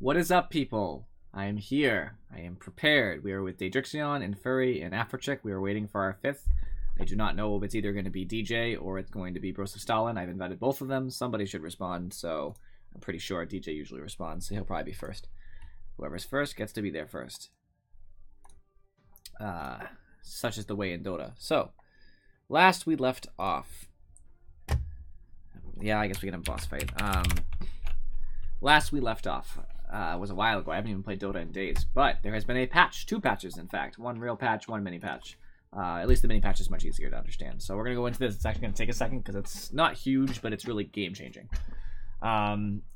What is up, people? I am here. I am prepared. We are with Daedrixion and Furry and Afrochick. We are waiting for our fifth. I do not know if it's either going to be DJ or it's going to be Broseph Stalin. I've invited both of them. Somebody should respond, so I'm pretty sure DJ usually responds, so he'll probably be first. Whoever's first gets to be there first. Such is the way in Dota. So, last we left off. Yeah, I guess we can have a boss fight. Last we left off was a while ago. I haven't even played Dota in days, but there has been a patch, 2 patches in fact. One real patch, one mini patch. At least the mini patch is much easier to understand. So we're going to go into this. It's actually going to take a second because it's not huge, but it's really game-changing.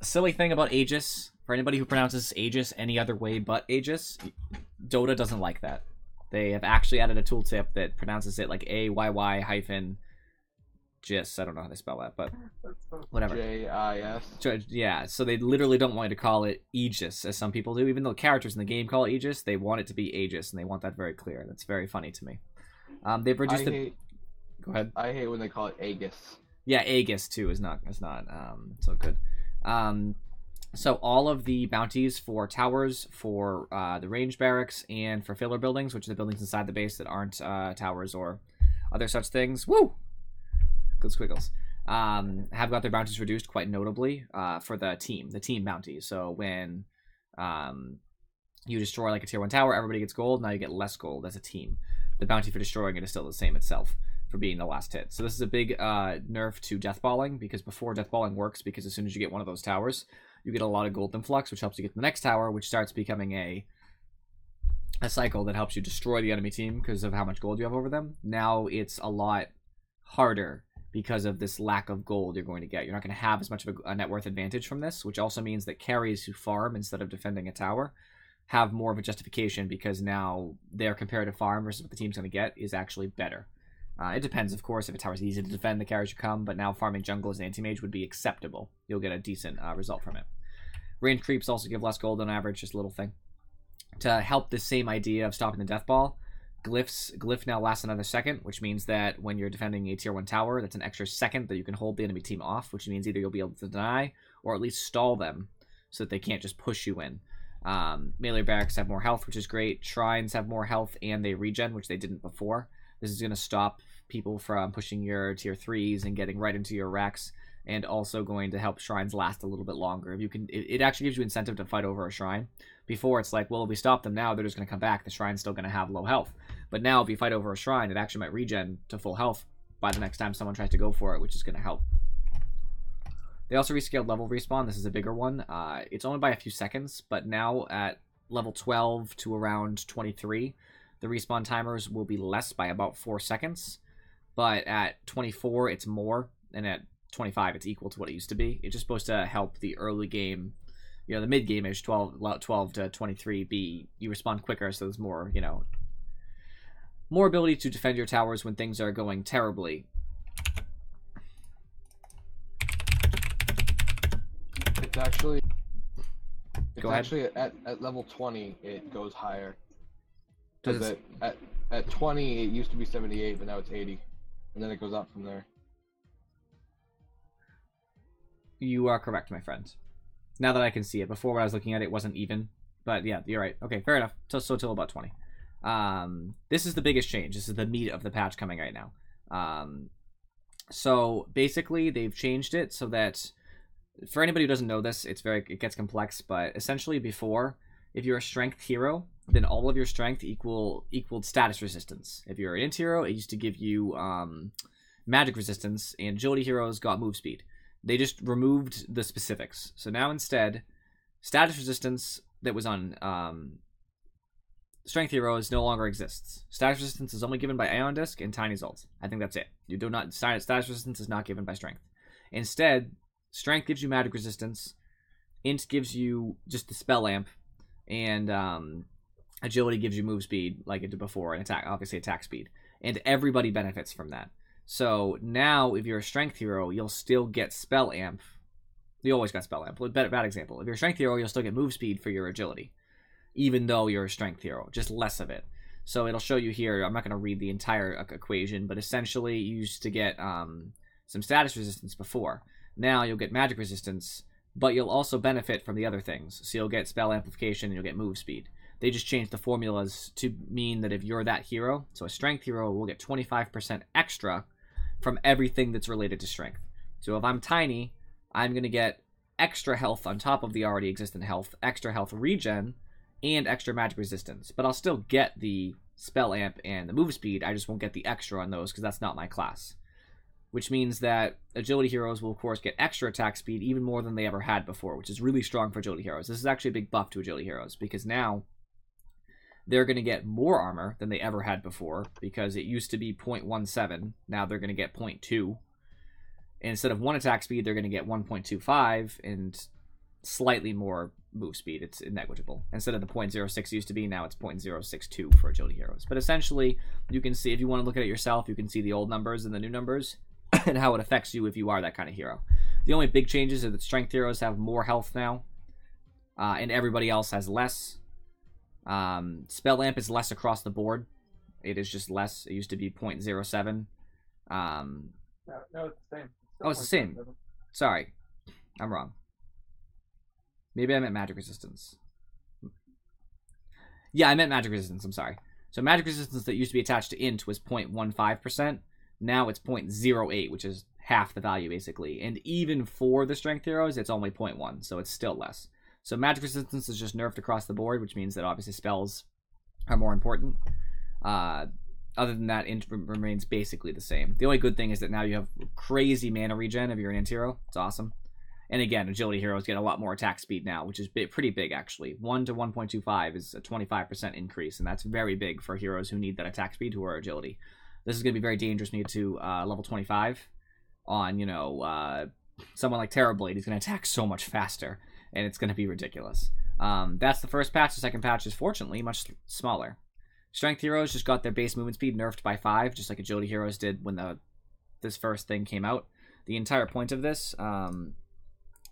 Silly thing about Aegis, for anybody who pronounces Aegis any other way but Aegis, Dota doesn't like that. They have actually added a tooltip that pronounces it like AYY hyphen Gis. I don't know how they spell that, but whatever. J-I-S. Yeah, so they literally don't want you to call it Aegis, as some people do. Even though characters in the game call it Aegis, they want it to be Aegis, and they want that very clear. That's very funny to me. They've reduced it. Go ahead. I hate when they call it Aegis. Yeah, Aegis too is not so good. So all of the bounties for towers, for the range barracks, and for filler buildings, which are the buildings inside the base that aren't towers or other such things. Woo! Good squiggles. Have got their bounties reduced quite notably for the team bounties. So when you destroy like a tier 1 tower, everybody gets gold. Now you get less gold as a team. The bounty for destroying it is still the same itself for being the last hit. So this is a big nerf to deathballing, because before deathballing works, because as soon as you get one of those towers, you get a lot of gold influx, which helps you get to the next tower, which starts becoming a cycle that helps you destroy the enemy team because of how much gold you have over them. Now it's a lot harder because of this lack of gold you're going to get. You're not going to have as much of a net worth advantage from this, which also means that carries who farm instead of defending a tower have more of a justification, because now their comparative farm versus what the team's going to get is actually better. It depends, of course. If a tower's easy to defend, the carries you come, but now farming jungle as an anti-mage would be acceptable. You'll get a decent result from it. Range creeps also give less gold on average, just a little thing. To help this same idea of stopping the death ball, Glyph now lasts another second, which means that when you're defending a tier 1 tower, that's an extra second that you can hold the enemy team off, which means either you'll be able to deny or at least stall them so that they can't just push you in. Melee barracks have more health, which is great. Shrines have more health and they regen, which they didn't before. This is going to stop people from pushing your tier 3s and getting right into your racks, and also going to help shrines last a little bit longer. If you can, it actually gives you incentive to fight over a shrine. Before, it's like, well, if we stop them now, they're just going to come back. The shrine's still going to have low health. But now, if you fight over a shrine, it actually might regen to full health by the next time someone tries to go for it, which is going to help. They also rescaled level respawn. This is a bigger one. It's only by a few seconds, but now at level 12 to around 23, the respawn timers will be less by about 4 seconds. But at 24, it's more, and at 25, it's equal to what it used to be. It's just supposed to help the early game, the mid-game-ish, 12 to 23, you respond quicker, so there's more, more ability to defend your towers when things are going terribly. It's actually at level 20 it goes higher. Because at 20 it used to be 78, but now it's 80, and then it goes up from there. You are correct, my friend. Now that I can see it. Before, when I was looking at it, it wasn't even. But yeah, you're right. Okay, fair enough. So till about 20. This is the biggest change. This is the meat of the patch coming right now. So basically, they've changed it so that, for anybody who doesn't know this, it gets complex. But essentially, before, if you're a strength hero, then all of your strength equaled status resistance. If you're an int hero, it used to give you magic resistance, and agility heroes got move speed. They just removed the specifics. So now instead, status resistance that was on strength heroes no longer exists. Status resistance is only given by Aeon Disc and Tiny Zolt. I think that's it. Status resistance is not given by strength. Instead, strength gives you magic resistance, int gives you just the spell amp, and agility gives you move speed like it did before, and attack speed. And everybody benefits from that. So now, if you're a strength hero, you'll still get spell amp. You always got spell amp. Bad example. If you're a strength hero, you'll still get move speed for your agility, even though you're a strength hero, just less of it. So it'll show you here. I'm not going to read the entire equation, but essentially you used to get some status resistance before. Now you'll get magic resistance, but you'll also benefit from the other things. So you'll get spell amplification and you'll get move speed. They just changed the formulas to mean that if you're that hero, so a strength hero will get 25% extra from everything that's related to strength. So if I'm tiny, I'm going to get extra health on top of the already existent health, extra health regen, and extra magic resistance. But I'll still get the spell amp and the move speed, I just won't get the extra on those because that's not my class. Which means that agility heroes will, of course, get extra attack speed even more than they ever had before, which is really strong for agility heroes. This is actually a big buff to agility heroes because now they're going to get more armor than they ever had before because it used to be 0.17. Now they're going to get 0.2. Instead of 1 attack speed, they're going to get 1.25 and slightly more move speed. It's negligible. Instead of the 0.06 used to be, now it's 0.062 for agility heroes. But essentially, you can see, if you want to look at it yourself, you can see the old numbers and the new numbers and how it affects you if you are that kind of hero. The only big changes are that strength heroes have more health now, and everybody else has less. Spell amp is less across the board. It is just less. It used to be 0.07. No, it's the same. Oh, it's the same. Sorry. I'm wrong. Maybe I meant magic resistance. Yeah, I meant magic resistance. I'm sorry. So magic resistance that used to be attached to int was 0.15%. Now it's 0.08, which is half the value, basically. And even for the strength heroes, it's only 0.1, so it's still less. So magic resistance is just nerfed across the board, which means that obviously spells are more important. Other than that, int remains basically the same. The only good thing is that now you have crazy mana regen if you're an int hero. It's awesome. And again, agility heroes get a lot more attack speed now, which is pretty big, actually. 1 to 1.25 is a 25% increase, and that's very big for heroes who need that attack speed who are agility. This is going to be very dangerous when you get to level 25 on, you know, someone like Terrorblade. He's going to attack so much faster, and it's going to be ridiculous. That's the first patch. The second patch is, fortunately, much smaller. Strength heroes just got their base movement speed nerfed by 5, just like agility heroes did when this first thing came out. The entire point of this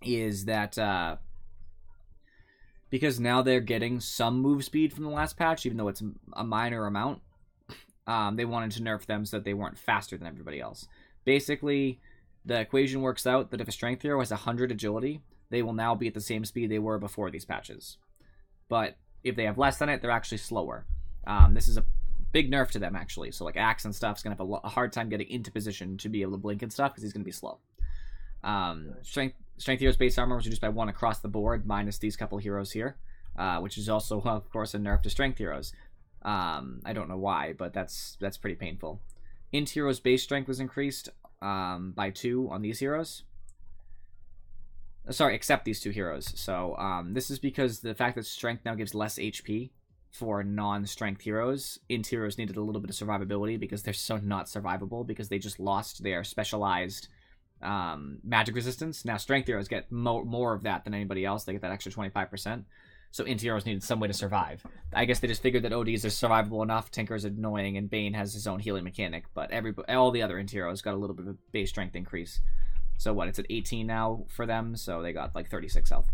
is that because now they're getting some move speed from the last patch, even though it's a minor amount, they wanted to nerf them so that they weren't faster than everybody else. Basically, the equation works out that if a strength hero has 100 agility, they will now be at the same speed they were before these patches. But if they have less than it, they're actually slower. This is a big nerf to them, actually. So, like, Axe and stuff's going to have a hard time getting into position to be able to blink and stuff because he's going to be slow. Strength heroes base armor was reduced by 1 across the board, minus these couple heroes here, which is also, of course, a nerf to strength heroes. I don't know why, but that's pretty painful. Int heroes base strength was increased by 2 on these heroes. Sorry, except these 2 heroes. So this is because the fact that strength now gives less HP for non-strength heroes. Int heroes needed a little bit of survivability because they're so not survivable because they just lost their specialized magic resistance. Now strength heroes get more of that than anybody else. They get that extra 25%. So int heroes needed some way to survive. I guess they just figured that ODs are survivable enough. Tinker's annoying, and Bane has his own healing mechanic. But all the other int heroes got a little bit of a base strength increase. So what? It's at 18 now for them. So they got like 36 health.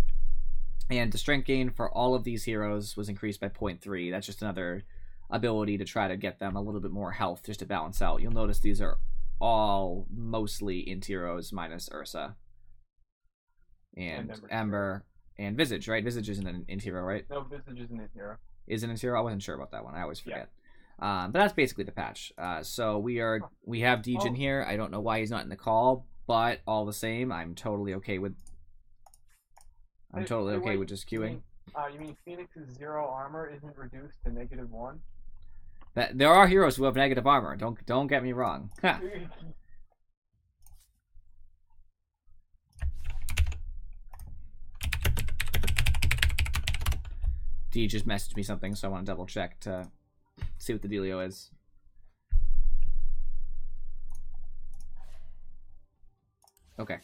And the strength gain for all of these heroes was increased by 0.3. That's just another ability to try to get them a little bit more health just to balance out. You'll notice these are all mostly int heroes minus Ursa and Ember and Visage, right? Visage isn't an int hero, right? No, Visage isn't an int hero. Is an int hero? I wasn't sure about that one. I always forget. Yeah. But that's basically the patch. So we have Deej in here. I don't know why he's not in the call, but all the same, I'm totally okay with with just queuing. You mean Phoenix's 0 armor isn't reduced to -1? That there are heroes who have negative armor. Don't get me wrong. D just messaged me something, so I want to double check to see what the dealio is. Okay.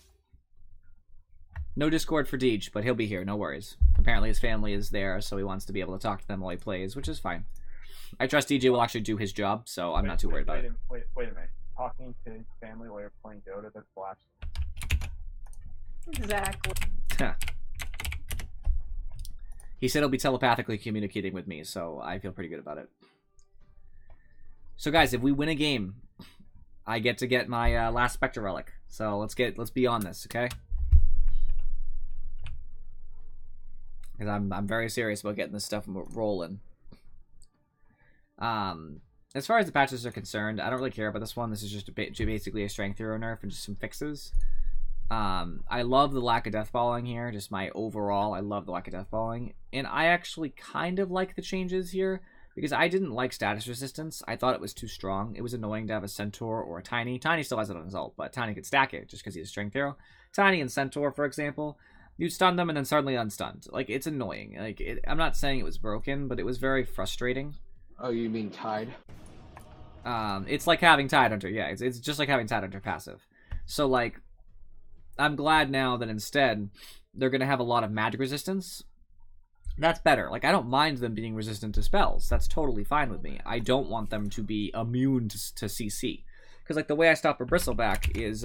No Discord for Deej, but he'll be here, no worries. Apparently his family is there, so he wants to be able to talk to them while he plays, which is fine. I trust DJ will actually do his job, so I'm not too worried about it. Wait a minute. Talking to his family while you're playing Dota, that's blasphemy. Exactly. He said he'll be telepathically communicating with me, so I feel pretty good about it. So guys, if we win a game, I get to get my last Spectre Relic. So let's be on this, okay? because I'm very serious about getting this stuff rolling. As far as the patches are concerned, I don't really care about this one. This is just basically a strength hero nerf and just some fixes. I love the lack of deathballing here. Just my overall, I love the lack of deathballing. And I actually kind of like the changes here, because I didn't like status resistance. I thought it was too strong. It was annoying to have a Centaur or a Tiny. Tiny still has it on his ult, but Tiny could stack it just because he's a strength hero. Tiny and Centaur, for example, you'd stun them and then suddenly unstunned. Like, it's annoying. Like, I'm not saying it was broken, but it was very frustrating. Oh, you mean Tide? It's like having Tidehunter. Yeah, it's just like having Tidehunter passive. So, like, I'm glad now that instead they're going to have a lot of magic resistance. That's better. Like, I don't mind them being resistant to spells. That's totally fine with me. I don't want them to be immune to CC. Because, like, the way I stop a Bristleback is,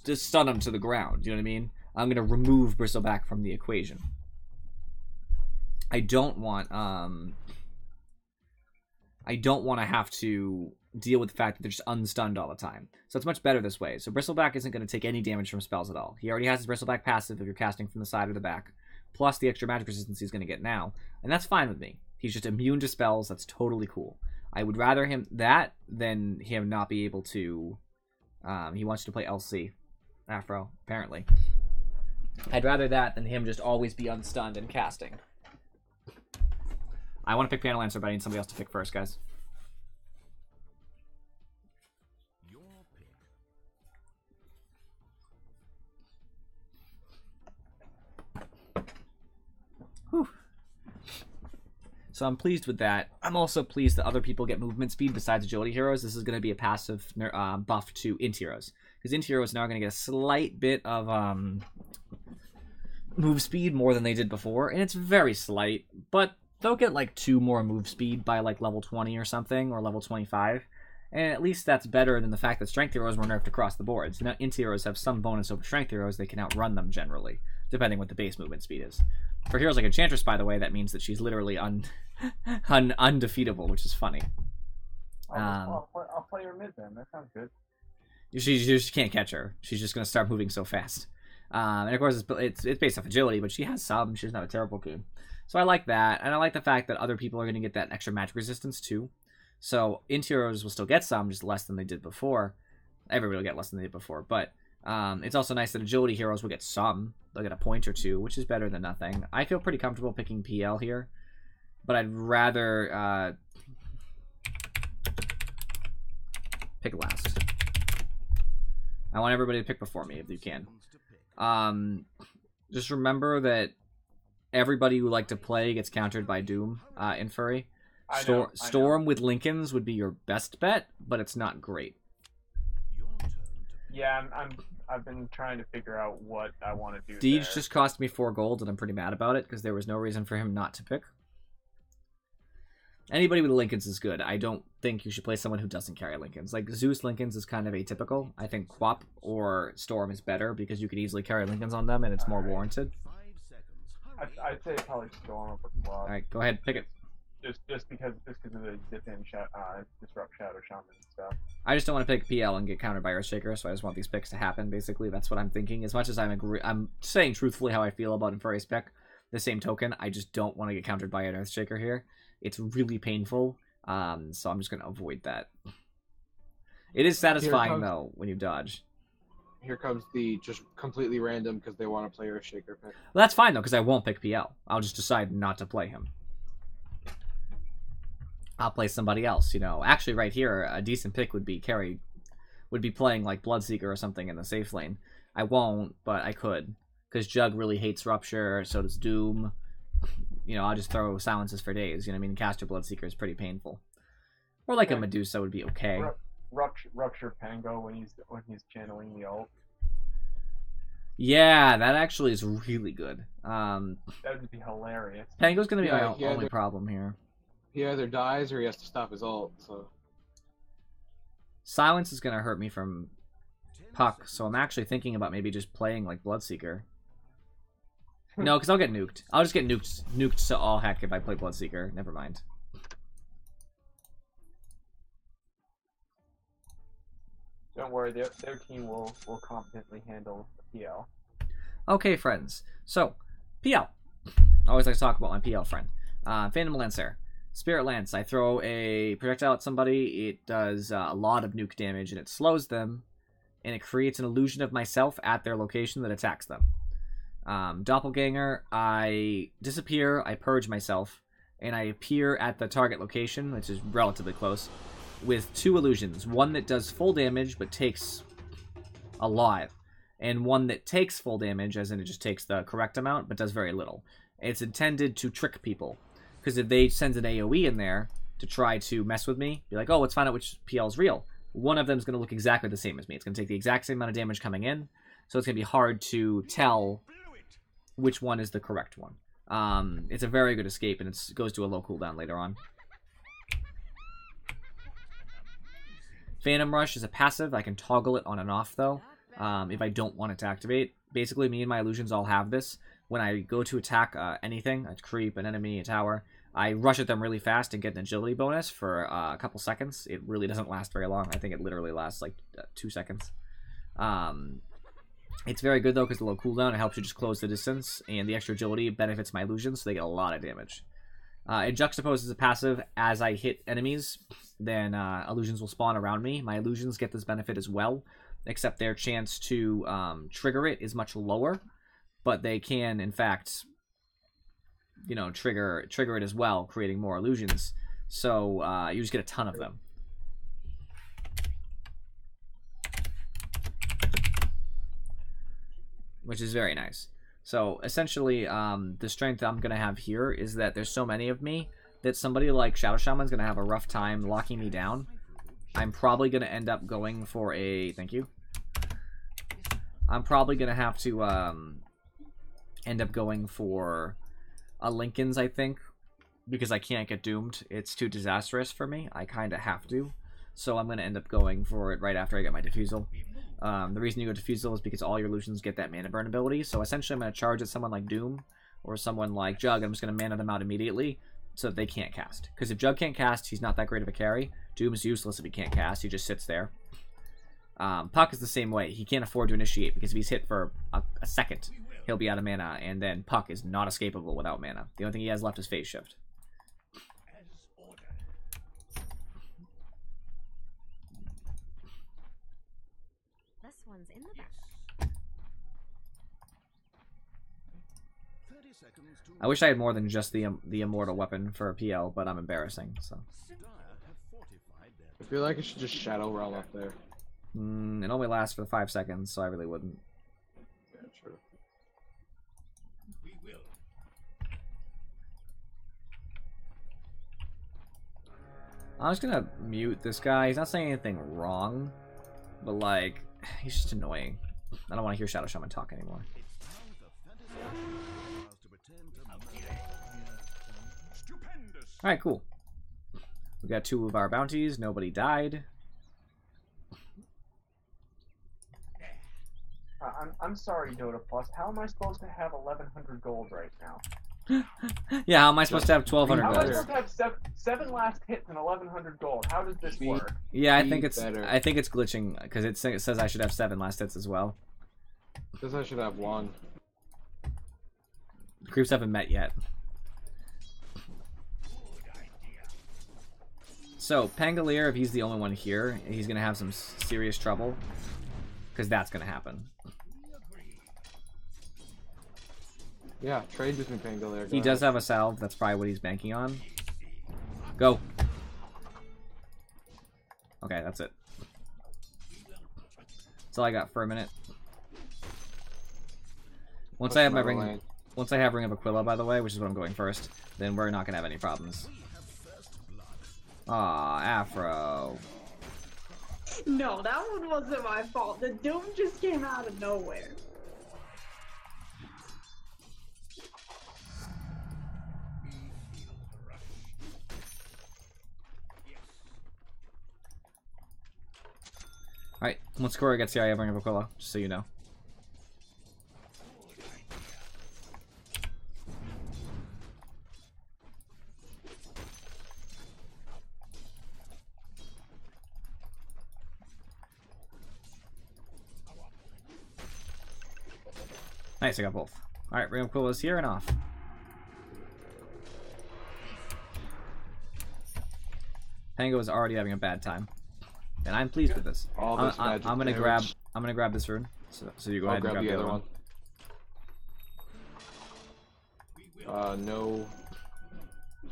just stun them to the ground. You know what I mean? I'm going to remove Bristleback from the equation. I don't want to have to deal with the fact that they're just unstunned all the time. So it's much better this way. So Bristleback isn't going to take any damage from spells at all. He already has his Bristleback passive if you're casting from the side or the back, plus the extra magic resistance he's going to get now. And that's fine with me. He's just immune to spells. That's totally cool. I would rather him that than him not be able to... he wants to play LC. Afro, apparently. I'd rather that than him just always be unstunned and casting. I want to pick Panel Lancer, but I need somebody else to pick first, guys. Whew. So I'm pleased with that. I'm also pleased that other people get movement speed besides agility heroes. This is going to be a passive buff to int heroes. Because int heroes now are going to get a slight bit of move speed more than they did before. And it's very slight, but they'll get like 2 more move speed by like level 20 or something, or level 25. And at least that's better than the fact that strength heroes were nerfed across the board. So now int heroes have some bonus over strength heroes. They can outrun them generally, depending what the base movement speed is. For heroes like Enchantress, by the way, that means that she's literally undefeatable, which is funny. I'll play her mid then. That sounds good. You just can't catch her. She's just going to start moving so fast. And of course, it's based off agility, but she has some. She's not a terrible kid. So I like that, and I like the fact that other people are going to get that extra magic resistance too. So int heroes will still get some, just less than they did before. Everybody will get less than they did before, but it's also nice that agility heroes will get some. They'll get a point or two, which is better than nothing. I feel pretty comfortable picking PL here, but I'd rather pick last. I want everybody to pick before me if you can. Just remember that everybody who like to play gets countered by Doom in Furry. Storm with Lincolns would be your best bet, but it's not great. Yeah, I've been trying to figure out what I want to do. Deej just cost me 4 gold, and I'm pretty mad about it because there was no reason for him not to pick. Anybody with Lincolns is good. I don't think you should play someone who doesn't carry Lincolns. Like, Zeus Lincolns is kind of atypical. I think Quap or Storm is better because you could easily carry Lincolns on them, and it's more warranted. I'd say probably Storm over Quap. Alright, go ahead, pick it. Just because of the zip-in, disrupt Shadow Shaman and stuff. I just don't want to pick PL and get countered by Earthshaker, so I just want these picks to happen, basically. That's what I'm thinking. As much as I'm saying truthfully how I feel about Infurious pick, the same token, I just don't want to get countered by an Earthshaker here. It's really painful, so I'm just going to avoid that. It is satisfying, though, when you dodge. Here comes the just completely random because they want to play Earthshaker pick. Well, that's fine, though, because I won't pick PL. I'll just decide not to play him. I'll play somebody else, you know. Actually, right here, a decent pick would be playing, like, Bloodseeker or something in the safe lane. I won't, but I could. Because Jug really hates Rupture, so does Doom. You know, I'll just throw silences for days, you know what I mean? Caster Bloodseeker is pretty painful. Or like a Medusa would be okay. Rupture Pango when he's channeling the ult. Yeah, that actually is really good. That would be hilarious. Pango's going to be my only problem here. He either dies or he has to stop his ult, so... Silence is going to hurt me from Puck, so I'm actually thinking about maybe just playing like Bloodseeker. No, because I'll get nuked. I'll just get nuked to all heck if I play Bloodseeker. Never mind. Don't worry, their team will competently handle the PL. Okay, friends. So, PL. I always like to talk about my PL friend. Phantom Lancer. Spirit Lance. I throw a projectile at somebody. It does a lot of nuke damage, and it slows them, and it creates an illusion of myself at their location that attacks them. Doppelganger. I disappear, I purge myself, and I appear at the target location, which is relatively close, with 2 illusions. One that does full damage, but takes a lot, and one that takes full damage, as in it just takes the correct amount, but does very little. It's intended to trick people, because if they send an AoE in there to try to mess with me, be like, oh, let's find out which PL is real. One of them is going to look exactly the same as me. It's going to take the exact same amount of damage coming in, so it's going to be hard to tell which one is the correct one. It's a very good escape, and it goes to a low cooldown later on. Phantom Rush is a passive. I can toggle it on and off, though, if I don't want it to activate. Basically, me and my illusions all have this. When I go to attack anything, a creep, an enemy, a tower, I rush at them really fast and get an agility bonus for a couple seconds. It really doesn't last very long. I think it literally lasts like 2 seconds. It's very good, though, because the low cooldown, it helps you just close the distance, and the extra agility benefits my illusions, so they get a lot of damage. It juxtaposes a passive. As I hit enemies, then illusions will spawn around me. My illusions get this benefit as well, except their chance to trigger it is much lower, but they can, in fact, you know, trigger it as well, creating more illusions. So you just get a ton of them. Which is very nice. So essentially, the strength I'm going to have here is that there's so many of me that somebody like Shadow Shaman's going to have a rough time locking me down. I'm probably going to end up going for a... Thank you. I'm probably going to have to end up going for a Lincoln's, I think, because I can't get doomed. It's too disastrous for me. I kind of have to. So I'm going to end up going for it right after I get my Diffusal. The reason you go Diffusal is because all your illusions get that mana burn ability. So essentially I'm going to charge at someone like Doom or someone like Jug. I'm just going to mana them out immediately so that they can't cast. Because if Jug can't cast, he's not that great of a carry. Doom is useless if he can't cast. He just sits there. Puck is the same way. He can't afford to initiate because if he's hit for a second, he'll be out of mana. And then Puck is not escapable without mana. The only thing he has left is Phase Shift. One's in the back. I wish I had more than just the immortal weapon for a PL, but I'm embarrassing. So I feel like I should just Shadow Realm up there. it only lasts for 5 seconds, so I really wouldn't. Yeah, true. I'm just gonna mute this guy. He's not saying anything wrong, but like, he's just annoying. I don't want to hear Shadow Shaman talk anymore. Alright, cool. We got 2 of our bounties. Nobody died. I'm sorry, Dota Plus. How am I supposed to have 1,100 gold right now? Yeah, how am I supposed to have 1,200 How am I gold? supposed to have seven last hits and 1,100 gold? How does this work? Yeah, I Be think it's better. glitching because it says I should have 7 last hits as well. Says I should have 1. The creeps haven't met yet. So Pangolier, if he's the only one here, he's gonna have some serious trouble because that's gonna happen. Yeah, trade with me, Pangolier. He does have a salve. That's probably what he's banking on. Go. Okay, that's it. That's all I got for a minute. Once I have my ring, once I have Ring of Aquila, by the way, which is what I'm going first, then we're not gonna have any problems. Aw, Afro. No, that one wasn't my fault. The Doom just came out of nowhere. Alright, once Cora gets here, I have Ring of Aquila, just so you know. Nice, I got both. Alright, Ram Quill is here and off. Pango is already having a bad time. And I'm pleased with this. All this magic I'm gonna damage. grab this rune. So you go I'll ahead and grab the other one. No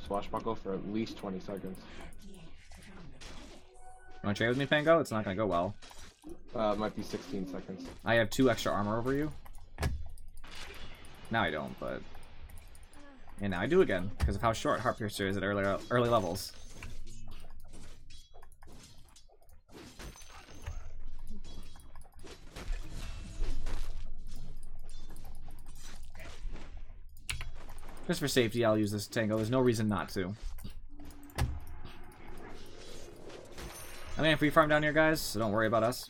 swashbuckle for at least 20 seconds. You wanna trade with me, Pango? It's not gonna go well. Might be 16 seconds. I have 2 extra armor over you. Now I don't, but... And now I do again, because of how short Heart Piercer is at early levels. Just for safety, I'll use this Tango. There's no reason not to. I'm gonna free farm down here, guys, so don't worry about us.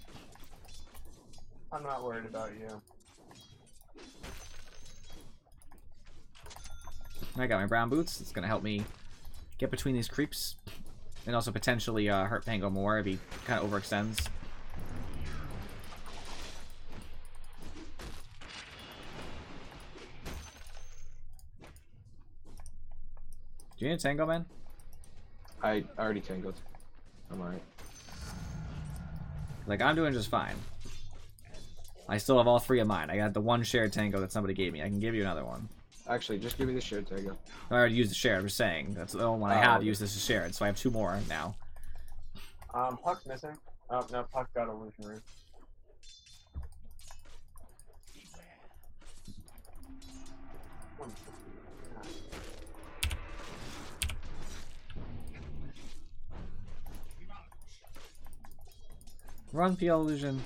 I'm not worried about you. I got my brown boots. It's gonna help me get between these creeps, and also potentially hurt Pango more if he kind of overextends. Do you need a Tango, man? I already tangled. I'm alright. Like, I'm doing just fine. I still have all 3 of mine. I got the 1 shared Tango that somebody gave me. I can give you another one. Actually, just give me the shared tango. I already used the shared, I'm just saying. That's the only one I have used this is shared, so I have 2 more now. Puck's missing. Oh, no, Puck got illusion root. Run, PL Illusion.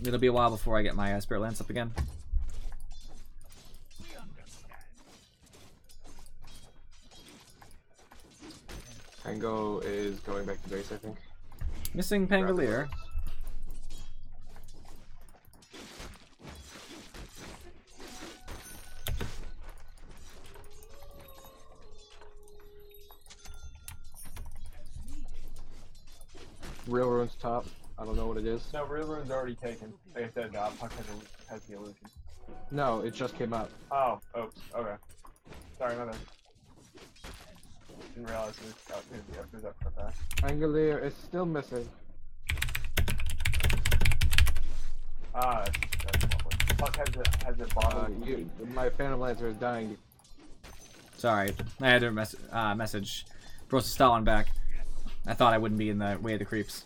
It'll be a while before I get my Spirit Lance up again. Tango is going back to base, I think. Missing Pangolier. Real runes top. I don't know what it is. No, real rune's already taken. Like I said, Puck has the illusion. No, it just came out. Oh, oops, okay. Sorry, my bad. Didn't realize it was up for that. Angolier is still missing. Ah, that's lovely. Puck has it bottom. My Phantom Lancer is dying. Sorry, I had to message Brosa Stalin back. I thought I wouldn't be in the way of the creeps.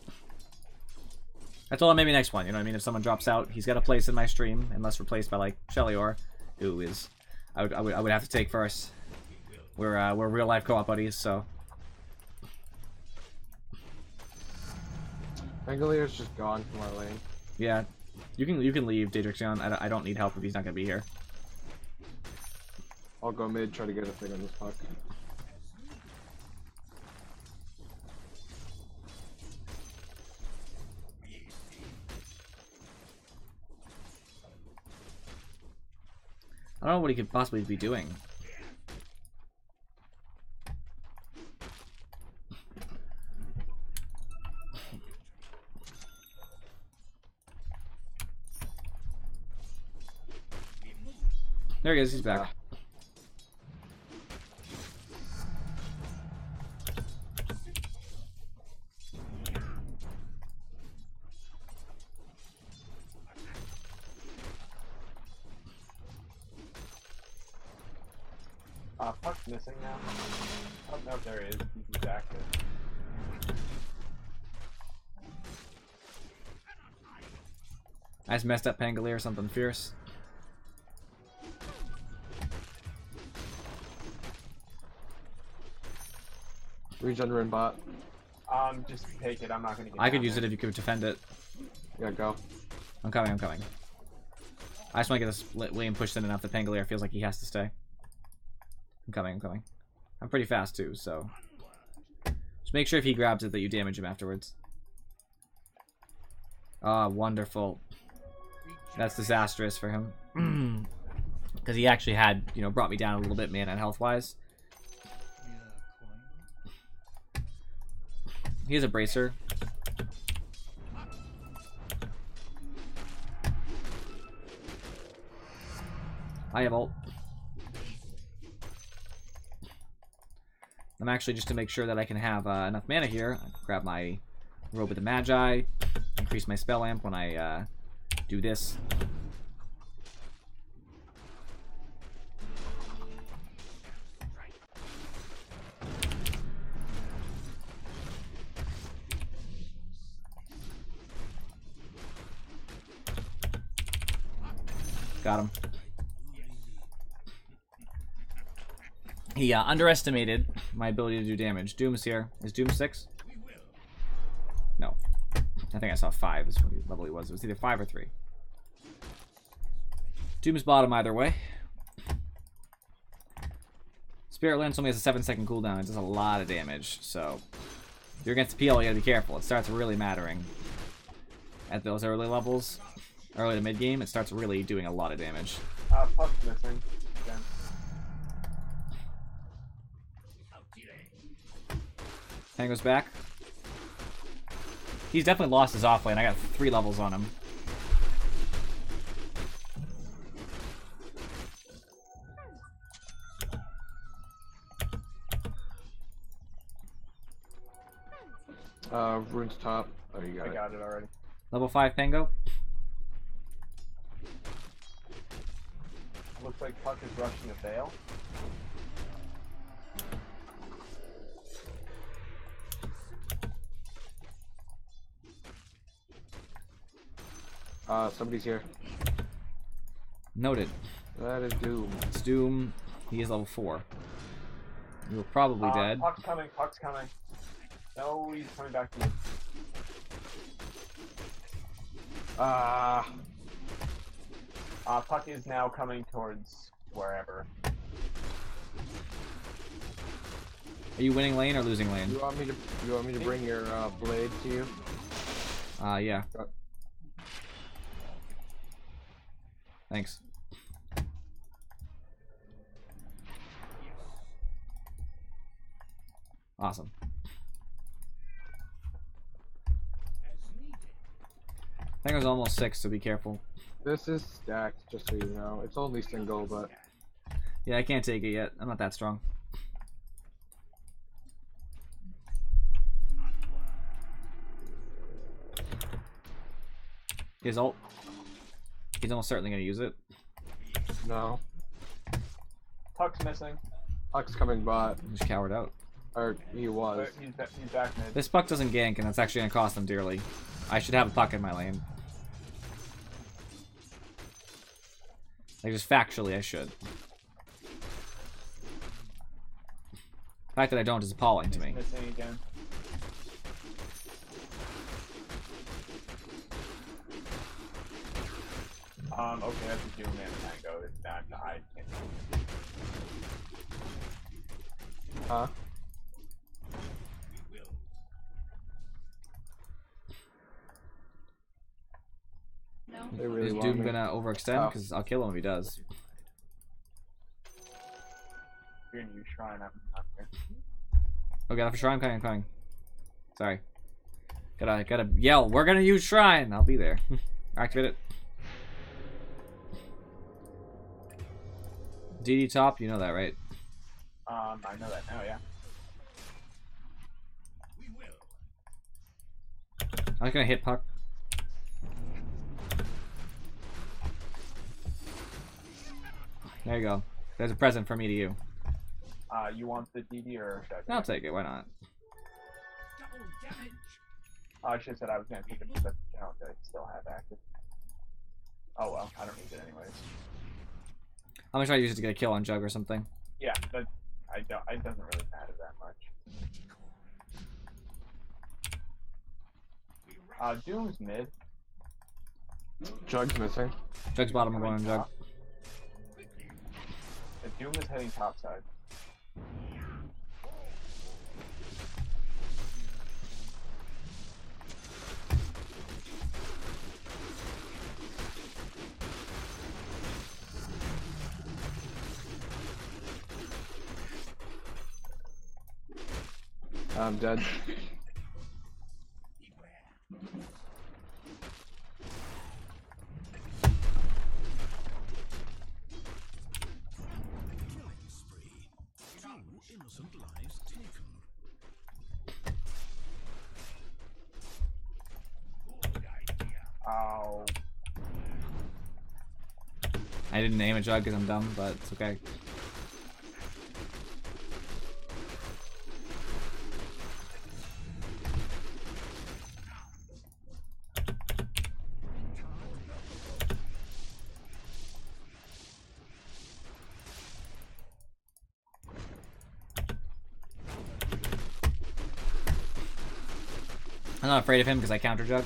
I told him maybe next one, you know what I mean? If someone drops out, he's got a place in my stream, unless replaced by, like, Shellyor, who is... I would have to take first. We're real-life co-op buddies, so... Angolier's just gone from our lane. Yeah, you can leave, Daedrixion. I don't need help if he's not gonna be here. I'll go mid, try to get a thing on this Puck. I don't know what he could possibly be doing. There he is, he's back. Puck's missing now. Oh, no, there he is. He's active. I just messed up Pangolier or something fierce. Regen rune bot. Just take it. I'm not gonna get I could down use there. it if you could defend it. Yeah, go. I'm coming, I'm coming. I just want to get this lane pushed in enough that Pangolier feels like he has to stay. I'm coming, I'm coming. I'm pretty fast too, so... Just make sure if he grabs it that you damage him afterwards. Ah, wonderful. That's disastrous for him. Because he actually had, you know, brought me down a little bit, man, and health-wise. He has a bracer. I have ult. I'm actually, just to make sure that I can have enough mana here, I'll grab my Robe of the Magi, increase my spell amp when I do this. Got him. He underestimated my ability to do damage. Doom's here. Is Doom 6? No. I think I saw 5 is what level he was. It was either 5 or 3. Doom's bottom either way. Spirit Lance only has a 7-second cooldown. It does a lot of damage, so if you're against the PL, you gotta be careful. It starts really mattering at those early levels. Early to mid game, it starts really doing a lot of damage. Puck's missing. Again. Tango's back. He's definitely lost his offlane. I got 3 levels on him. Rune's top. Oh, you got I it. got it already. Level 5 Pango. Looks like Puck is rushing a Veil. Somebody's here. Noted. That is Doom. It's Doom. He is level 4. You're probably dead. Puck's coming, Puck's coming. No, he's coming back to me. Puck is now coming towards wherever. Are you winning lane or losing lane? You want me to bring your blade to you? Yeah. Thanks. Awesome. I think it was almost 6, so be careful. This is stacked, just so you know. It's only single, but Yeah, I can't take it yet. I'm not that strong. His ult. He's almost certainly going to use it. no. Puck's missing. Puck's coming bot. Just cowered out. Or he was. He's back mid. This Puck doesn't gank, and that's actually going to cost them dearly. I should have a Puck in my lane. Like, just factually, I should. The fact that I don't is appalling to me. Missing again. Okay, that's a Doom and Tango. It's not, I can't. Huh? No. They really Is want Doom me. gonna overextend? Oh. Because I'll kill him if he does. You're gonna use Shrine, I'm not here. Oh, got a shrine. I'm coming. Sorry. Gotta yell. We're gonna use shrine. I'll be there. Activate it. DD top. You know that, right? I know that now, yeah. I'm not gonna hit Puck. There you go. There's a present from me to you. You want the DD or should I I'll take it. Why not? I should have said I was gonna take it because that's the challenge I still have active. Oh well, I don't need it anyways. I'm gonna try to use it to get a kill on Jug or something. Yeah, but I don't. It doesn't really matter that much. Doom's mid. Jug's missing. Jug's bottom. I'm going on Jug. Doom is heading topside. I'm dead. I didn't aim a jug because I'm dumb, but it's okay. I'm not afraid of him because I counter jug.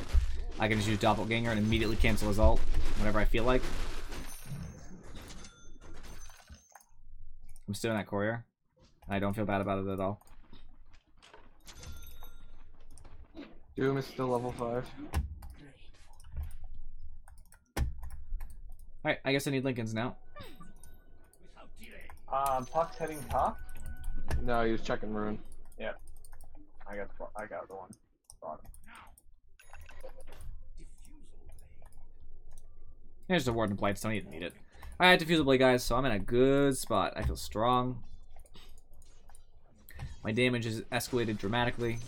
I can just use Doppelganger and immediately cancel his ult whenever I feel like. I'm still in that courier. I don't feel bad about it at all. Doom is still level 5. Alright, I guess I need Lincolns now. Puck's heading top. No, he was checking rune. Yeah, I got the one. Bottom. There's the Warden Blights, don't even need it. Alright, Diffusal Blade, guys, so I'm in a good spot. I feel strong. My damage is escalated dramatically.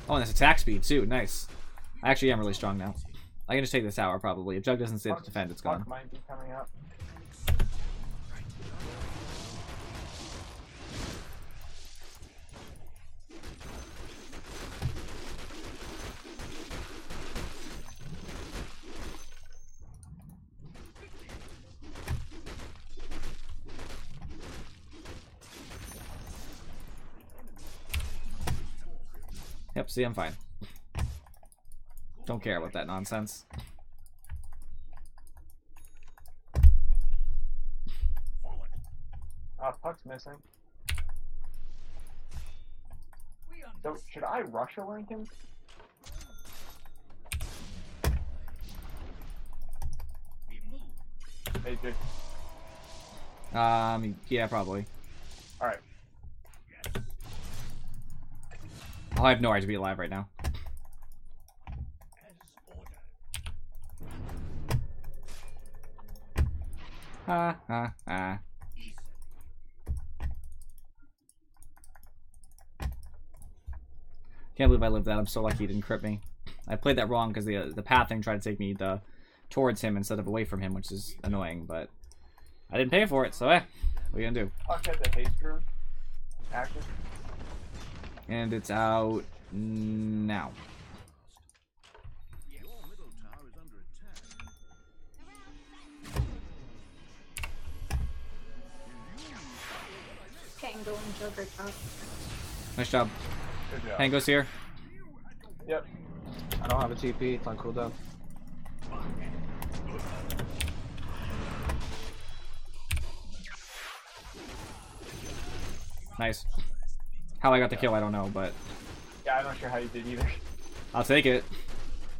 Oh, and this attack speed, too. Nice. I actually am really strong now. I can just take this tower, probably. If Jug doesn't stay to defend, it's gone. Puck might be coming up. Yep, see, I'm fine. Don't care about that nonsense. Puck's missing. So, should I rush a Lincoln? Hey, dude. Yeah, probably. Alright. Oh, I have no right to be alive right now. Ha ha ha. Can't believe I lived that. I'm so lucky he didn't crit me. I played that wrong because the path thing tried to take me towards him instead of away from him, which is annoying, but I didn't pay for it, so what are you gonna do? Puck had the haste rune active. And it's out now. Tango and Joker top. Nice job. Good job. Tango's here. Yep. I don't have a TP. It's on cooldown. Nice. How I got the kill, I don't know, but Yeah, I'm not sure how you did either. I'll take it.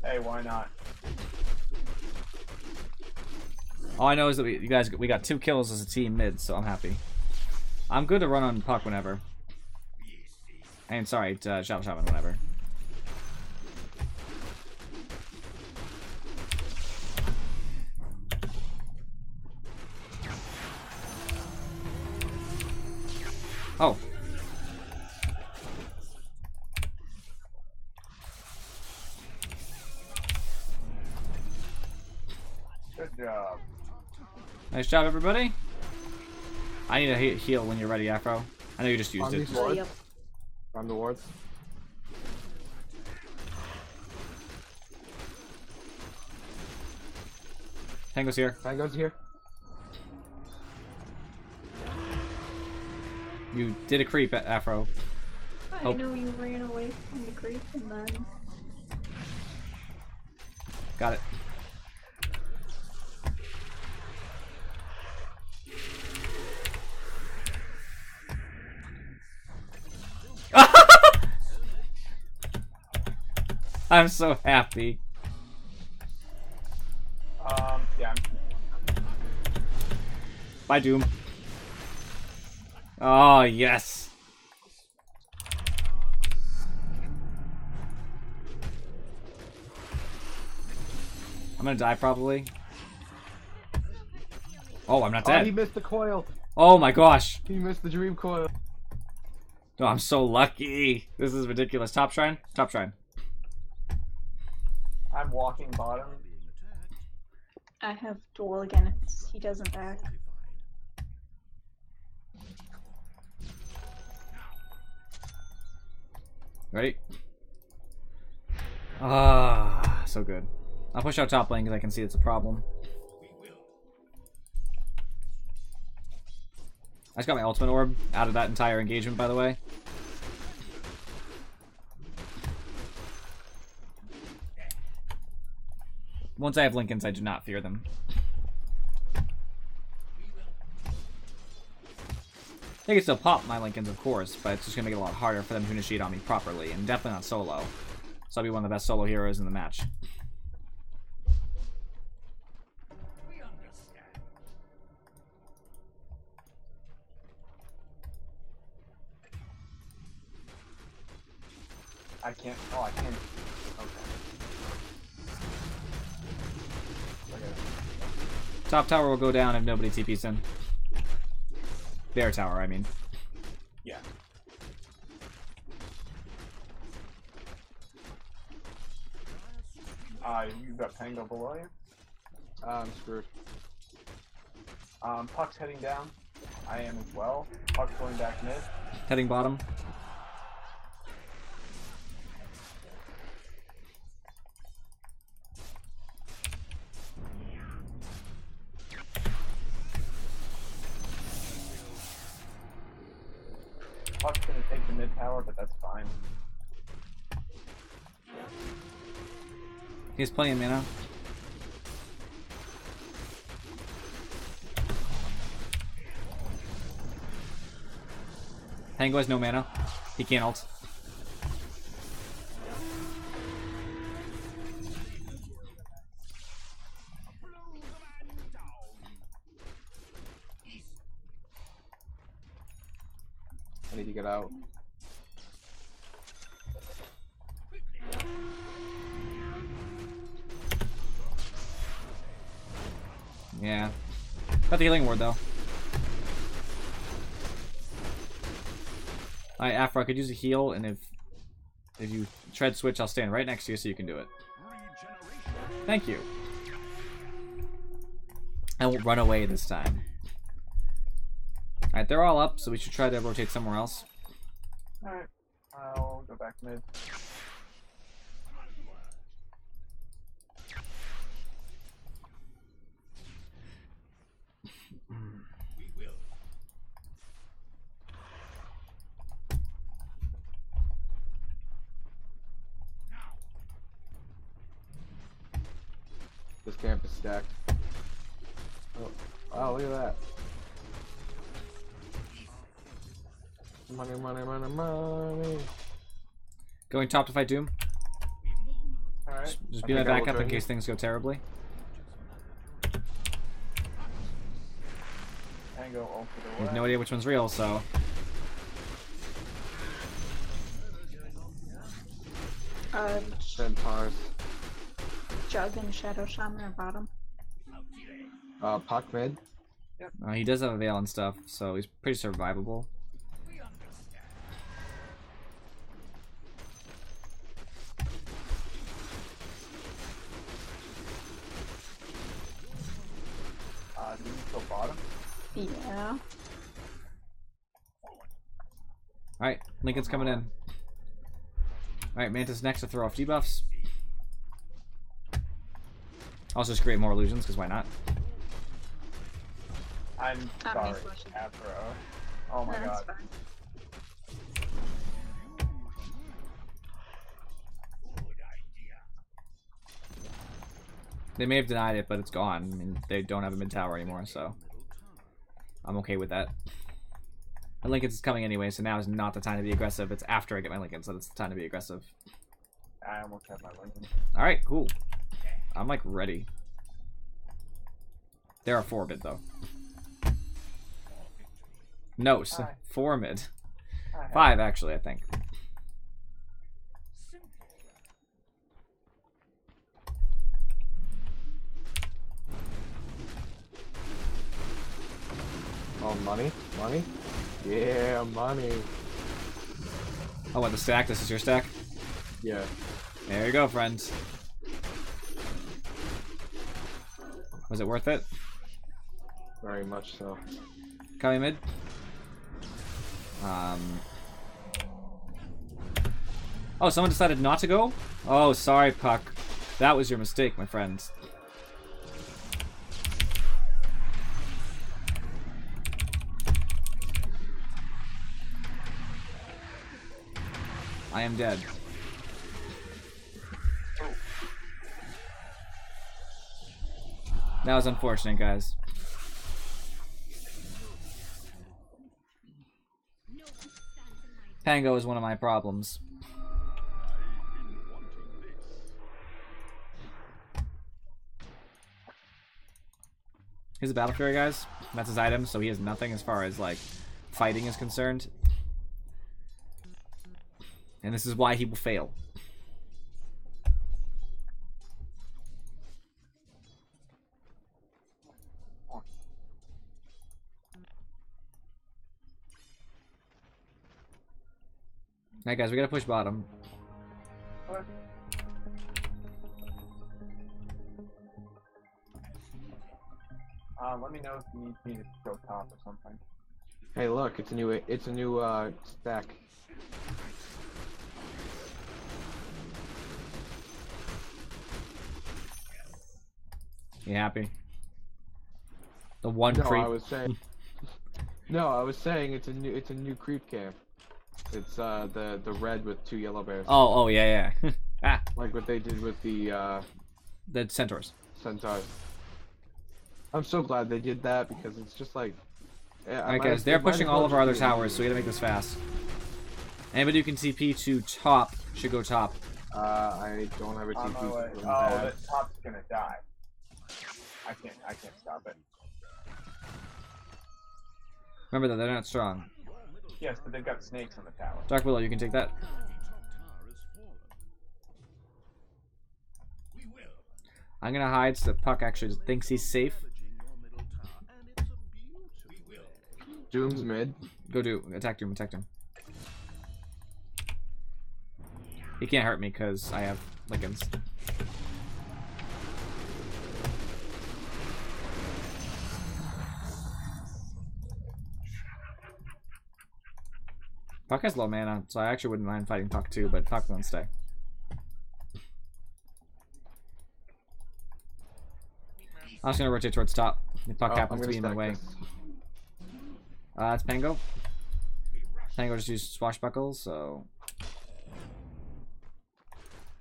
Hey, why not? All I know is that we got 2 kills as a team mid, so I'm happy. I'm good to run on Puck whenever. And sorry, Shaman whenever. Oh. Good job. Nice job, everybody. I need a heal when you're ready, Afro. I know you just used On it. these Oh, wards. yep. On the wards. Tango's here. Tango's here. You did a creep, Afro. I know you ran away from the creep and then... Got it. I'm so happy. Yeah. Bye, Doom. Oh, yes. I'm gonna die, probably. Oh, I'm not Oh, he dead. missed the coil. Oh my gosh. He missed the dream coil. Oh, I'm so lucky. This is ridiculous. Top shrine? Top shrine. I'm walking bottom. I have duel again. He doesn't back. Ready? Ah, so good. I'll push out top lane because I can see it's a problem. I just got my ultimate orb out of that entire engagement, by the way. Once I have Lincolns, I do not fear them. They can still pop my Lincolns, of course, but it's just going to make it a lot harder for them to initiate on me properly, and definitely not solo. So I'll be one of the best solo heroes in the match. I can't. Oh, I can't. Okay. Top tower will go down if nobody TPs in. Their tower, I mean. Yeah. You've got Pango below you. I'm screwed. Puck's heading down. I am as well. Puck's going back mid. Heading bottom. Puck's gonna take the mid tower, but that's fine. He has plenty of mana. Tango has no mana. He can't ult. I need to get out. Yeah. Got the healing ward though. Alright, Afro, I could use a heal, and if you tread switch, I'll stand right next to you so you can do it. Thank you. I won't run away this time. Alright, they're all up, so we should try to rotate somewhere else. Alright. I'll go back mid. This camp is stacked. Oh, wow, look at that. Money, money, money, money. Going top to fight Doom. Alright. Just be my backup in case things go terribly. Tango ult to the I have left. no idea which one's real, so... Centaurs. Jug and Shadow Shaman are bottom. Puck mid. he does have a veil and stuff, so he's pretty survivable. Do you go bottom? Yeah. Alright, Lincoln's coming in. Alright, Mantis next to throw off debuffs. Also just create more illusions, because why not? I'm sorry, Afro. Oh my That's god. fine. They may have denied it, but it's gone. I mean, they don't have a mid tower anymore, so I'm okay with that. And Lincoln's is coming anyway, so now is not the time to be aggressive. It's after I get my Lincolns that it's the time to be aggressive. I almost have my Lincoln. Alright, cool. I'm like ready. There are 4 mid though. No, so 4 mid. 5 actually, I think. Oh, money? Money? Yeah, money. Oh, what, the stack? This is your stack? Yeah. There you go, friends. Was it worth it? Very much so. Coming mid. Oh, someone decided not to go? Oh, sorry, Puck. That was your mistake, my friends. I am dead. That was unfortunate, guys. Pango is one of my problems. Here's a Battle Fury, guys. That's his item, so he has nothing as far as, like, fighting is concerned. And this is why he will fail. Alright, guys, we gotta push bottom. What? Let me know if you need me to go top or something. Hey, look, it's a new stack. You happy? The one No, creep. I was saying. No, I was saying it's a new creep camp. It's the red with 2 yellow bears. Oh, yeah. Ah, Like what they did with the centaurs. centaurs. I'm so glad they did that because it's just like. Alright, guys, they're pushing all of our other towers, so we gotta make this fast. Anybody who can TP to top should go top. I don't have a On TP. my way. so I'm Oh, bad. the top's gonna die. I can't stop it. Remember that they're not strong. Yes, but they've got snakes on the tower. Dark Willow, you can take that. I'm gonna hide so that Puck actually thinks he's safe. Doom's mid. Go do attack Doom, attack him. He can't hurt me because I have Lickens. Puck has low mana, so I actually wouldn't mind fighting Puck too, but Puck won't stay. I'm just gonna rotate towards top. If Puck happens to be in my way. It's Pango. Pango just used swashbuckles, so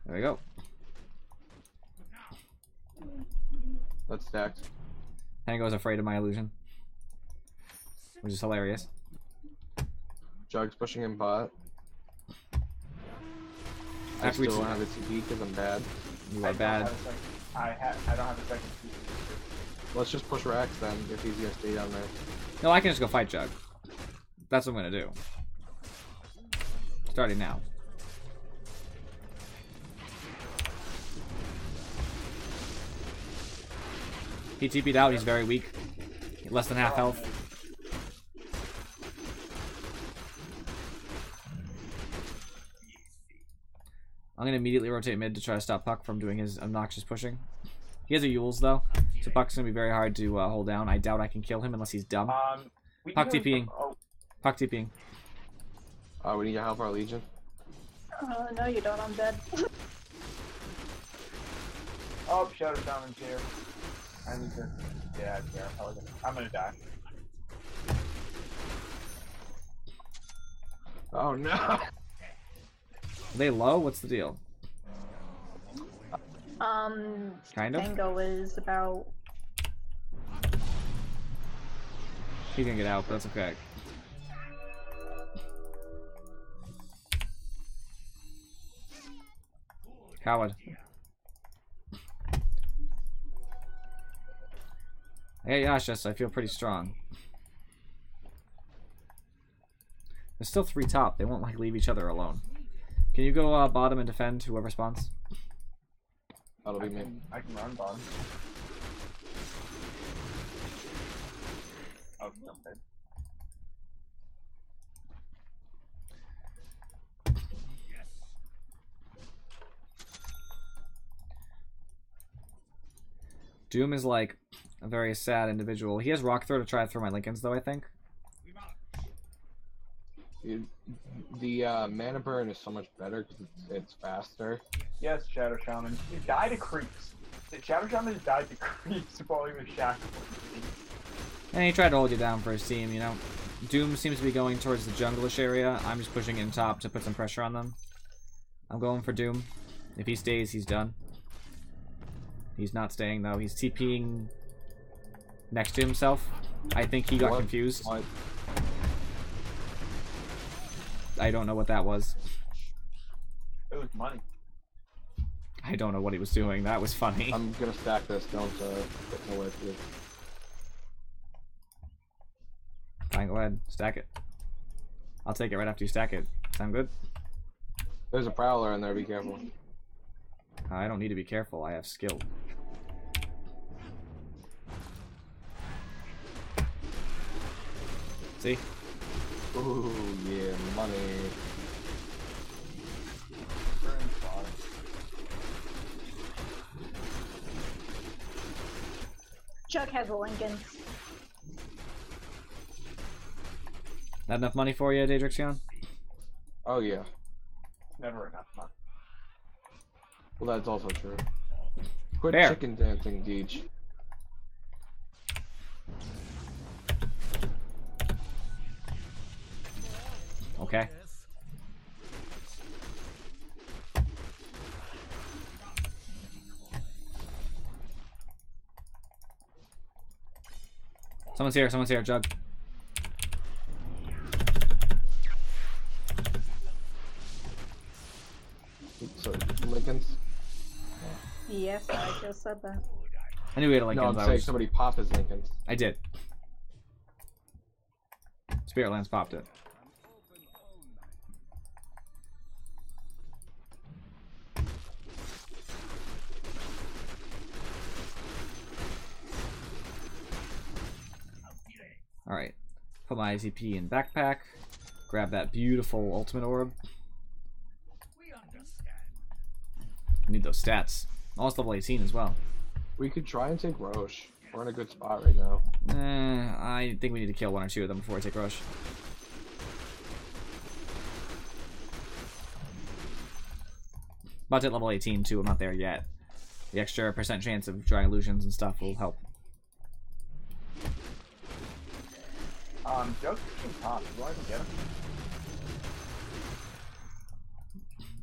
there we go. That's stacked. Pango's afraid of my illusion, which is hilarious. Jug's pushing in bot. I After we still don't have a TP because I'm bad. You are bad. I don't have a second TP. Let's just push Rax then if he's gonna stay down there. No, I can just go fight Jug. That's what I'm gonna do. Starting now. He TP'd out, he's very weak. Less than half health. I'm gonna immediately rotate mid to try to stop Puck from doing his obnoxious pushing. He has a Yules though, so Puck's gonna be very hard to hold down. I doubt I can kill him unless he's dumb. Puck TPing. Puck TPing. We need to help our Legion. No, you don't. I'm dead. Oh, Shadow's down in here. I need to. Yeah, I'm gonna die. Oh no! Are they low? What's the deal? Kind of. Tango is about. He's gonna get out, but that's okay. Coward. Hey, Yashas, I feel pretty strong. There's still 3 top. They won't like leave each other alone. Can you go bottom and defend whoever spawns? That'll be me. I can run bottom. Oh, okay. Doom is like a very sad individual. He has Rock Throw to try to throw my Lincolns, though, I think. The mana burn is so much better because it's faster. Yes, Shadow Shaman. He died to creeps. The Shadow Shaman died to creeps while he was shackled. And he tried to hold you down for his team, you know. Doom seems to be going towards the junglish area. I'm just pushing in top to put some pressure on them. I'm going for Doom. If he stays, he's done. He's not staying, though. He's TPing next to himself. I think he got confused. What? I don't know what that was. It was money. I don't know what he was doing. That was funny. I'm gonna stack this. Don't get no way through. Fine, go ahead. Stack it. I'll take it right after you stack it. Sound good? There's a prowler in there. Be careful. I don't need to be careful. I have skill. See? Ooh, yeah, money. Chuck has a Lincoln. Not enough money for you, Daedrixion? Oh yeah. Never enough money. Well, that's also true. Quit Fair. chicken dancing, Deej. Okay. Someone's here, Jug. So, Lincolns? Yes, I just said that. I knew we had a Lincoln. No, I'm saying somebody pop his Lincolns. I did. Spiritlands popped it. Alright. Put my ICP in backpack. Grab that beautiful ultimate orb. I need those stats. Almost level 18 as well. We could try and take Roche. We're in a good spot right now. I think we need to kill one or two of them before we take Roche. About to hit level 18 too, I'm not there yet. The extra % chance of drawing illusions and stuff will help. Joe's pushing top. You want to get him?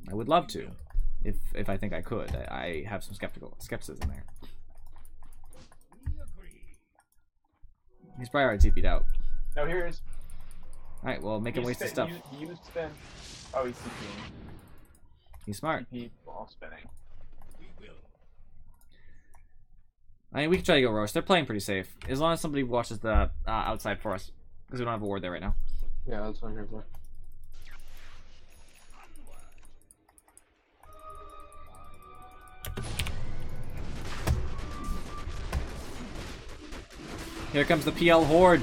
I would love to. If I think I could. I have some skepticism there. He's probably already TP'd out. No, here he is. Alright, well, make him waste his stuff. He used spin. Oh, he's TPing. He's smart. TP while spinning. I mean, we can try to go Roche. They're playing pretty safe. As long as somebody watches the outside for us. Because we don't have a ward there right now. Yeah, that's what I'm here for. Here comes the PL Horde.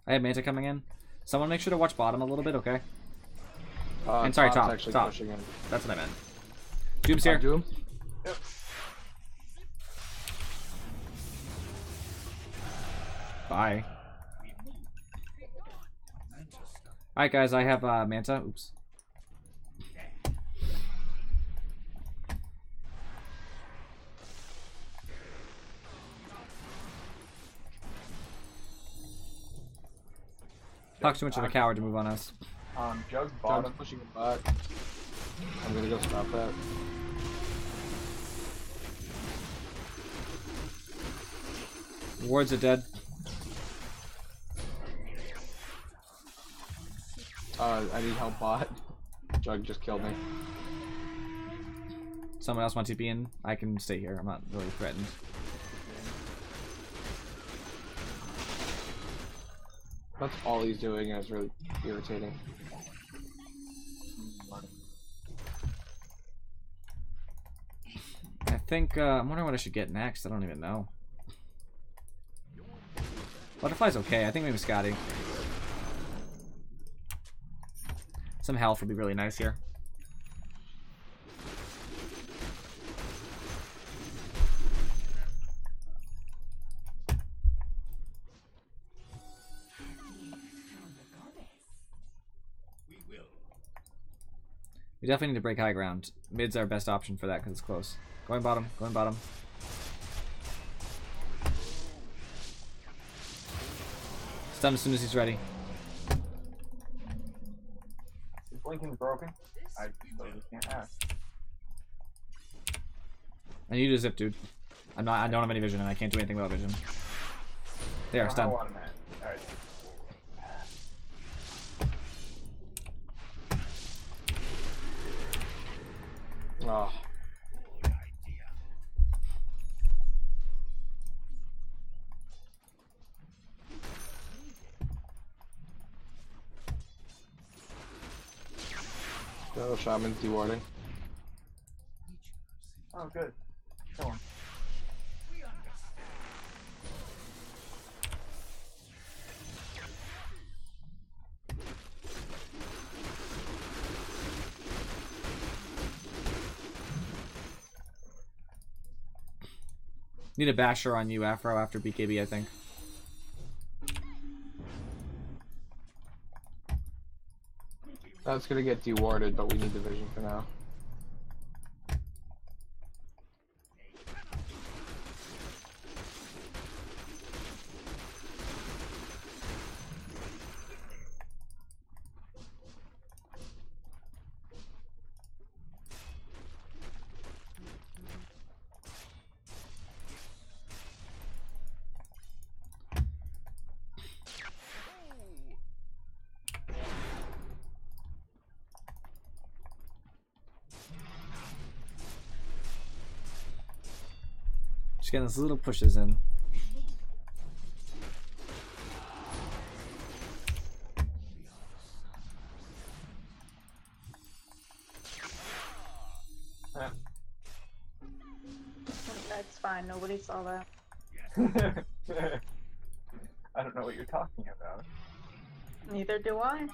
I have Manta coming in. Someone make sure to watch bottom a little bit, okay? And sorry, top. Actually Top. pushing in. That's what I meant. Doom's here. Doom? Yep. Bye. Alright, guys, I have Manta. Oops. Talk's too much of a coward to move on us. Jug's John's bottom. pushing a bot. I'm gonna go stop that. Wards are dead. I need help bot. Jug just killed me. Someone else want TP in? I can stay here. I'm not really threatened. That's all he's doing, and it's really irritating. I think, I'm wondering what I should get next. I don't even know. Butterfly's okay. I think maybe Scotty. Some health would be really nice here. We definitely need to break high ground. Mid's our best option for that because it's close. Going bottom, going bottom. Stun as soon as he's ready. Is Blinking's broken? I totally can't ask. I need to zip, dude. I don't have any vision and I can't do anything without vision. There, stun. Alright. Oh. No, Shaman's dewarding. Oh, good. Kill him. Need a basher on you, Afro, after BKB, I think. That's gonna get dewarded, but we need the vision for now. Just getting those little pushes in. That's fine. Nobody saw that. I don't know what you're talking about. Neither do I.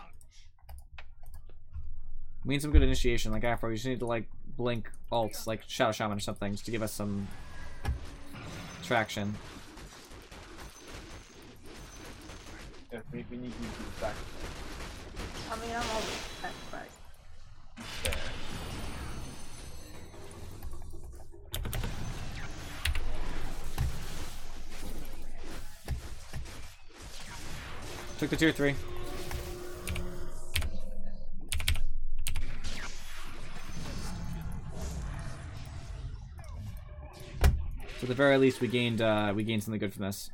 We need some good initiation, like Afro. You just need to like blink ults, like Shadow Shaman or something, just to give us some traction. Yes, we need you to do back I mean, I'm always sacrificed. there. Took the tier 3. So at the very least, we gained something good from this.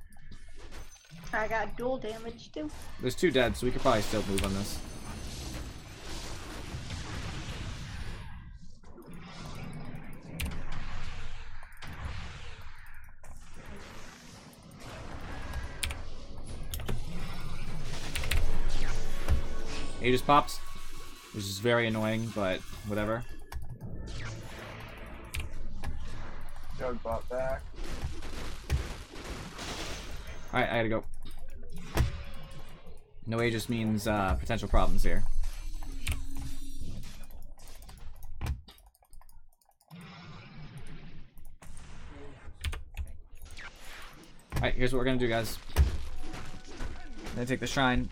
I got dual damage too. There's 2 dead, so we could probably still move on this. Aegis pops, which is very annoying, but whatever. Jug bot back. Alright, I gotta go. No Aegis means potential problems here. Alright, here's what we're gonna do, guys. I'm gonna take the shrine.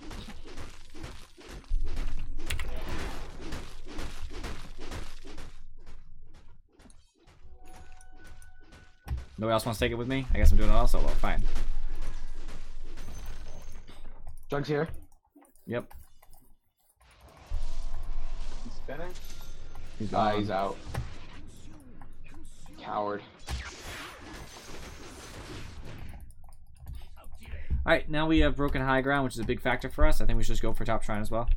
Nobody else wants to take it with me? I guess I'm doing it all solo. Fine. Jug's here. Yep. He's spinning. He's gone. He's out. Coward. Alright, now we have broken high ground, which is a big factor for us. I think we should just go for top shrine as well.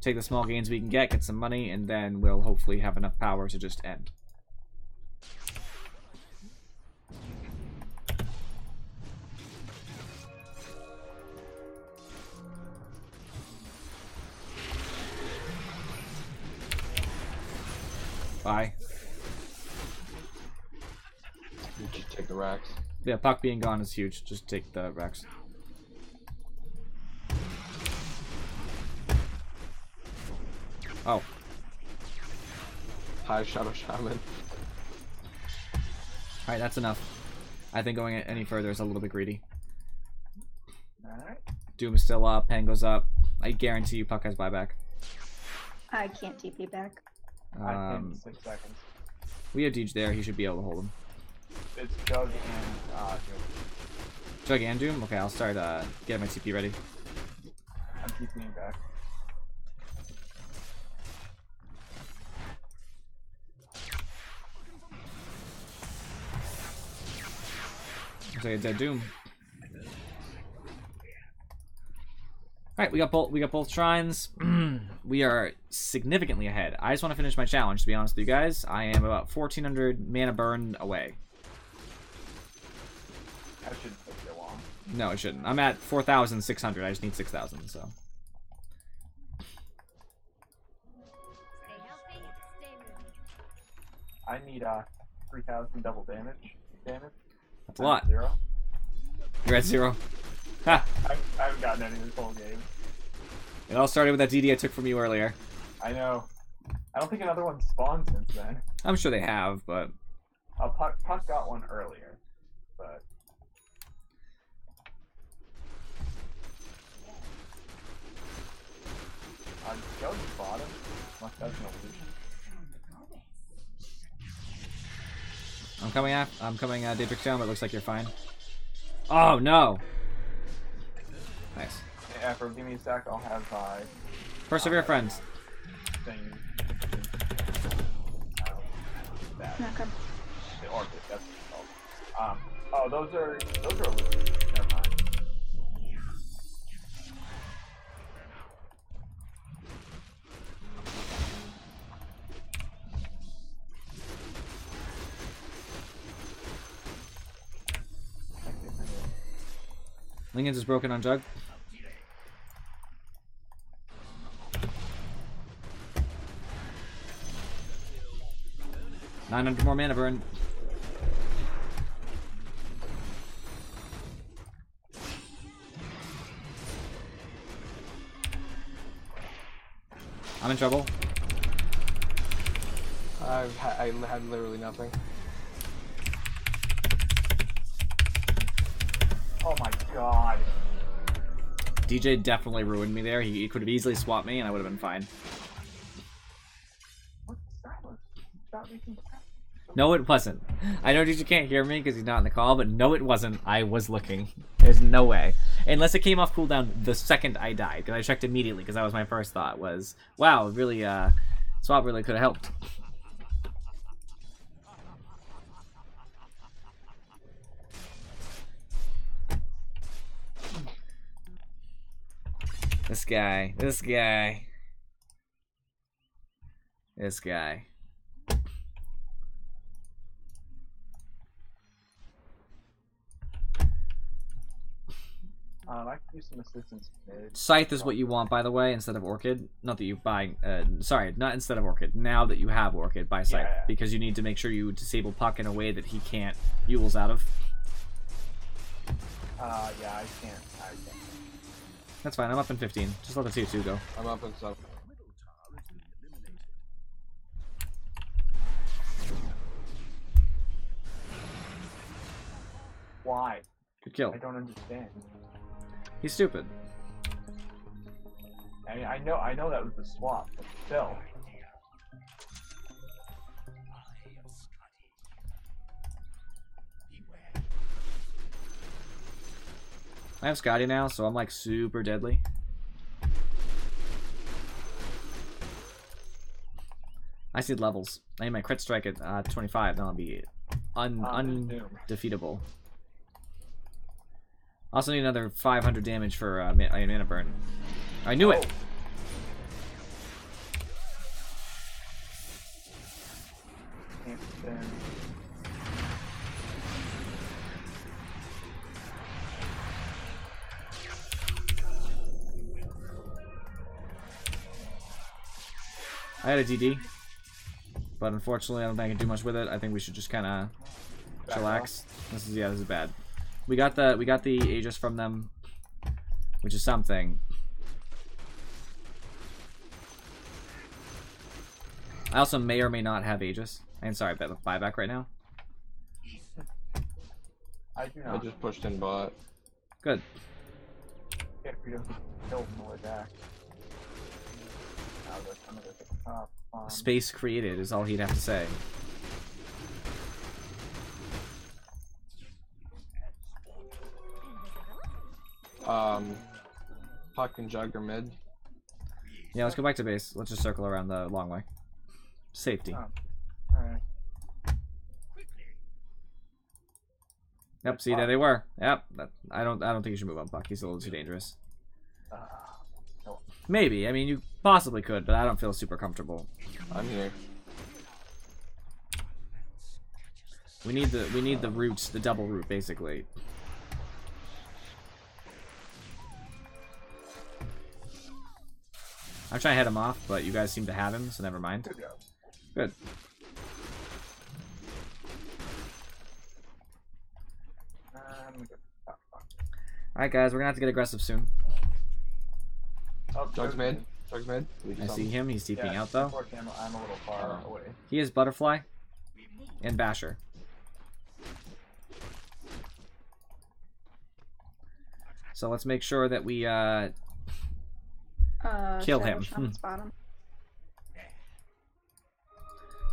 Take the small gains we can get some money, and then we'll hopefully have enough power to just end. Bye. You just take the racks. Yeah, Puck being gone is huge. Just take the Rex. Oh. High Shadow Shaman. Alright, that's enough. I think going any further is a little bit greedy. Alright. Doom is still up, Pen goes up. I guarantee you Puck has buyback. I can't TP back. I think 6 seconds. We have Deej there, he should be able to hold him. It's Jug and Jug and Doom? Okay, I'll start getting my TP ready. I'm TPing back. Looks like a dead Doom. Alright, we got both shrines. We are significantly ahead. I just want to finish my challenge, to be honest with you guys. I am about 1,400 mana burn away. That shouldn't take so long. No, it shouldn't. I'm at 4,600. I just need 6,000, so. Stay healthy, stay moving. I need 3,000 double damage. That's a lot. 0. You're at 0. Ha! I haven't gotten any this whole game. It all started with that DD I took from you earlier. I know. I don't think another one spawned since then. I'm sure they have, but... Puck got one earlier, but... Jug's bottom. Must have an illusion. I'm coming Daedric down, but it looks like you're fine. Oh, no! Nice. Yeah, for give me a sec, I'll have Persevere, friends. thing. Okay. The Orchid, that's what it's called. Oh, those are illusions. Never mind. Lincoln's is broken on Jug. $900 more mana burn. I'm in trouble. I had literally nothing. Oh my god. DJ definitely ruined me there. He could have easily swapped me and I would have been fine. What's silence? Stop making sound. No, it wasn't. I know DJ can't hear me because he's not in the call, but no, it wasn't. I was looking. There's no way. Unless it came off cooldown the second I died, because I checked immediately, because that was my first thought, was, wow, really, swap really could have helped. This guy. I could use some assistance mid. Scythe is what you want, by the way, instead of Orchid. Not that you buy, sorry, not instead of Orchid. Now that you have Orchid, buy Scythe. Yeah. Because you need to make sure you disable Puck in a way that he can't Yules out of. Yeah, I can't. That's fine, I'm up in 15. Just let the 2-2 go. I'm up in 7. Why? Good kill. I don't understand. He's stupid. I mean, I know that was the swap, but still. I have Scotty now, so I'm like super deadly. I see levels. I need my crit strike at 25, then I'll be undefeatable. Also need another 500 damage for mana burn. I knew it! Can't spin. I had a DD. But unfortunately, I don't think I can do much with it. I think we should just kind of chillax. This is bad. We got the Aegis from them, which is something. I also may or may not have Aegis. And sorry, buyback right now. I do not. I just pushed in bot. Good. Get rid of the kill on the way back. I'm gonna go take the top. Space created is all he'd have to say. Puck and Jug are mid. Yeah, let's go back to base. Let's just circle around the long way. Safety. Oh. Alright. Yep, see, there they were. Yep. I don't think you should move on Puck. He's a little too dangerous. No. Maybe. I mean, you possibly could, but I don't feel super comfortable. I'm here. We need the root, the double root, basically. I'm trying to head him off, but you guys seem to have him, so never mind. Good job. Good. I'm gonna go top. Alright, guys, we're gonna have to get aggressive soon. Oh, Jug's mid. Jug's mid. I see him. He's TPing out, though. Unfortunately, I'm a little far away. He is Butterfly and Basher. So let's make sure that we kill him.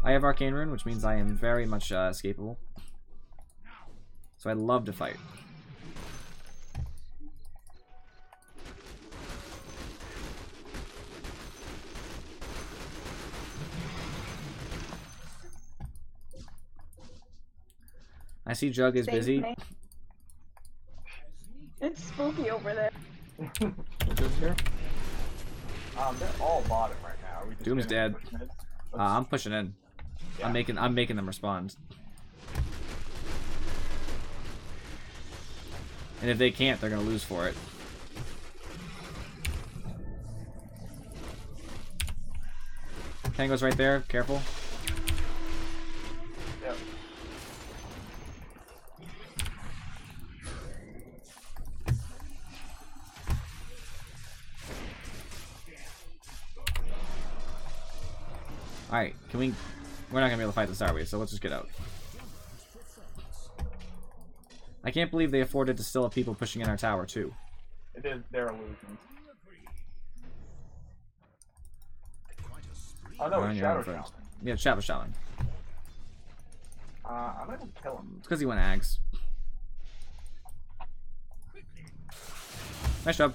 I have Arcane Rune, which means I am very much escapable. So I'd love to fight. I see Jug is busy. It's spooky over there. Jug's here. They're all bottom right now. We just Doom's gonna dead. push mid? I'm pushing in. Yeah. I'm making them respond. And if they can't, they're gonna lose for it. Tango's right there. Careful. Yep. Alright, can we... We're not gonna be able to fight this, are we? So let's just get out. I can't believe they afforded to still have people pushing in our tower, too. It is their illusions. Oh no, it's Shadow Shaman. Yeah, Shadow Shaman. I'm gonna kill him. It's because he went Ags. Nice job.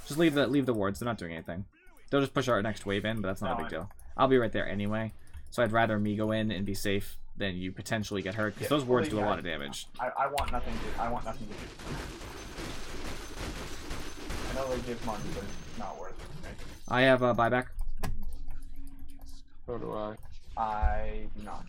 Just leave the wards. They're not doing anything. They'll just push our next wave in, but that's not a big deal. I'll be right there anyway. So I'd rather me go in and be safe than you potentially get hurt, because those wards do a lot of damage. I want nothing to. I want nothing to do. I know they give money, but it's not worth it. Right? I have a buyback. So do I. I do not.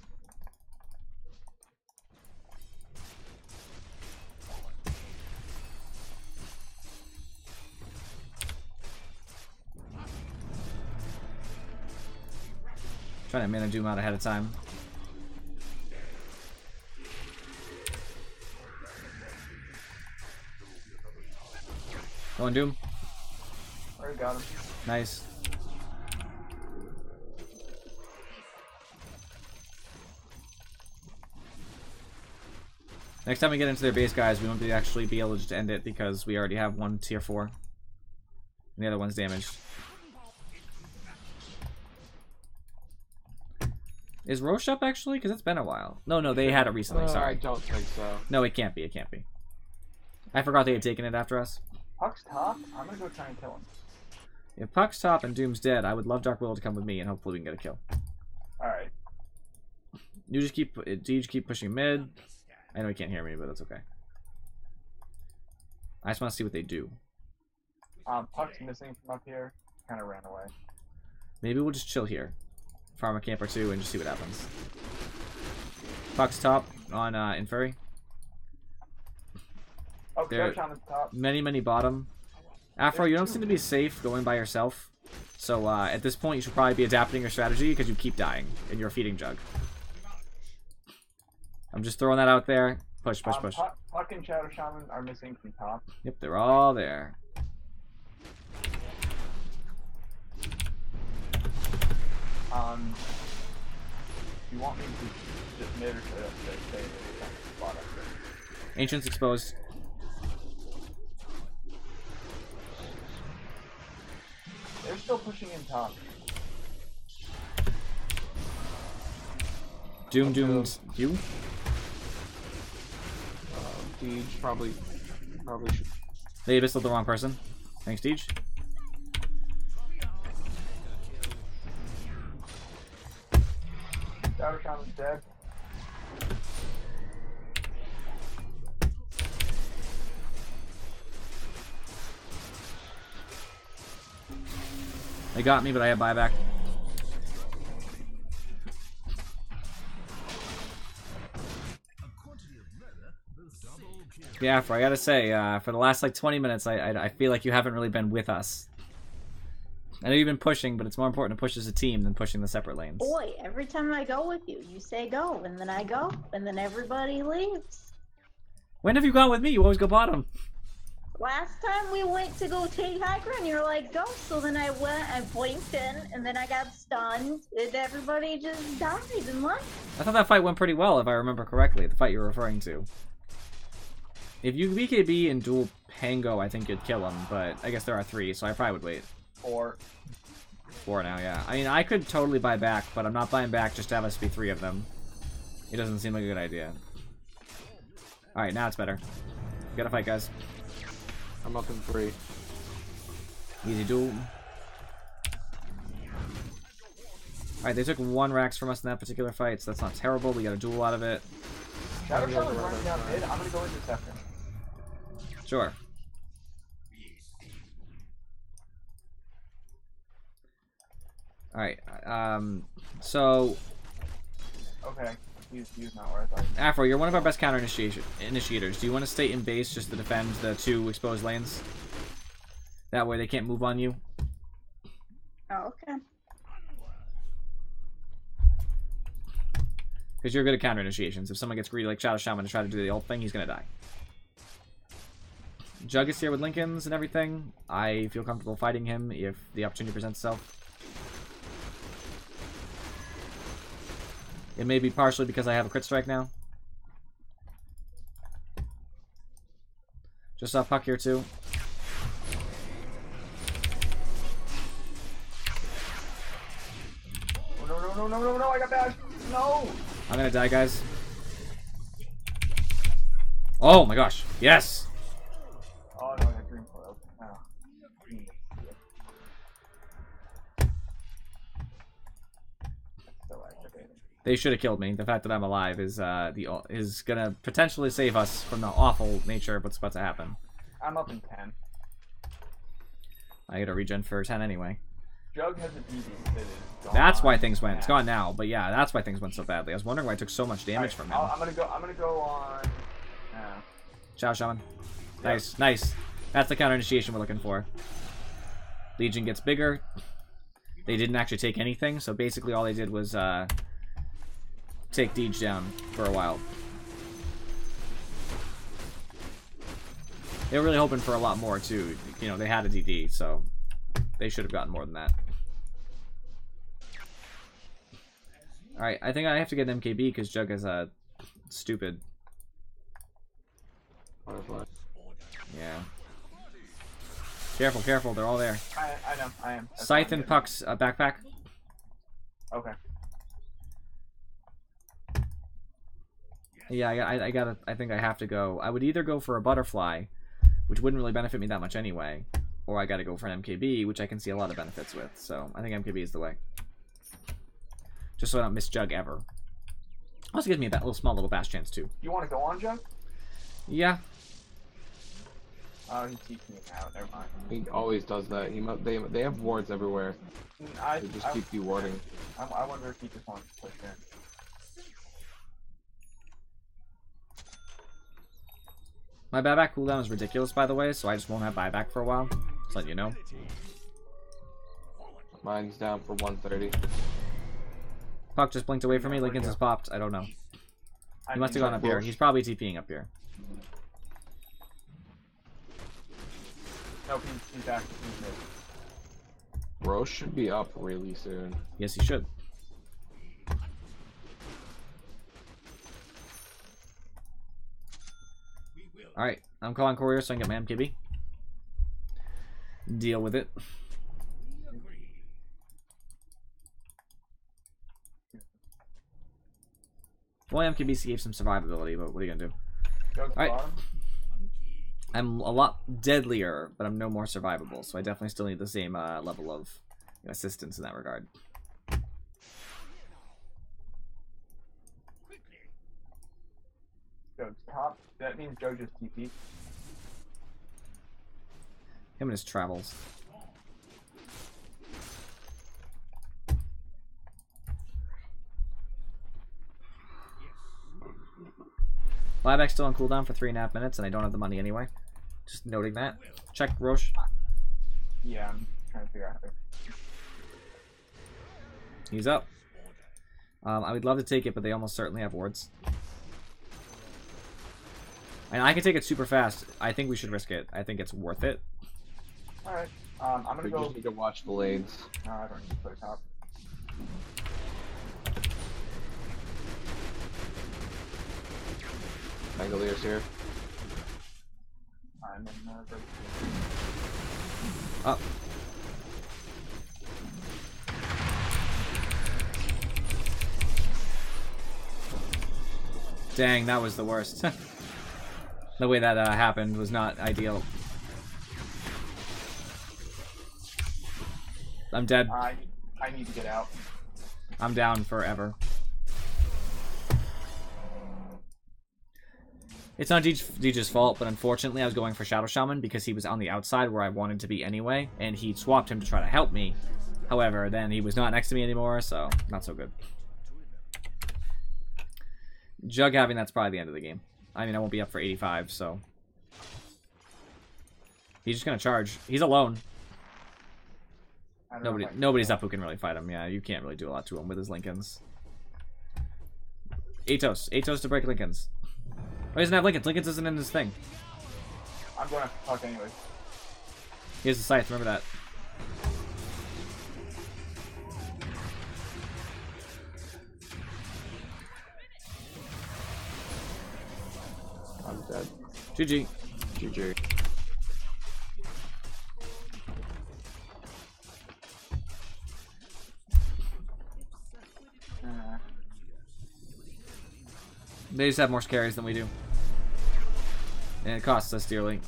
Trying to mana Doom out ahead of time. Going Doom. Already got him. Nice. Next time we get into their base, guys, we won't actually be able to just end it because we already have one tier 4. And the other one's damaged. Is Roche up, actually? Because it's been a while. No, they had it recently, I sorry. don't think so. No, it can't be, it can't be. I forgot they had taken it after us. Puck's top. I'm gonna go try and kill him. If Puck's top and Doom's dead, I would love Dark Willow to come with me, and hopefully we can get a kill. Alright. Do you just keep pushing mid? I know he can't hear me, but that's okay. I just want to see what they do. Puck's missing from up here. Kind of ran away. Maybe we'll just chill here. Farm a camp or two and just see what happens. Puck's top on Inferi. Oh, There- Shadow Shaman's top. Many bottom. Afro, you don't seem to be safe going by yourself. So at this point, you should probably be adapting your strategy because you keep dying and you're a feeding jug. I'm just throwing that out there. Push, push, push. Puck and Shadow Shaman are missing from top. Yep, they're all there. You want me to just mid or should I stay spot up there? Ancients exposed. They're still pushing in top. Doom, you? Deej probably should. They abyssed the wrong person. Thanks, Deej. Shadow Shaman's dead. They got me, but I have buyback. Yeah, I gotta say, for the last like 20 minutes, I feel like you haven't really been with us. I know you've been pushing, but it's more important to push as a team than pushing the separate lanes. Boy, every time I go with you, you say go, and then I go, and then everybody leaves. When have you gone with me? You always go bottom. Last time we went to go take high ground, you're like, go. So then I went, I blinked in, and then I got stunned, and everybody just died and left. I thought that fight went pretty well, if I remember correctly, the fight you're referring to. If you BKB and dual Pango, I think you'd kill him, but I guess there are 3, so I probably would wait. 4. 4 now, yeah. I mean, I could totally buy back, but I'm not buying back just to have us be 3 of them. It doesn't seem like a good idea. Alright, now it's better. Gotta fight, guys. I'm up in 3. Easy duel. Alright, they took 1 Rax from us in that particular fight, so that's not terrible. We got a duel out of it. Shadow Shaman's running down mid. I'm gonna go intercept him. Sure. Alright, so... Okay, he's not where I thought. Afro, you're one of our best counter initiators. Do you want to stay in base just to defend the 2 exposed lanes? That way they can't move on you? Oh, okay. Because you're good at counter initiations. If someone gets greedy like Shadow Shaman to try to do the ult thing, he's gonna die. Jug is here with Lincolns and everything. I feel comfortable fighting him if the opportunity presents itself. It may be partially because I have a crit strike now. Just saw Puck here too. Oh, no, I got bashed. No! I'm gonna die, guys. Oh my gosh. Yes! Oh no, I got green foil. Oh. Still activated. They should have killed me. The fact that I'm alive is gonna potentially save us from the awful nature of what's about to happen. I'm up in 10. I get a regen for 10 anyway. Jug has a DD that is gone. That's why things went. It's gone now, but yeah, that's why things went so badly. I was wondering why I took so much damage from him. I'm gonna go on. Ciao, Shaman. Nice, nice. That's the counter initiation we're looking for. Legion gets bigger. They didn't actually take anything, so basically all they did was take Deej down for a while. They were really hoping for a lot more too. You know, they had a DD, so they should have gotten more than that. Alright, I think I have to get an MKB because Jug is stupid. Yeah. Careful, careful, they're all there. I know, I am. That's Scythe and Puck's backpack. Okay. Yeah, I think I have to go. I would either go for a butterfly, which wouldn't really benefit me that much anyway, or I gotta go for an MKB, which I can see a lot of benefits with. So I think MKB is the way. Just so I don't miss Jug ever. Also gives me a little small little bash chance too. You want to go on, Jug? Yeah. Oh, he keeps me out. Never mind. He always does that. They have wards everywhere. I They just keep dewarding. I wonder if he just wants to push in. My buyback cooldown is ridiculous, by the way, so I just won't have buyback for a while. Just letting you know. Mine's down for 130. Puck just blinked away from me. Lincoln's has popped. I don't know. He must have gone up here. He's probably TPing up here. Nope, he's back. He's mid. Roche should be up really soon. Yes, he should. Alright, I'm calling courier so I can get my MKB. Deal with it. Well, MKB gave some survivability, but what are you gonna do? Alright. I'm a lot deadlier, but I'm no more survivable, so I definitely still need the same level of assistance in that regard. Joe's top. That means Joe just TP. Him and his travels. Buyback's still on cooldown for 3.5 minutes, and I don't have the money anyway. Just noting that. Check Roche. Yeah, I'm trying to figure out how to. He's up. I would love to take it, but they almost certainly have wards. And I can take it super fast. I think we should risk it. I think it's worth it. Alright, I'm gonna We go. just need to watch the lanes. No, I don't need to play top. Bangalier's here. I'm in the Up. Dang, that was the worst. The way that happened was not ideal. I'm dead. I need to get out. I'm down forever. It's not Deej's fault, but unfortunately I was going for Shadow Shaman because he was on the outside where I wanted to be anyway, and he swapped him to try to help me. However, then he was not next to me anymore, so not so good. Jug having that's probably the end of the game. I mean, I won't be up for 85, so... He's just gonna charge. He's alone. Nobody's up who can really fight him. Yeah, you can't really do a lot to him with his Lincolns. Atos to break Lincolns. Oh, he doesn't have Lincolns. Lincolns isn't in this thing. I'm going to talk anyway. He has the scythe, remember that. I'm dead. GG. GG. They just have more carries than we do. And it costs us dearly.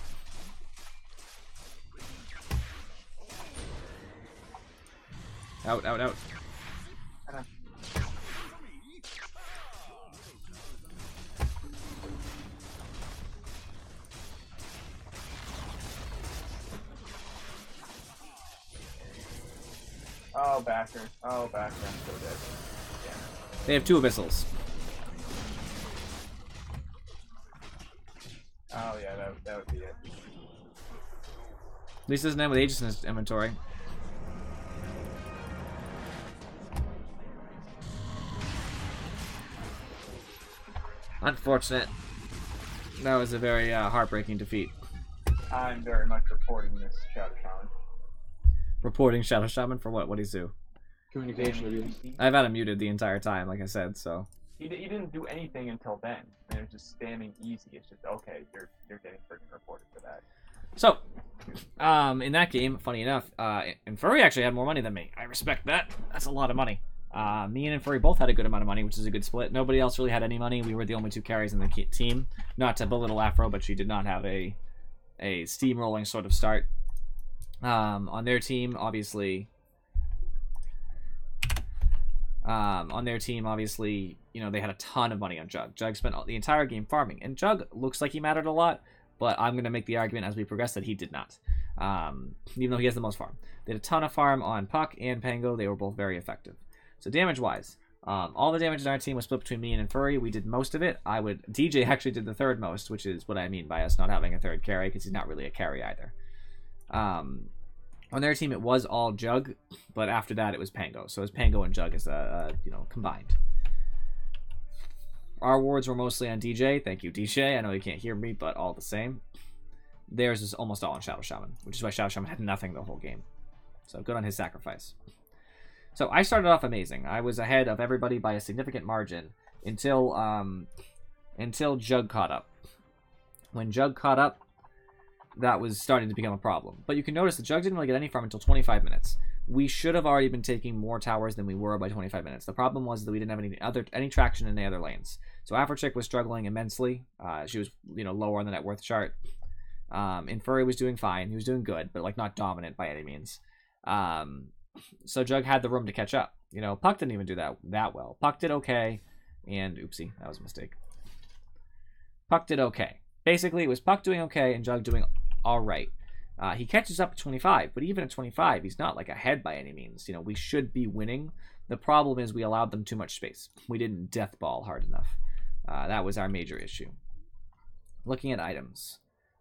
Out, out, out. Oh, backer. Oh, backer. I'm so dead. Yeah. They have 2 abyssals. Oh, yeah, that would be it. At least doesn't end with Aegis in his inventory. Unfortunate. That was a very heartbreaking defeat. I'm very much reporting this Shadow Shaman. Reporting Shadow Shaman for what? What'd he do? Communication abuse. I've had him muted the entire time, like I said, so... He didn't do anything until then. And it was just spamming easy. It's just, okay, you're getting freaking reported for that. So, in that game, funny enough, and Furry actually had more money than me. I respect that. That's a lot of money. Me and Furry both had a good amount of money, which is a good split. Nobody else really had any money. We were the only 2 carries in the team. Not to belittle Afro, but she did not have a steamrolling sort of start. On their team, obviously... you know, they had a ton of money on Jug. Jug spent the entire game farming, and Jug looks like he mattered a lot, but I'm going to make the argument as we progress that he did not, even though he has the most farm. They had a ton of farm on Puck and Pango. They were both very effective. So damage-wise, all the damage in our team was split between me and Furry. We did most of it. DJ actually did the third most, which is what I mean by us not having a third carry, because he's not really a carry either. On their team, it was all Jug, but after that, it was Pango. So it was Pango and Jug as combined. Our wards were mostly on DJ. Thank you, DJ. I know you can't hear me, but all the same. Theirs is almost all on Shadow Shaman, which is why Shadow Shaman had nothing the whole game. So good on his sacrifice. So I started off amazing. I was ahead of everybody by a significant margin until Jug caught up. When Jug caught up, that was starting to become a problem. But you can notice the Jug didn't really get any farm until 25 minutes. We should have already been taking more towers than we were by 25 minutes. The problem was that we didn't have any traction in any other lanes. So Afrochick was struggling immensely. She was lower on the net worth chart. And Furry was doing fine. He was doing good, but like not dominant by any means. So Jug had the room to catch up. Puck didn't even do that well. Puck did okay, and oopsie, that was a mistake. Puck did okay. Basically, it was Puck doing okay and Jug doing all right. He catches up at 25, but even at 25, he's not like ahead by any means. We should be winning. The problem is we allowed them too much space. We didn't death ball hard enough. That was our major issue. Looking at items.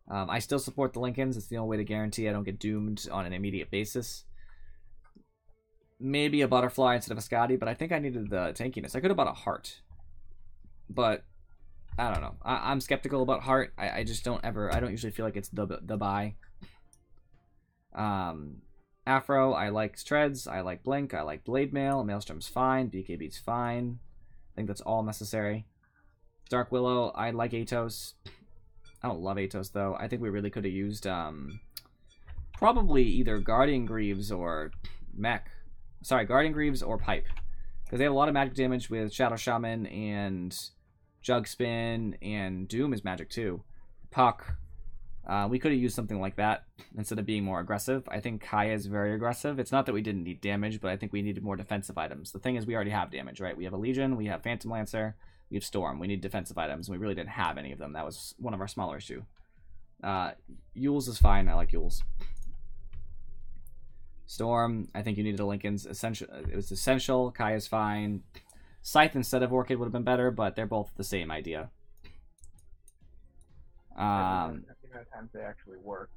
I still support the Lincolns. It's the only way to guarantee I don't get doomed on an immediate basis. Maybe a butterfly instead of a Scotty, but I think I needed the tankiness. I could have bought a heart. But I don't know. I'm skeptical about heart. I just don't usually feel like it's the buy. Afro, I like Treads, I like Blink, I like Blade Mail, Maelstrom's fine, BKB's fine. I think that's all necessary. Dark Willow, I like Atos. I don't love Atos though. I think we really could have used probably either Guardian Greaves or Mech. Sorry, Guardian Greaves or Pipe. Because they have a lot of magic damage with Shadow Shaman and Jug Spin, and Doom is magic too. Puck. We could have used something like that instead of being more aggressive. I think Kaya is very aggressive. It's not that we didn't need damage, but I think we needed more defensive items. The thing is, we already have damage, right? We have a Legion, we have Phantom Lancer, we have Storm. We need defensive items, and we really didn't have any of them. That was one of our smaller issues. Yules is fine. I like Yules. Storm, I think you needed a Lincoln's. It was essential. Kaya's fine. Scythe instead of Orchid would have been better, but they're both the same idea. I think at times they actually work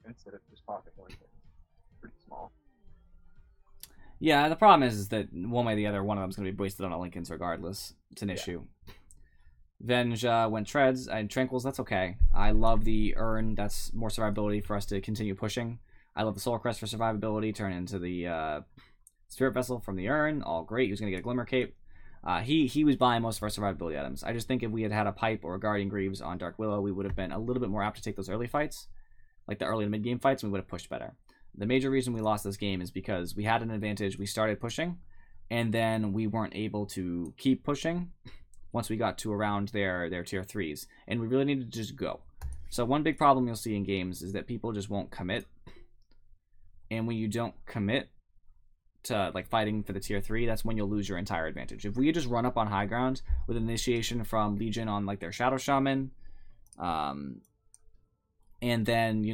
instead of just popping one thing. Pretty small. Yeah, the problem is that one way or the other, one of them's going to be wasted on a Lincoln's regardless. It's an issue. Venge went Treads and Tranquils, that's okay. I love the Urn, that's more survivability for us to continue pushing. I love the Soul Crest for survivability, turn into the Spirit Vessel from the Urn, all great. He was going to get a Glimmer Cape. He was buying most of our survivability items. I just think if we had had a Pipe or a Guardian Greaves on Dark Willow, we would have been a little bit more apt to take those early fights, like the early to mid-game fights, and we would have pushed better. The major reason we lost this game is because we had an advantage, we started pushing, and then we weren't able to keep pushing once we got to around their tier 3s, and we really needed to just go. So one big problem you'll see in games is that people just won't commit, and when you don't commit to like fighting for the tier 3, that's when you'll lose your entire advantage. If we just run up on high ground with initiation from Legion on like their Shadow Shaman, and then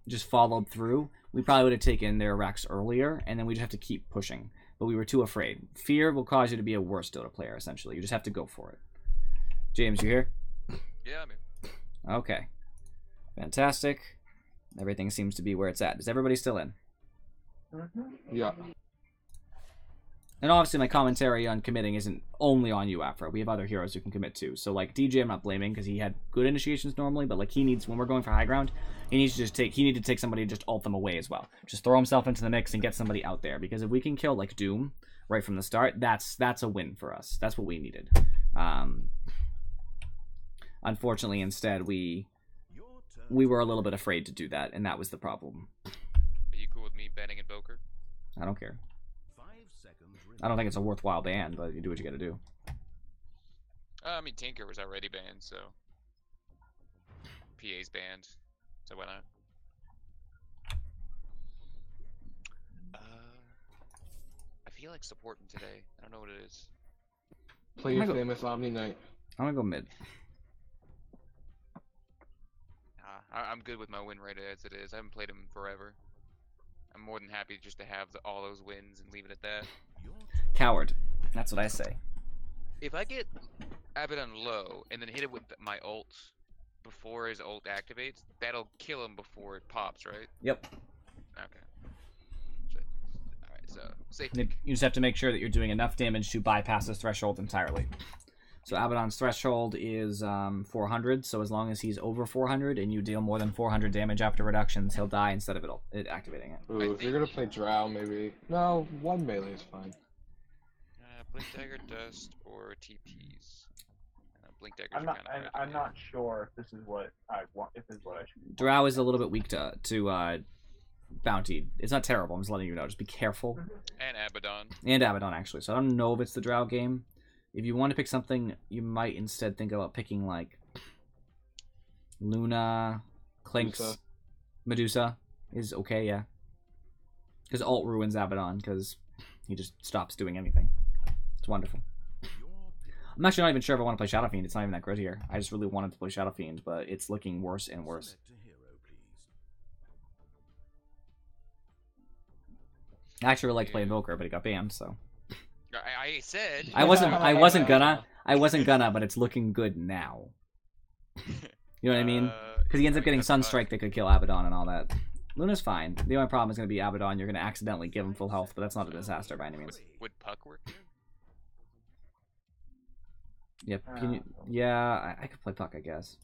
just followed through, we probably would have taken their Rex earlier, and then we just have to keep pushing. But we were too afraid. Fear will cause you to be a worse Dota player, essentially. You just have to go for it. James, you here? Yeah, I'm here. Okay. Fantastic. Everything seems to be where it's at. Is everybody still in? Yeah. And obviously my commentary on committing isn't only on you, Afro. We have other heroes who can commit too. So like DJ, I'm not blaming because he had good initiations normally, but like he needs, when we're going for high ground, he needs to need to take somebody and just ult them away as well. Just throw himself into the mix and get somebody out there, because if we can kill like Doom right from the start, that's a win for us. That's what we needed. Unfortunately, instead we were a little bit afraid to do that, and that was the problem. Are you cool with me banning Invoker? I don't care. I don't think it's a worthwhile ban, but you do what you gotta do. I mean, Tinker was already banned, so... PA's banned, so why not? I feel like supporting today. I don't know what it is. Play your famous Omni Knight. I'm gonna go mid. I'm good with my win rate as it is. I haven't played him forever. I'm more than happy just to have all those wins and leave it at that. Coward. That's what I say. If I get Abaddon low and then hit it with my ult before his ult activates, that'll kill him before it pops, right? Yep. Okay. So safe You pick. just have to make sure that you're doing enough damage to bypass this threshold entirely. So Abaddon's threshold is 400, so as long as he's over 400 and you deal more than 400 damage after reductions, he'll die instead of it activating it. Ooh, if you're gonna play Drow, maybe. No, one melee is fine. Blink Dagger, Dust, or TPs. Blink Daggers I'm are not. kind of. I'm not sure if this is what I want. If this is what I should. Drow is a little bit weak to bounty. It's not terrible, I'm just letting you know. Just be careful. And Abaddon. And Abaddon, actually. So I don't know if it's the Drow game. If you want to pick something, you might instead think about picking, like, Luna, Clinks, Medusa is okay, yeah. Because Alt ruins Abaddon, because he just stops doing anything. It's wonderful. I'm actually not even sure if I want to play Shadow Fiend. It's not even that good here. I just really wanted to play Shadow Fiend, but it's looking worse and worse. I actually really liked playing Invoker, but it got banned, so... I said. I wasn't gonna, but it's looking good now. You know what I mean? Because he ends up getting Sunstrike that could kill Abaddon and all that. Luna's fine. The only problem is going to be Abaddon. You're going to accidentally give him full health, but that's not a disaster by any means. Would Puck work? Yep. Can you... Yeah, I could play Puck, I guess.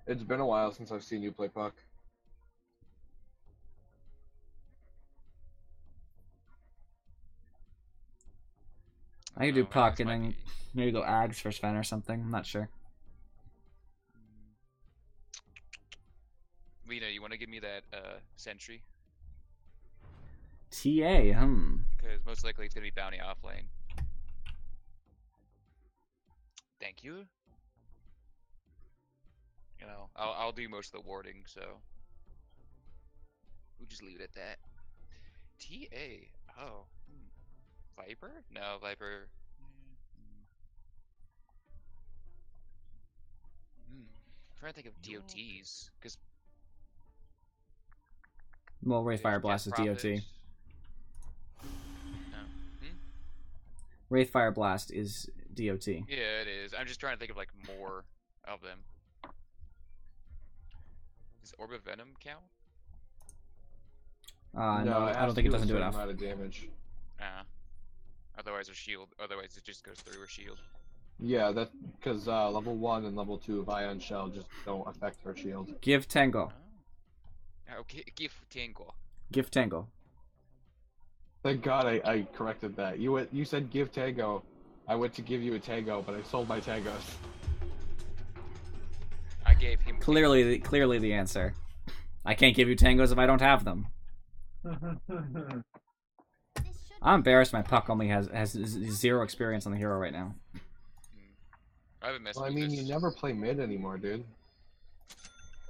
It's been a while since I've seen you play Puck. I could do Puck and then maybe go Ags for Sven or something. I'm not sure. Lena, you want to give me that Sentry? TA, Because most likely it's going to be Bounty off lane. Thank you. You know, I'll do most of the warding, so we'll just leave it at that. TA. Oh. Viper? No, Viper. I'm trying to think of DOTs, because... Well, Wraith Fire Blast is DOT. No. Wraith Fire Blast is DOT. Yeah, it is. I'm just trying to think of, like, more of them. Does Orb of Venom count? No, I don't think it doesn't do enough. Amount of damage. Otherwise, a shield. Otherwise, it just goes through a shield. Yeah, that because level 1 and level 2 of Ion Shell just don't affect her shield. Give Tango. Oh. Okay, give Tango. Give Tango. Thank God I corrected that. You said give Tango. I went to give you a Tango, but I sold my Tangos. I gave him Clearly the answer. I can't give you Tangos if I don't have them. I'm embarrassed my Puck only has 0 experience on the hero right now. I haven't messed Well, I with mean, this. you never play mid anymore, dude.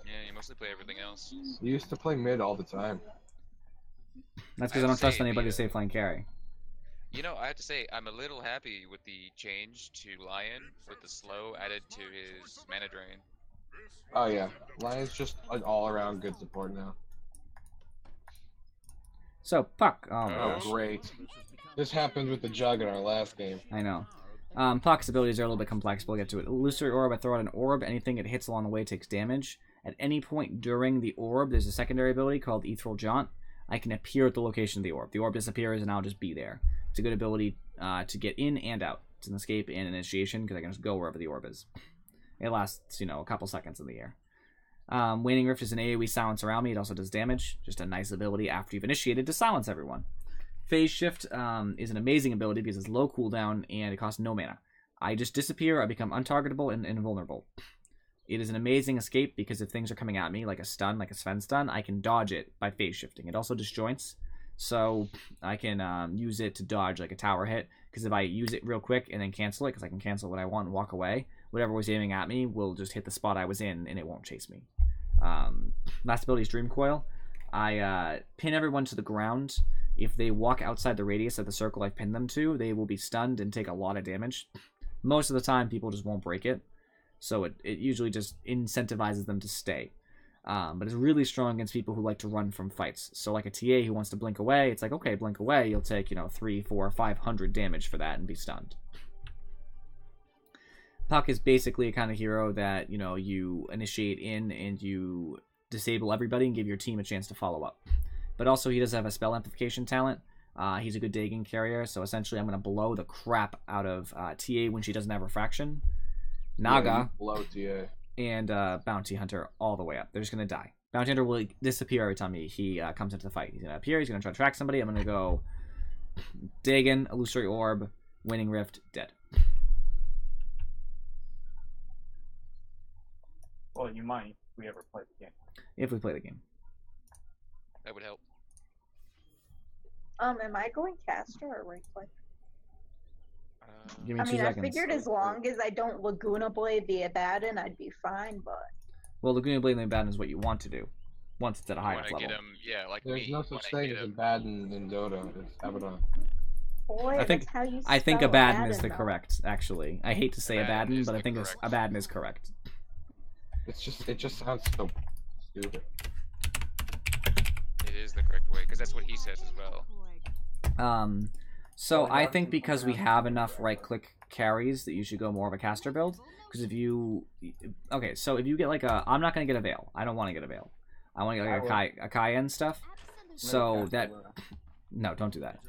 Yeah, you mostly play everything else. You used to play mid all the time. That's because I don't trust anybody to safe lane carry. You know, I have to say, I'm a little happy with the change to Lion, with the slow added to his mana drain. Oh yeah, Lion's just an all-around good support now. So, Puck. Oh, my Oh, gosh. great. This happened with the Jug in our last game. I know. Puck's abilities are a little bit complex, but we'll get to it. Illusory Orb, I throw out an orb. Anything it hits along the way takes damage. At any point during the orb, there's a secondary ability called Ethereal Jaunt. I can appear at the location of the orb. The orb disappears, and I'll just be there. It's a good ability to get in and out. It's an escape and initiation, because I can just go wherever the orb is. It lasts, a couple seconds in the air. Waning Rift is an AoE silence around me. It also does damage. Just a nice ability after you've initiated to silence everyone. Phase Shift is an amazing ability because it's low cooldown and it costs no mana. I just disappear, I become untargetable and invulnerable. It is an amazing escape because if things are coming at me, like a stun, like a Sven stun, I can dodge it by phase shifting. It also disjoints, so I can use it to dodge like a tower hit, because if I use it real quick and then cancel it, because I can cancel what I want and walk away, whatever was aiming at me will just hit the spot I was in and it won't chase me. Last ability is Dream Coil. I pin everyone to the ground. If they walk outside the radius of the circle I've pinned them to, they will be stunned and take a lot of damage. Most of the time, people just won't break it. So it usually just incentivizes them to stay. But it's really strong against people who like to run from fights. So like a TA who wants to blink away, it's like, okay, blink away. You'll take, 3, 4, 500 damage for that and be stunned. Puck is basically a kind of hero that, you initiate in and you disable everybody and give your team a chance to follow up. but also he does have a spell amplification talent. He's a good Dagon carrier, so essentially I'm going to blow the crap out of TA when she doesn't have refraction. Naga Blow TA. and Bounty Hunter all the way up. They're just going to die. Bounty Hunter will disappear every time he comes into the fight. He's going to appear, he's going to try to track somebody. I'm going to go Dagon, Illusory Orb, Winning Rift, dead. Well, you might if we ever play the game. If we play the game. That would help. Am I going caster or right click? Give me I 2 mean, seconds. I figured as long as I don't Laguna Blade the Abaddon, I'd be fine, but... Well, Laguna Blade and Abaddon is what you want to do. Once it's at a You high want enough to level. get him, yeah, like There's me. no you such wanna thing get as him- Abaddon in Dota. It's Abaddon. Boy, I think that's how you I think spell Abaddon is the though. correct, actually. I hate to say Abaddon Abaddon, is but I the think it's, correct. Abaddon is correct. It just sounds so stupid. It is the correct way, because that's what he says as well. So Well, I yeah, think I'm because we around. have enough right-click carries that you should go more of a caster build. Because if you... Okay, so if you get like a... I'm not going to get a Veil. I don't want to get a Veil. I want to get like a Kaya and stuff. So that... No, don't do that.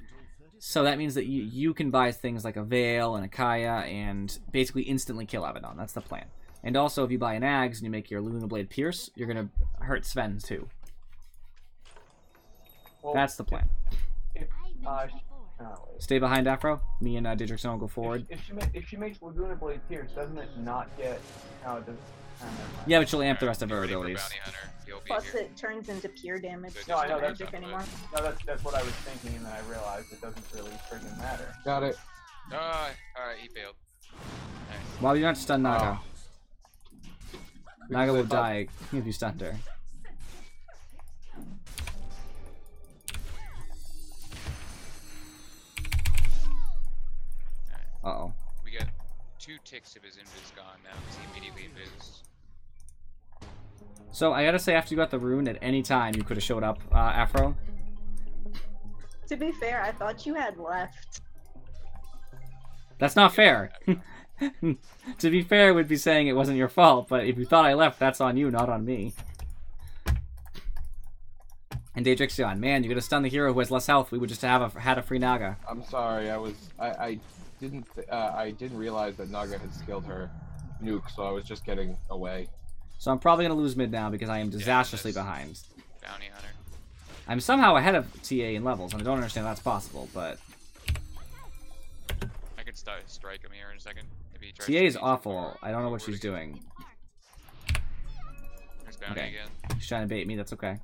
So that means that you can buy things like a Veil and a Kaya and basically instantly kill Abaddon. That's the plan. And also, if you buy an Ags and you make your Luna Blade Pierce, you're going to hurt Sven too. Well, That's the plan. If, wait. Stay behind Afro. Me and Didrikson will go forward. If she makes Laguna Blade Pierce, doesn't it not get... No, it doesn't... never mind. Yeah, but she'll amp the rest of Get her ready for abilities. Bounty Hunter. He'll be Plus, here. it turns into pure damage. So It's No, I not know, that's magic not anymore. No, that's what I was thinking, and then I realized it doesn't really friggin' matter. Got it. Alright, he failed. Nice. Well, you're not stun Naga. Naga Because I will thought- die if you stunned her. Uh-oh. We got 2 ticks of his invis gone now, because he immediately invis. So, I gotta say, after you got the rune, at any time you could have showed up, Afro. To be fair, I thought you had left. That's not fair. To be fair, would be saying it wasn't your fault, but if you thought I left, that's on you, not on me. And Daedrixion, man, you could have stunned the hero who has less health. We would just have had a free Naga. I'm sorry. I didn't realize that Naga had skilled her nuke, so I was just getting away. So I'm probably gonna lose mid now because I am disastrously that's- behind. Bounty Hunter. I'm somehow ahead of TA in levels, and I don't understand how that's possible, but I could strike him here in a second. If he tries TA to is sneak too awful. far. I don't know what Forward she's again. doing. There's Bounty Okay. again. She's trying to bait me, that's okay.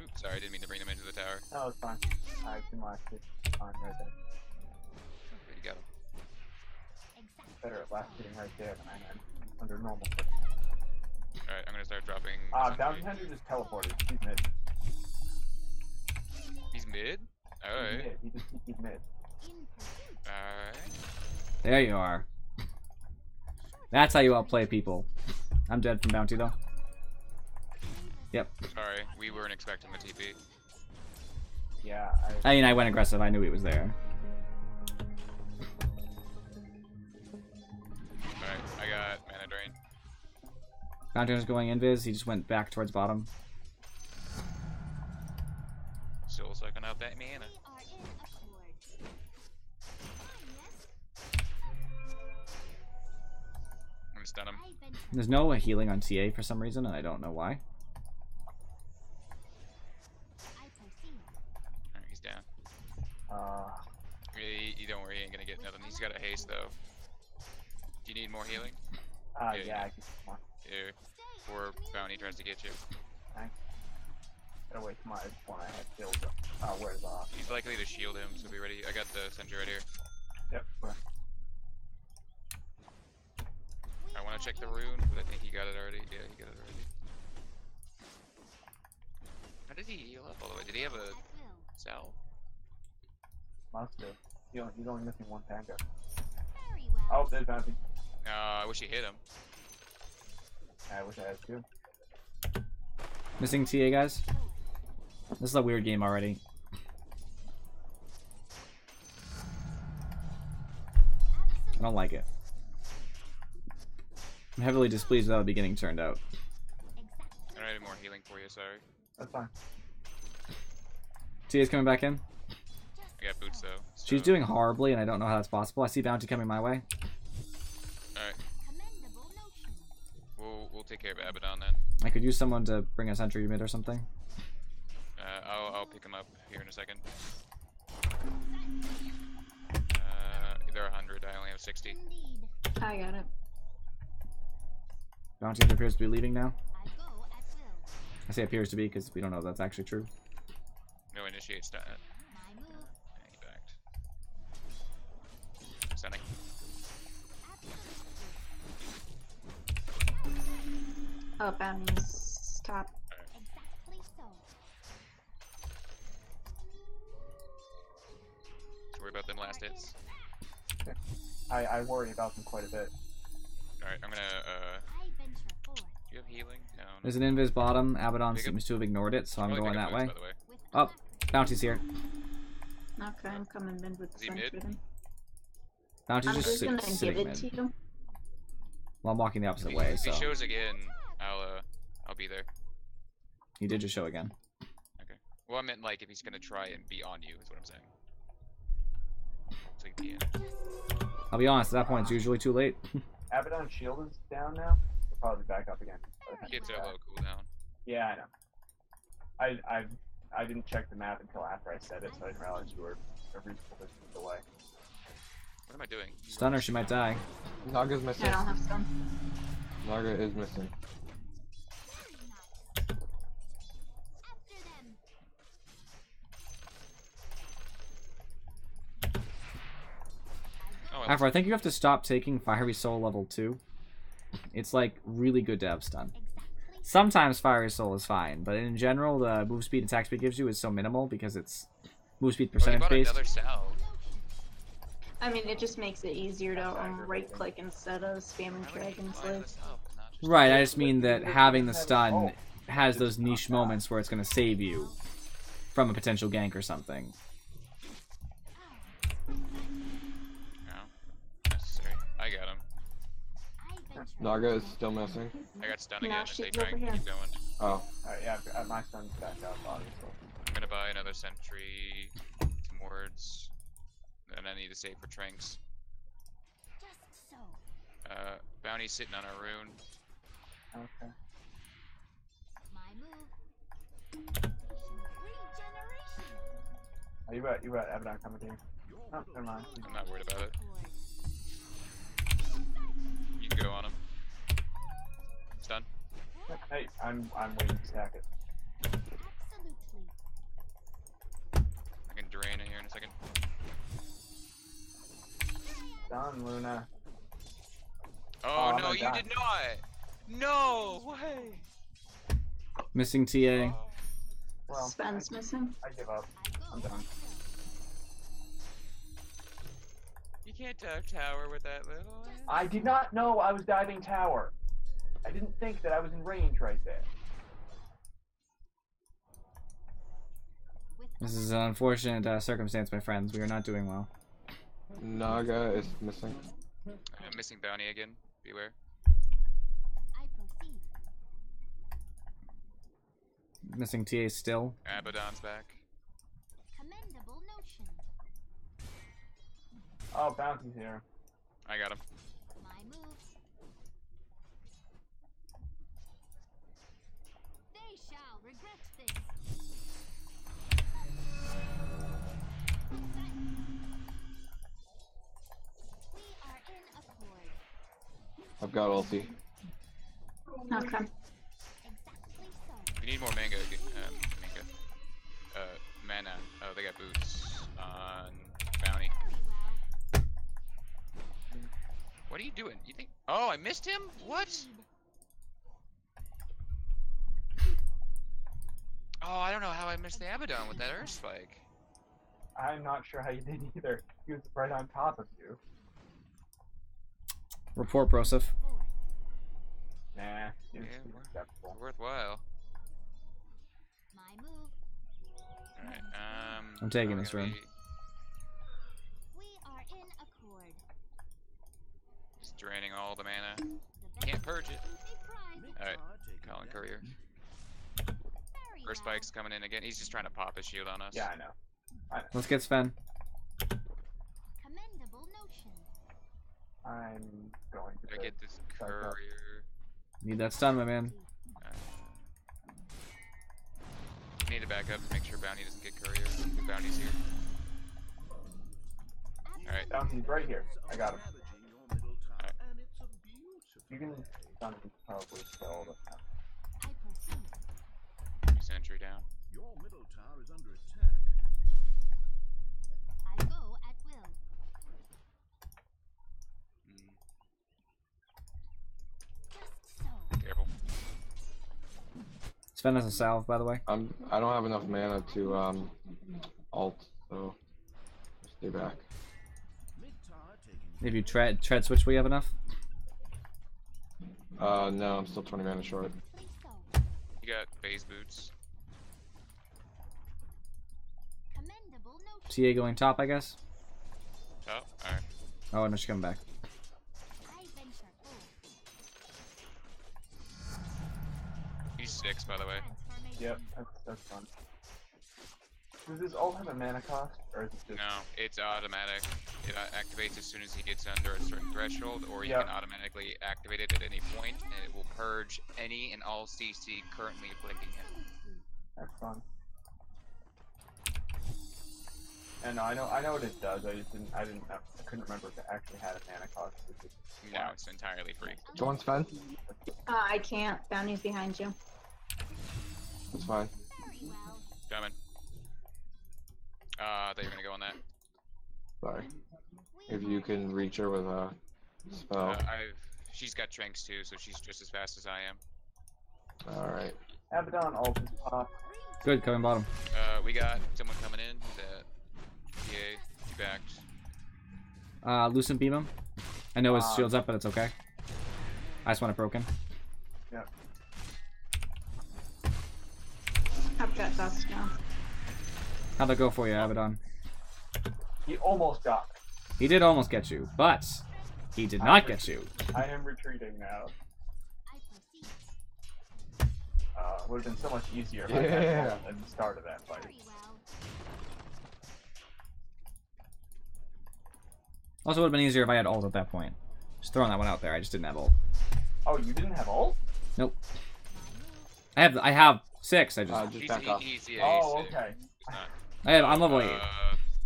Oops, sorry, I didn't mean to bring him into the tower. No, it's fine. I can last it. Fine, right there. Good, you got him. Better at last hitting right there than I am under normal. Alright, I'm gonna start dropping. Bounty Hunter just teleported. He's mid. He's mid? He's Alright. mid. He's mid. Alright. There you are. That's how you outplay people. I'm dead from bounty though. Yep. Sorry, we weren't expecting the TP. Yeah, I mean, I went aggressive. I knew he was there. Alright, I got mana drain. Bounty Hunter's going invis. He just went back towards bottom. Still sucking out that mana. I'm gonna stun him. There's no healing on TA for some reason, and I don't know why. Alright, he's down. You don't worry, he ain't gonna get nothing. He's got a haste though. Do you need more healing? yeah, I can come on. Here. Before Bounty tries to get you. Gotta wait till my one I had killed. Where's He's likely to shield him, so be ready. I got the sentry right here. Yep. I want to check the rune, but I think he got it already. Yeah, he got it already. How did he heal up all the way? Did he have a salve? Must have. He's only missing one tango. Oh, there's Bounty. I wish he hit him. I wish I had two. Missing TA, guys? This is a weird game already. I don't like it. I'm heavily displeased with how the beginning turned out. I don't have any more healing for you, sorry. That's fine. Tia's coming back in. I got boots though. She's so- doing horribly, and I don't know how that's possible. I see bounty coming my way. Alright, Commendable notion. we'll take care of Abaddon then. I could use someone to bring a sentry mid or something. I'll pick him up here in a second. They're 100, I only have 60. Indeed. I got it. Bounty hunter appears to be leaving now. I go at will. I say appears to be because we don't know if that's actually true. No initiate stun. My move. He backed. Stunning. Oh, bounties. Top. Exactly so. Let's worry about them last hits. I worry about them quite a bit. Alright, I'm gonna, I venture forth. do you have healing? No. There's an invis bottom. Abaddon Pick up- seems to have ignored it, so I'm Probably going pick up that way. boots, by the way. With Oh, alacrity. bounty's here. Okay, I'm coming in with Is the he mid? sentry then. Bounty's I'm just just gonna sitting give it mid. to you. Well, I'm walking the opposite If way, he so shows again, I'll be there. he did just show again. Well, I meant like if he's gonna try and be on you, is what I'm saying. So he can. I'll be honest, at that point it's usually too late. Abaddon's shield is down now. We'll probably back up again. By the time Kids we are get low back. cooldown. Yeah, I know. I didn't check the map until after I said it, so I didn't realize you were a reasonable distance away. What am I doing? Stun her, she might die. Naga's I missing. don't have stun. Naga is missing. After them. Oh, well, After, I think you have to stop taking Fiery Soul level 2. It's like really good to have stun. Exactly. Sometimes Fiery Soul is fine, but in general, the move speed and attack speed gives you is so minimal because it's move speed oh, he percentage bought based. another salve. I mean, it just makes it easier to right click instead of spamming Why would he Dragon buy Slave. another salve and not just- Right, I just mean that having the stun has those niche moments where it's going to save you from a potential gank or something. No. Necessary. I got him. I venture. Naga is still missing. I got stun No, again if she's they try and over here. keep going. Oh, Alright, yeah, my son's back up, obviously. I'm gonna buy another sentry towards. And I need to save for Tranks. Just so. Bounty's sitting on a rune. Okay. My move. Regeneration. Oh, you got Abaddon coming to you. Oh, never mind. I'm not worried about it. Accord. You can go on him. Stun. Hey, I'm waiting to stack it. Absolutely. I can drain it here in a second. Done, Luna. Oh, Oh, no, my you God. did not! No way! Missing TA. Oh, Well, Sven's missing. I give up. I go. I'm done. you can't tower with that little. I did not know I was diving tower. I didn't think that I was in range right there. With This is an unfortunate circumstance, my friends. We are not doing well. Naga is missing. I'm missing Bounty again. Beware. I proceed. Missing TA still. Abaddon's back. Commendable notion. Oh, Bounty's here. I got him. My move. They shall regret this. We are in accord. I've got ulti. Okay. Exactly so. If you need more manga, mana. Oh, they got boots on Bounty. Very well. What are you doing? You think? Oh, I missed him? What? Oh, I don't know how I missed the Abaddon with that Earth Spike. I'm not sure how you did either. He was right on top of you. Report, Broseph. Forth. Nah, he was Yeah, he was we're- acceptable. Worthwhile. My move. Alright, I'm taking we're this gonna rune. be We are in accord. Just draining all the mana. The Can't purge it. Big prize. Alright, Colin Courier. Very First well. spike's coming in again. He's just trying to pop his shield on us. Yeah, I know. Let's get Sven. Commendable notion. I'm going to. I get this Sorry, courier. Need that stun, my man. Need to back up to make sure Bounty doesn't get courier. The Bounty's here. Alright. Bounty's right here. I got him. Alright. You can Bounty probably spell the map. I proceed. Sentry down. Your middle tower is under attack. I go at will. Just so. Careful. Sven has a salve, by the way. I don't have enough mana to alt, so stay back. Mid tower taking If you tread switch, will you have enough? No, I'm still 20 mana short. Please so. You got phase boots. Commendable notion. TA going top, I guess. Top. Alright. Oh, no, she's coming back. I venture forth. He's 6, by the way. Transformation. Yep, that's fun. Does this ult have a mana cost, or is it just? No, it's automatic. It activates as soon as he gets under a certain threshold, or you Yep. can automatically activate it at any point, and it will purge any and all CC currently afflicting him. That's fun. And I know what it does. I couldn't remember if it actually had a mana cost. It's just No, it's entirely free. Go on, Sven. I can't. Bounty's behind you. That's fine. Very well. Coming. I thought you were gonna go on that. Sorry. We If you can reach her with a spell. She's got Tranks too, so she's just as fast as I am. Alright. Abaddon ult is pop. Good, coming bottom. We got someone coming in. Who's that? PA. He backed. Lucent beam him. I know his shield's up, but it's okay. I just want it broken. Yep. I've got dust now. How'd that go for you, Abaddon? He almost got me. He did almost get you, but he did not get you. I am retreating now. I proceed. Would have been so much easier if I Yeah. had ult at the start of that fight. Very well. Also, would have been easier if I had ult at that point. Just throwing that one out there. I just didn't have ult. Oh, you didn't have ult? Nope. I have 6. I just Just He's, back up. he's Oh, sick. okay. He's not. I'm level 8.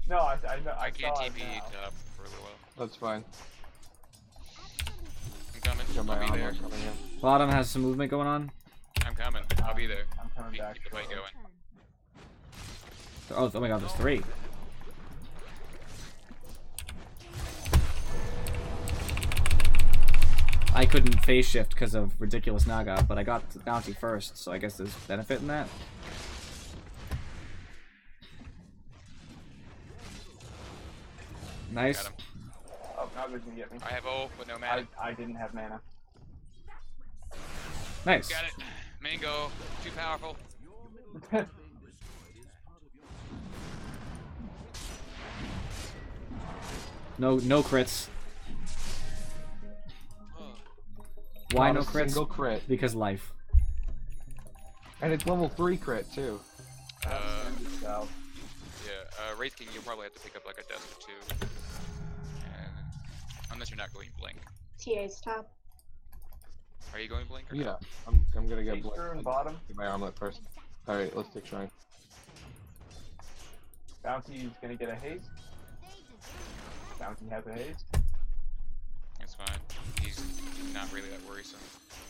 No, I I can't saw it TP now. top for a little while. That's fine. I'm coming. Got my I'll be armor there. coming in. Bottom has some movement going on. I'm coming. I'll be there. I'm coming back. Keep the fight going. Turn. Oh my god, there's 3. I couldn't phase shift because of ridiculous Naga, but I got the bounty first, so I guess there's benefit in that. Nice. Got him. Oh, now they're gonna get me. I have ult, but no mana. I didn't have mana. Nice. Got it. Mango. Too powerful. No crits. Why no Not a crits? Single crit. Because life. And it's level 3 crit too. So, Yeah, Wraith King, you'll probably have to pick up like a dust or two. And, unless you're not going blink. TA's top. Are you going blink or Yeah. no? I'm gonna get Texture and blink. bottom. Get my armlet first. Alright, let's take shrine. Bounty's gonna get a haste. Bounty has a haste. It's fine. He's not really that worrisome.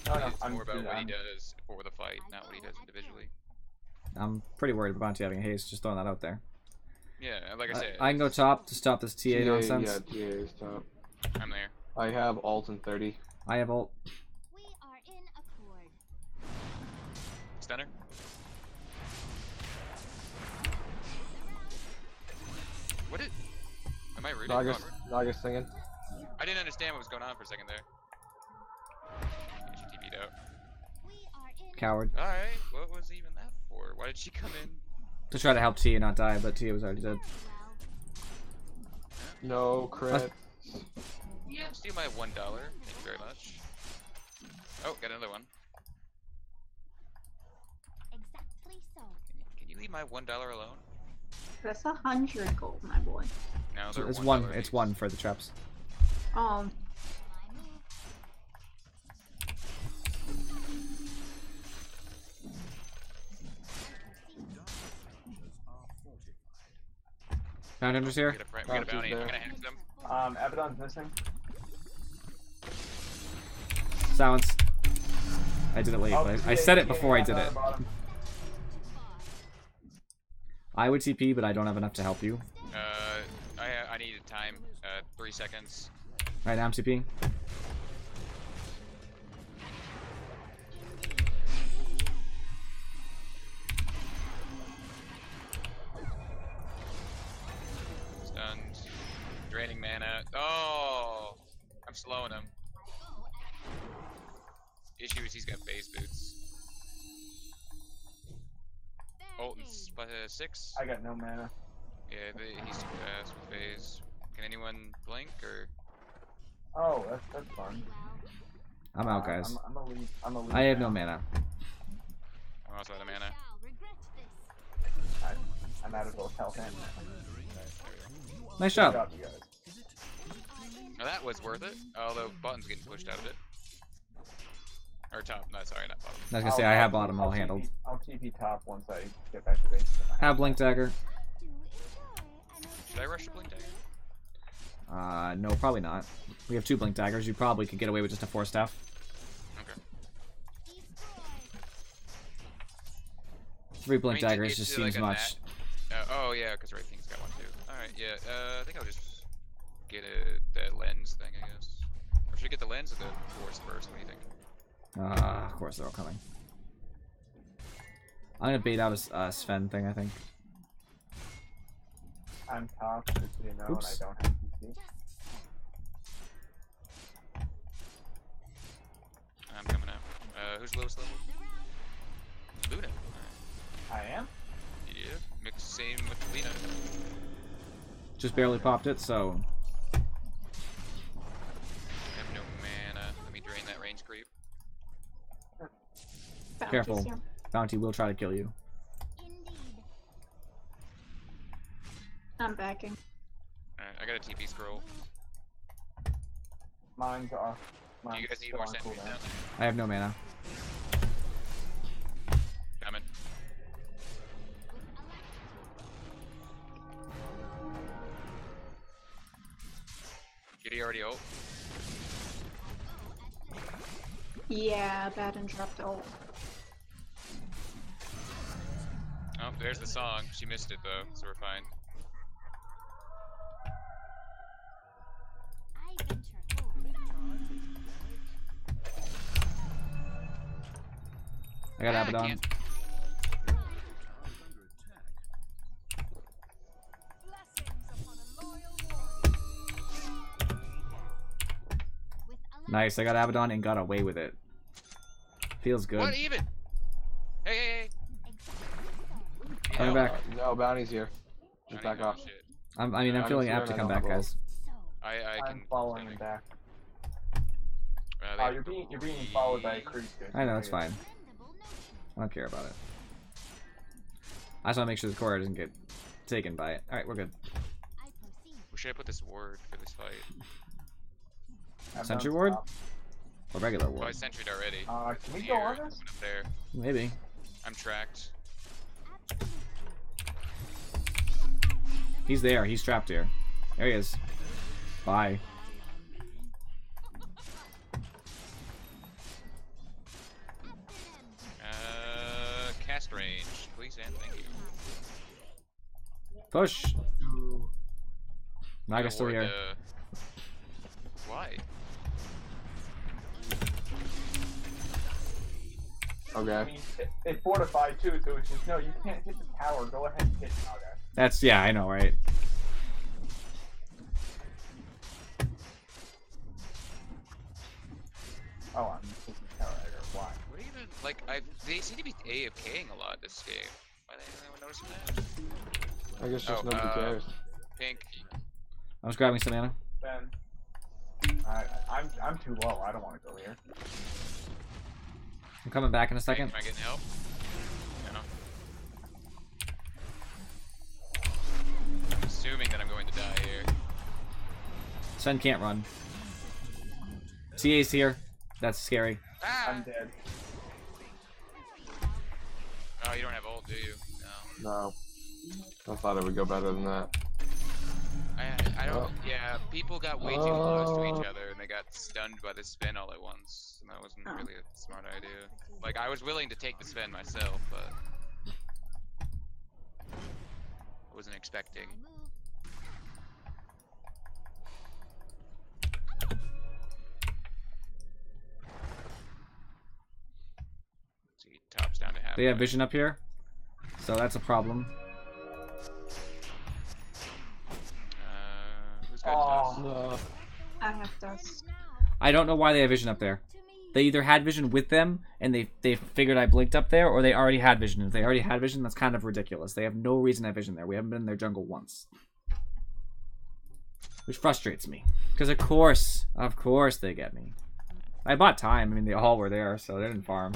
No, no, It's I'm more about what he I'm- does for the fight, not what he does individually. I'm pretty worried about Bounty having haste, just throwing that out there. Yeah, like I said, I can go top to stop this TA nonsense. Yeah, TA is top. I'm there. I have alt in 30. I have ult. We are in accord. Stunner. What is? Am I rooting? Nagas, Nagas singing. I didn't understand what was going on for a second there. She TP'd out. We are in Coward. Alright, what was even that for? Why did she come in? To try to help Tia not die, but Tia was already dead. No crit. Steal my $1. Thank you very much. Oh, got another one. Exactly so. Can you leave my $1 alone? That's 100 gold, my boy. No, they're It's $1 one. apiece. It's one for the traps. My Um, move. Are fortified. Bounty hunters here. We got a bounty. I'm there. gonna hand them. Abaddon's missing. Silence. I did it late, Oh, but I yeah, said it yeah, before I yeah, did down it. the bottom. I would TP, but I don't have enough to help you. I needed time. 3 seconds. Right now I'm TPing. Stunned. Draining mana. Oh! I'm slowing him. Issue is he's got phase boots. Oh, it's 6. I got no mana. Yeah, he's too fast with phase. Can anyone blink or? Oh, that's fun. I'm out, guys. I'm a lead. I have no now. mana. I'm also out of mana. Shall regret this. I'm out of both health and mana. Nice Good job. job, you guys. Now that was worth it. Although bottom's getting pushed out of it. Or top. No, sorry, not bottom. I was gonna say I have I'll bottom all TP handled. I'll TP top once I get back to base. Have blink dagger. Do enjoy. Should I rush the blink dagger? No, probably not. We have 2 blink daggers. You probably could get away with just a 4 staff. Okay. Destroy. 3 blink I mean, to daggers get just to, like, seems a much. Oh yeah, because Right Thing's got one too. Alright, yeah. I think I'll just get that lens thing, I guess. Or should I get the lens or the force first? What do you think? Of course they're all coming. I'm gonna bait out a Sven thing, I think. I'm top, just so you know, Oops. and I don't have TP. I'm coming out. Who's lowest level? Luna. Alright. I am? Yeah, mix same with Lena. Just barely popped it, so I have no mana. Let me drain that range creep. bounties Careful. here. Bounty will try to kill you. Indeed. I'm backing. Alright, I got a TP scroll. Mine's off. Do Mine's you guys need still more on sentries cooldown. now? I have no mana. Coming. Did he already ult? Yeah, Baden dropped ult. Oh, there's the song. She missed it though, so we're fine. I venture forth. I got Ah, I Abaddon. can't. With a Nice, I got Abaddon and got away with it. Feels good. What even? Hey, hey, hey! Coming back. No, bounty's here. I Just don't back even know off. shit. I'm I feeling don't apt to see come it, I back, don't know. guys. so. I I'm can. following him back. They- You're being followed by a creep. dude. I know, it's fine. Commendable notion. I don't care about it. I just want to make sure the core doesn't get taken by it. Alright, we're good. I proceed. Where should I put this ward for this fight? I'm Sentry down ward? top. Or regular Oh, I ward. sentry'd already. Can we Here, go on one this? up there. Maybe. I'm tracked. He's there. He's trapped here. There he is. Bye. Cast range, please and thank you. Push. Naga's still Ward, here. Why? I Okay. mean, it fortified too, so it's just, no, you can't hit the tower. Go ahead and hit Naga. That's, yeah, I know, right? Oh, I'm hitting the tower. Why? What even? Like, they seem to be AFKing a lot this game. Why didn't anyone notice that? I guess just Oh, nobody cares. Pink. I'm just grabbing some mana. Ben. I'm too low. I don't want to go here. I'm coming back in a second. Am I getting help? No. I'm assuming that I'm going to die here. Sven can't run. CA's here. That's scary. Ah! I'm dead. Oh, you don't have ult, do you? No. No. I thought it would go better than that. I don't. Oh. Yeah, people got way too close to each other and they got stunned by the Sven all at once. And that wasn't really a smart idea. Like, I was willing to take the Sven myself, but. I wasn't expecting. See, tops down to half. They have vision up here, so that's a problem. Who's got dust? No. I have dust. I don't know why they have vision up there. They either had vision with them and they figured I blinked up there, or they already had vision. If they already had vision, that's kind of ridiculous. They have no reason to have vision there. We haven't been in their jungle once. Which frustrates me. Because of course they get me. I bought time. I mean, they all were there, so they didn't farm.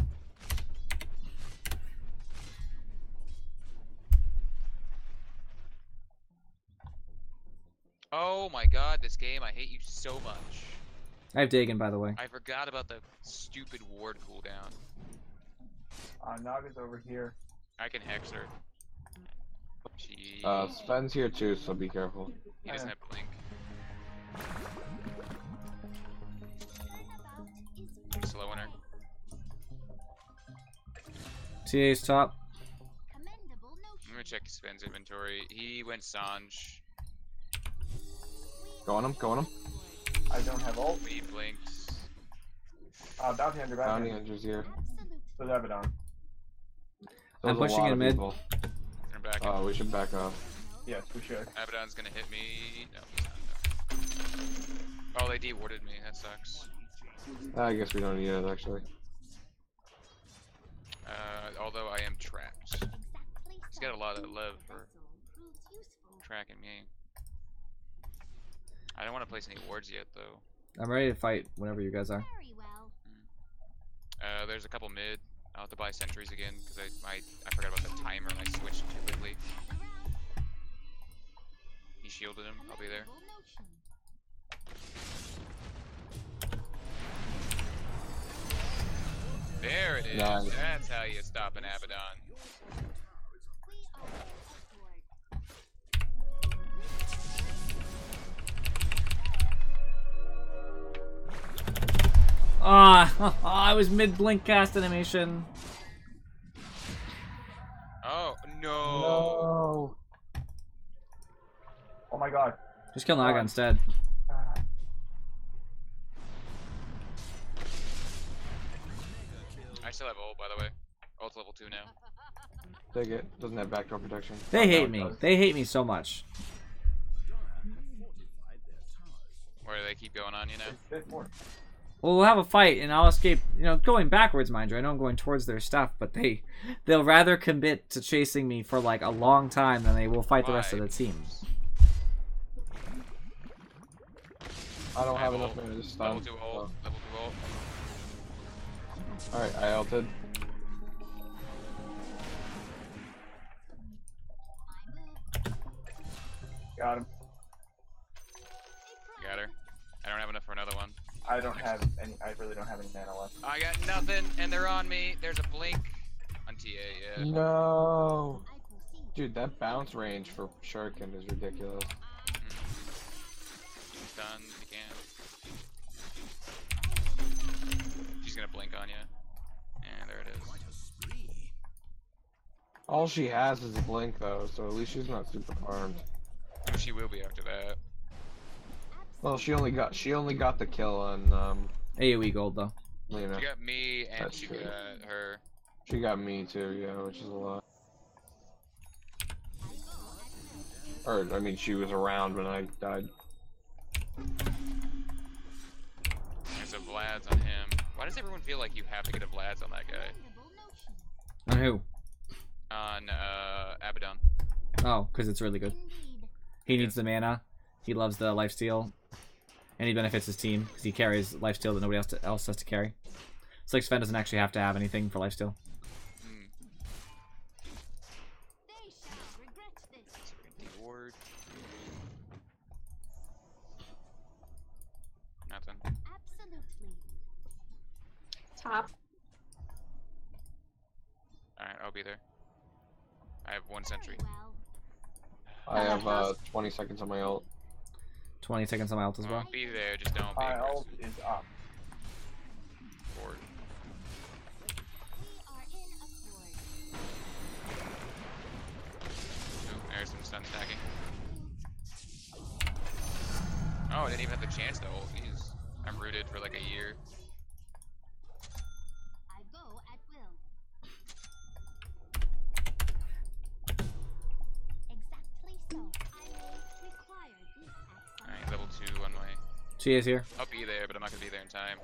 Oh my god, this game, I hate you so much. I have Dagon, by the way. I forgot about the stupid ward cooldown. Naga's over here. I can hex her. She... Sven's here too, so be careful. he doesn't have blink. I'm slowing her. TA's top. Commendable I'm notion. gonna check Sven's inventory. He went Sanj. Go on him, go on him. I don't have ult. We blinked. Bounty Hunter, Bounty bounty hunter. Hunter's here. There's Abaddon. I'm There's a pushing lot in of mid. people. Turn back. Oh, we should back up. Yes, we should. Abaddon's gonna hit me. No, he's not. No. Oh, they de-warded me. That sucks. I guess we don't need it actually. Although I am trapped. Exactly He's so. got a lot of love for Proves useful. tracking me. I don't want to place any wards yet, though. I'm ready to fight whenever you guys are. Very well. There's a couple mid. I'll have to buy sentries again because I forgot about the timer and I switched too quickly. He shielded him. I'll be there. Commendable notion. There it is. Nice. That's how you stop an Abaddon. We are upward. Ah, I was mid blink cast animation. Oh no! No. Oh my god. Just kill Naga instead. Ah. I still have ult, by the way. Ult's level 2 now. Take it. Doesn't have backdoor protection. They no, hate it me. does. They hate me so much. Where do they keep going on, you know? It's bit more. Well, we'll have a fight, and I'll escape. You know, going backwards, mind you. I know I'm going towards their stuff, but they'll rather commit to chasing me for like a long time than they will fight the rest of the team. I don't I have have enough ult. mana to Level stun. 2 ult. Level 2 ult. Alright, I ulted. Got him. Got her. I don't have enough for another one. I don't have any. I really don't have any mana left. I got nothing, and they're on me. There's a blink on TA, yeah. No. I proceed. Dude, that bounce range for Shuriken is ridiculous. She's done if you can. She's gonna blink on you. Yeah, there it is. All she has is a blink though, so at least she's not super farmed. She will be after that. Well, she only got the kill on AoE gold though. Lena. She got me, and That's she true. got her. She got me too, yeah, which is a lot. Or I mean, she was around when I died. There's a Vlad's on him. Why does everyone feel like you have to get a Vlad's on that guy? Commendable notion. On who? On Abaddon. Oh, because it's really good. Indeed. He needs the mana. He loves the lifesteal, and he benefits his team because he carries lifesteal that nobody else has to carry. It's like Sven doesn't actually have to have anything for lifesteal. Hmm. They shall regret this. Empty ward. Nothing. Absolutely. Top. Alright, I'll be there. I have 1 sentry. Very well. I have 20 seconds on my ult. 20 seconds on my ult as well. I'll be there, just don't be My ult aggressive. is up. Forward. We are in accord. Ooh, there's some stun stacking. Oh, I didn't even have the chance to ult. Jeez. I'm rooted for like a year. I go at will. Exactly so. I may require this at some Alright, level 2 on my... She is here. I'll be there, but I'm not gonna be there in time.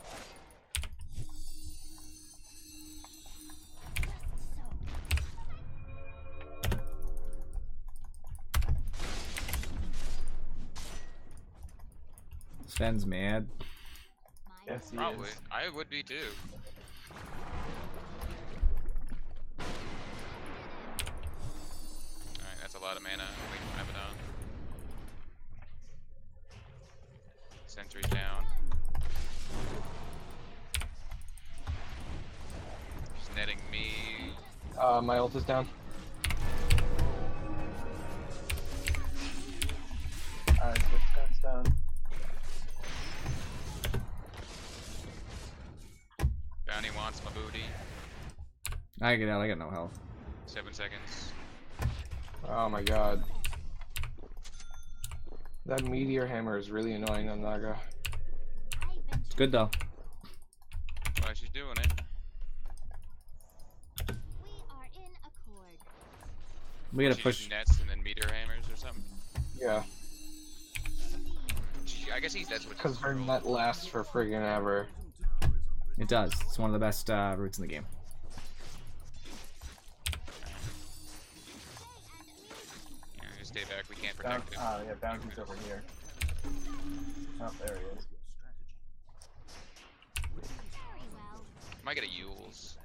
Sven's mad. My Yes, he Probably. is. I would be too. Alright, that's a lot of mana. Wait for Abaddon. Sentry's down. She's netting me. My ult is down. Alright, so down. Bounty wants my booty. I get out. I got no health. 7 seconds. Oh my god. That meteor hammer is really annoying on Naga. I venture. It's good though. Well, she's doing it. We are in accord. We gotta She push. just nets and then meteor hammers or something. Yeah, I guess that's what because her net lasts for friggin' ever. It does. It's one of the best routes in the game. Yeah, just stay back. We can't Bounty, protect him. yeah, Bounty's over here. Oh, there he is. Very well. Might get a Yules.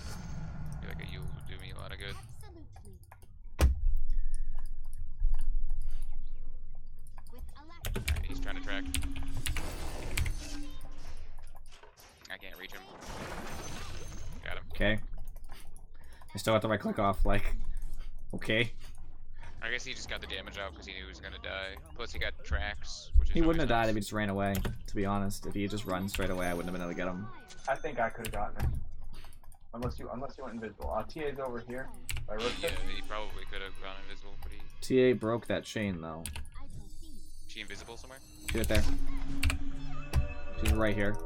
I feel like a Yules would do me a lot of good. Absolutely. With alacrity. Alright, he's trying to track. I can't reach him. Got him. Okay. I still have to right click off. Like, okay. I guess he just got the damage out because he knew he was gonna die. Plus he got tracks, which is He wouldn't have always died nice. if he just ran away. To be honest, if he had just run straight away, I wouldn't have been able to get him. I think I could have gotten him. Unless you went invisible. TA's over here. I wrote Yeah, it. he probably could have gone invisible, but he... TA broke that chain though. I proceed. She invisible somewhere? She's right there. She's right here.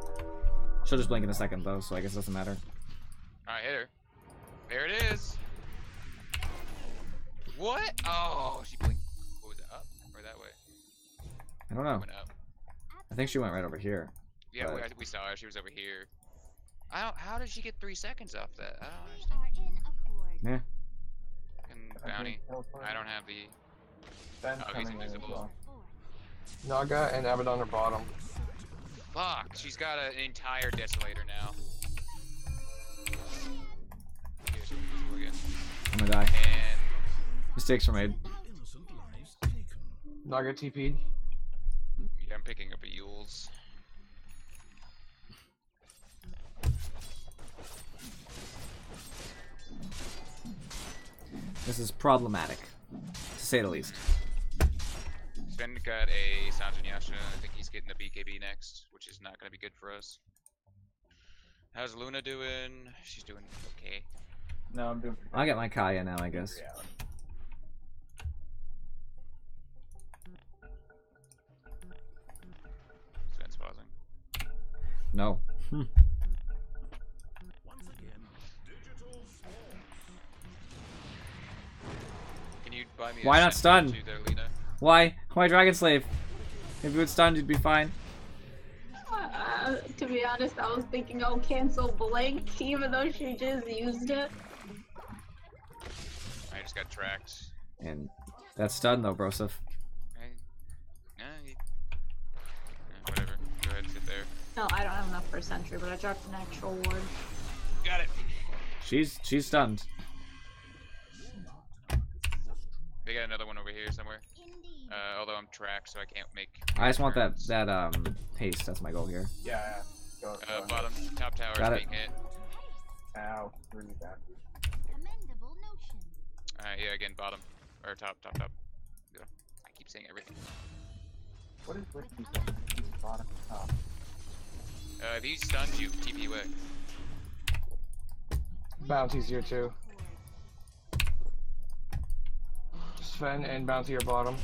She'll just blink in a second though, so I guess it doesn't matter. Alright, hit her. There it is! What? Oh, she blinked. What was it, up? Or that way? I don't know. Went up. I think she went right over here. Yeah, But- we saw her. She was over here. How did she get 3 seconds off that? I don't We understand. are in accord. Yeah. Fucking bounty. I don't have the... Ben's Oh, he's coming in as invisible. well. Forth. Naga and Abaddon are bottom. Fuck, she's got an entire Desolator now. Yeah, she's invisible again. I'm gonna die. And... Mistakes were made. Innocent lives taken. Naga TP'd. Yeah, I'm picking up a Yules. This is problematic, to say the least. Sven got a Sanjin Yasha. I think he's getting a BKB next, which is not going to be good for us. How's Luna doing? She's doing okay. No, I'm doing. I'll get my Kaya now, I guess. Yeah. Sven's pausing. No. Once again, digital swarm. Can you buy me a Why not Sentinel stun? too there, Lena? Why? Why Dragon Slave? If you would stun, you'd be fine. To be honest, I was thinking, oh, cancel Blink, even though she just used it. I just got tracked. And that's stun though, Broseph. Whatever. Go ahead and sit there. No, I don't have enough for a sentry, but I dropped an actual ward. Got it. She's stunned. They got another one over here somewhere. Indeed. Although I'm tracked, so I can't make. I just want turns. that haste. That's my goal here. Yeah. Go, go Bottom top tower Got is it. being hit. Ow. Really bad. Commendable notion. Yeah, again, bottom or top. Yeah. I keep saying everything. What is with these bottom top? If he stuns you, TP away. Bounty's here too. Sven and Bounty are bottom.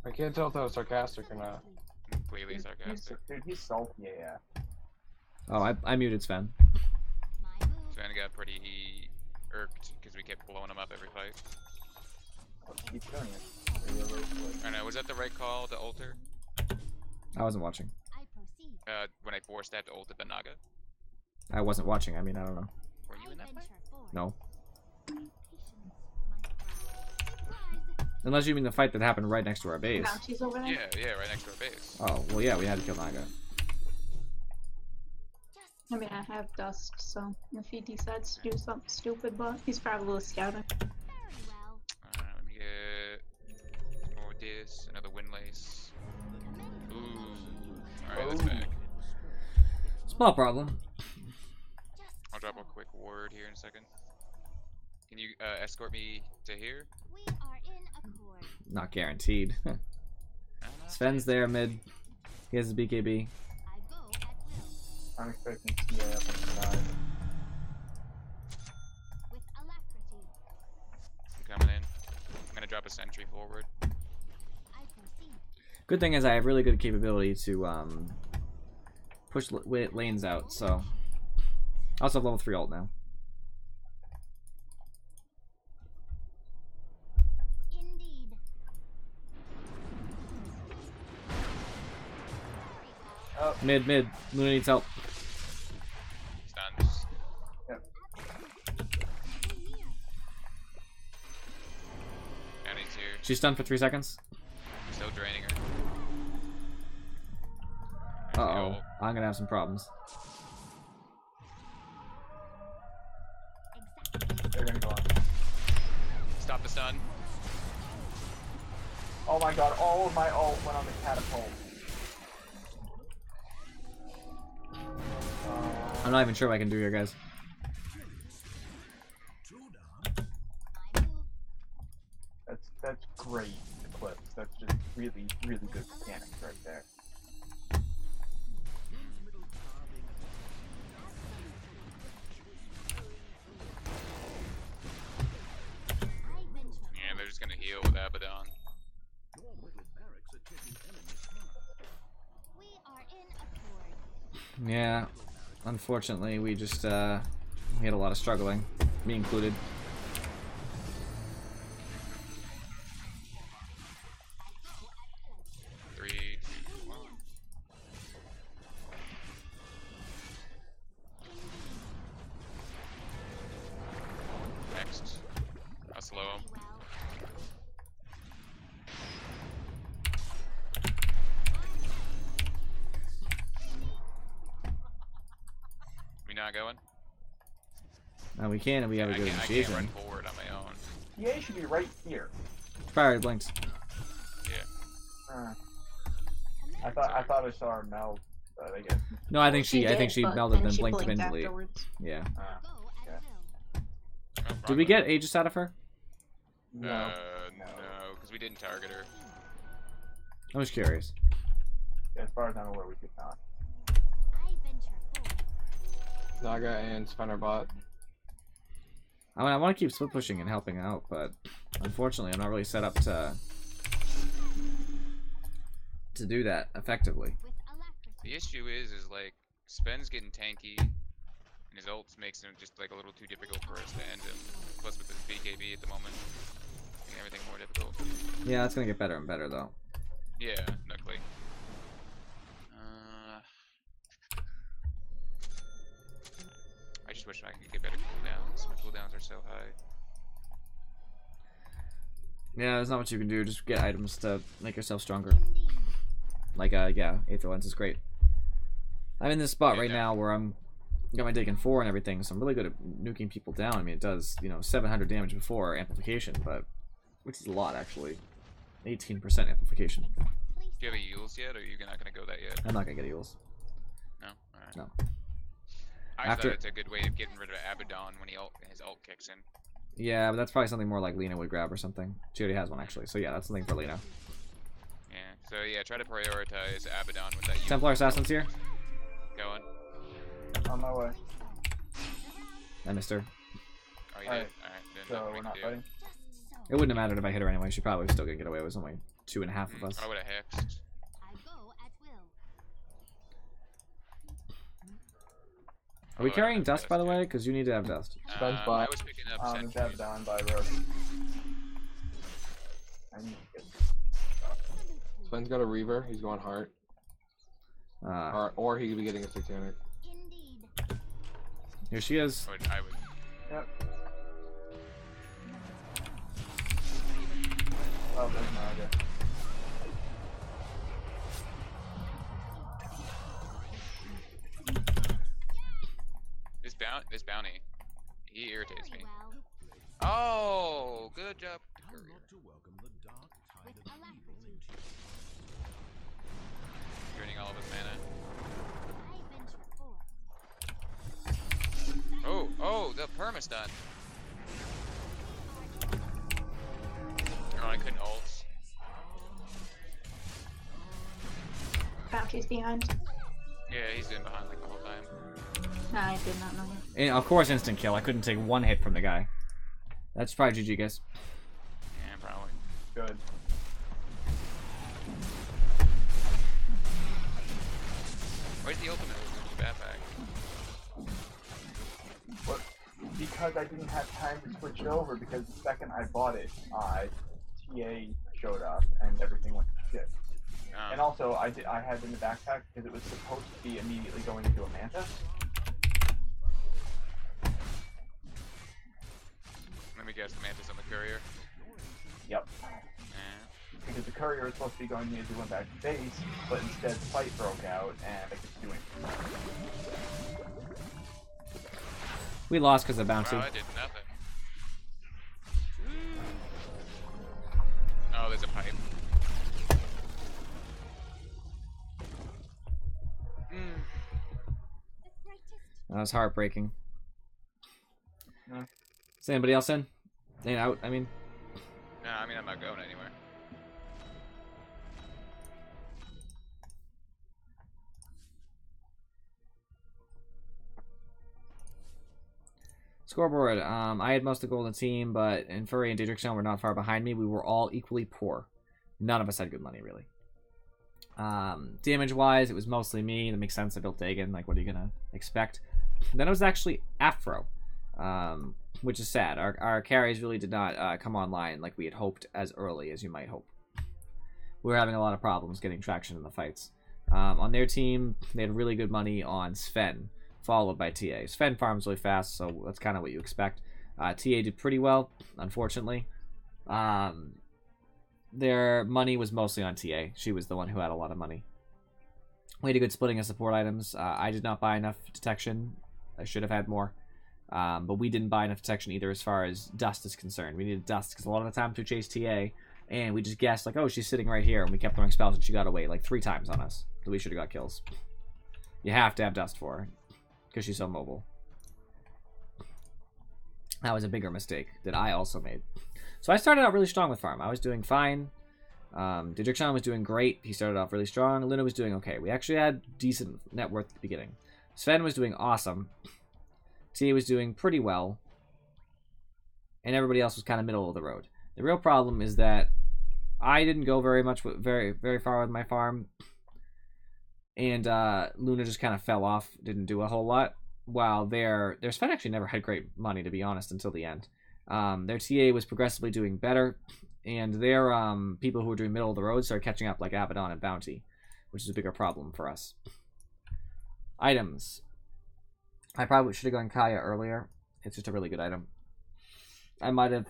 I can't tell if that was sarcastic or not. Completely sarcastic. Dude, he's salty AF. Oh, I muted Sven. My move. Sven got pretty irked because we kept blowing him up every fight. Keep doing it. Really quick. I know. Was that the right call to alter? I wasn't watching. I proceed. When I forced that to ult the Naga. I wasn't watching. I mean, I don't know. Were you in that fight? No. Patience, my friend. Surprise. Unless you mean the fight that happened right next to our base. Bounty's over there. Yeah, right next to our base. Oh, well, yeah, we had to kill Naga. Just I mean, I have Dusk, so if he decides to do something stupid, but he's probably scouting. very well. Let me get more this, another windlace. Ooh. Alright, that's back. Small problem. I'll drop a quick word here in a second. Can you escort me to here? We are in accord. Not guaranteed. I don't know. Sven's there mid. He has his BKB. I go at will. I'm expecting CA up on the side. With alacrity. I'm coming in. I'm gonna drop a sentry forward. I proceed. Good thing is I have really good capability to push lanes out, so I also have level 3 ult now. Indeed. Oh, Mid. Luna needs help. Stunned. Annie's here. She's stunned for 3 seconds. Still draining her. Uh-oh. I'm gonna have some problems. they're gonna go on. Stop the stun. Oh my god, all of my ult went on the catapult. I'm not even sure what I can do here, guys. My move. That's great, Eclipse. That's just really, really good mechanics right there. I venture. Yeah, they're just gonna heal with Abaddon. We are in accord. Yeah. Unfortunately, we just we had a lot of struggling, me included. Three, two, one. Next. I'll slow him. Well, We not going? We can, and we have a I good can't initiation. run forward on my own. CA should be right here. Fire blinks. Yeah. I thought I saw her meld, but I guess. No, I think she did, melded but then then she blinked blinked immediately. afterwards. Yeah. go at will. Oh, Did we get Aegis out of her? No. No, because we didn't target her. I was curious. As far as I'm aware, we did not. I venture forth. Naga and Sven are bot. I mean, I want to keep split pushing and helping out, but unfortunately, I'm not really set up to do that effectively. With alacrity. The issue is like Sven's getting tanky, and his ult makes him just like a little too difficult for us to end him. Plus with his BKB at the moment, making everything more difficult. Yeah, it's gonna get better and better though. Yeah, luckily. I just wish I could get better cooldowns. My cooldowns are so high. Yeah, there's not much you can do. Just get items to make yourself stronger. Like, yeah, Aether Lens is great. I'm in this spot right now where I'm got my Dakin 4 and everything, so I'm really good at nuking people down. I mean, it does, you know, 700 damage before amplification, but which is a lot actually. 18% amplification. Do you have a Eels yet, or are you not gonna go that yet? I'm not gonna get Eels. No. All right. No. I thought it's a good way of getting rid of Abaddon when his ult kicks in. Yeah, but that's probably something more like Lena would grab or something. She already has one actually, so yeah, that's something for Lena. Yeah. So yeah, try to prioritize Abaddon with that. Templar Assassin's here. Going. On my way. I missed her. Oh, you Alright. did? Alright, then So nothing we're we not can do. fighting. It wouldn't have mattered if I hit her anyway. She probably was still gonna get away. It was only 2.5 of us. I would have hexed. I go at will. Are we Oh, I carrying have dust, by the yet. way? Because you need to have dust. Spen's I bot. was picking up It's sentries. down by road. I need to get Sven's got a Reaver. He's going heart. Or he could be getting a Satanic. Indeed. Here she is. I would. Yep. Oh, there's my idea. This bounty, he irritates me. Very well. Oh, good job. How not to welcome the dark tide With of evil alacrity. into your Draining all of his mana. I venture forth. Oh, the perma's done. Oh, I couldn't ult. Bounty's behind. Yeah, he's in behind like the whole time. I did not know that. And of course, instant kill. I couldn't take one hit from the guy. That's probably GG, guys. Yeah, probably. Good. Where's the ultimate with the backpack? What? Because I didn't have time to switch it over, because the second I bought it, TA showed up and everything went to shit. And also, I had it in the backpack because it was supposed to be immediately going into a Manta. Let me guess, the mantis on the courier. Yep. Yeah. Because the courier was supposed to be going into one back to base, but instead the fight broke out and I couldn't do anything. We lost because of bounty. Wow, I did nothing. Oh, there's a pipe. The greatest. That was heartbreaking. Yeah. Is anybody else in? Ain't out, I mean. No, I mean, I'm not going anywhere. Scoreboard. I had most of the gold in the team, but in Furry and Daedric were not far behind me. We were all equally poor. None of us had good money, really. Damage-wise, it was mostly me. That makes sense. I built Dagon. Like, what are you gonna expect? Then it was actually Afro, which is sad. Our carries really did not come online like we had hoped as early as you might hope. We were having a lot of problems getting traction in the fights. On their team, they had really good money on Sven, followed by TA. Sven farms really fast, so that's kind of what you expect. TA did pretty well, unfortunately. Their money was mostly on TA. She was the one who had a lot of money. We had a good splitting of support items. I did not buy enough detection. I should have had more. But we didn't buy enough detection either as far as dust is concerned. We needed dust because a lot of the times we chased TA and we just guessed like, oh, she's sitting right here, and we kept throwing spells and she got away like 3 times on us. So we should have got kills. You have to have dust for her because she's so mobile. That was a bigger mistake that I also made. So I started out really strong with farm. I was doing fine. Daedric was doing great. He started off really strong. Luna was doing okay. We actually had decent net worth at the beginning. Sven was doing awesome. TA was doing pretty well. And everybody else was kind of middle of the road. The real problem is that I didn't go very far with my farm. And Luna just kind of fell off. Didn't do a whole lot. While their Sven actually never had great money, to be honest, until the end. Their TA was progressively doing better, and their people who were doing middle of the road started catching up, like Abaddon and Bounty, which is a bigger problem for us. Items. I probably should have gone Kaya earlier. It's just a really good item. I might have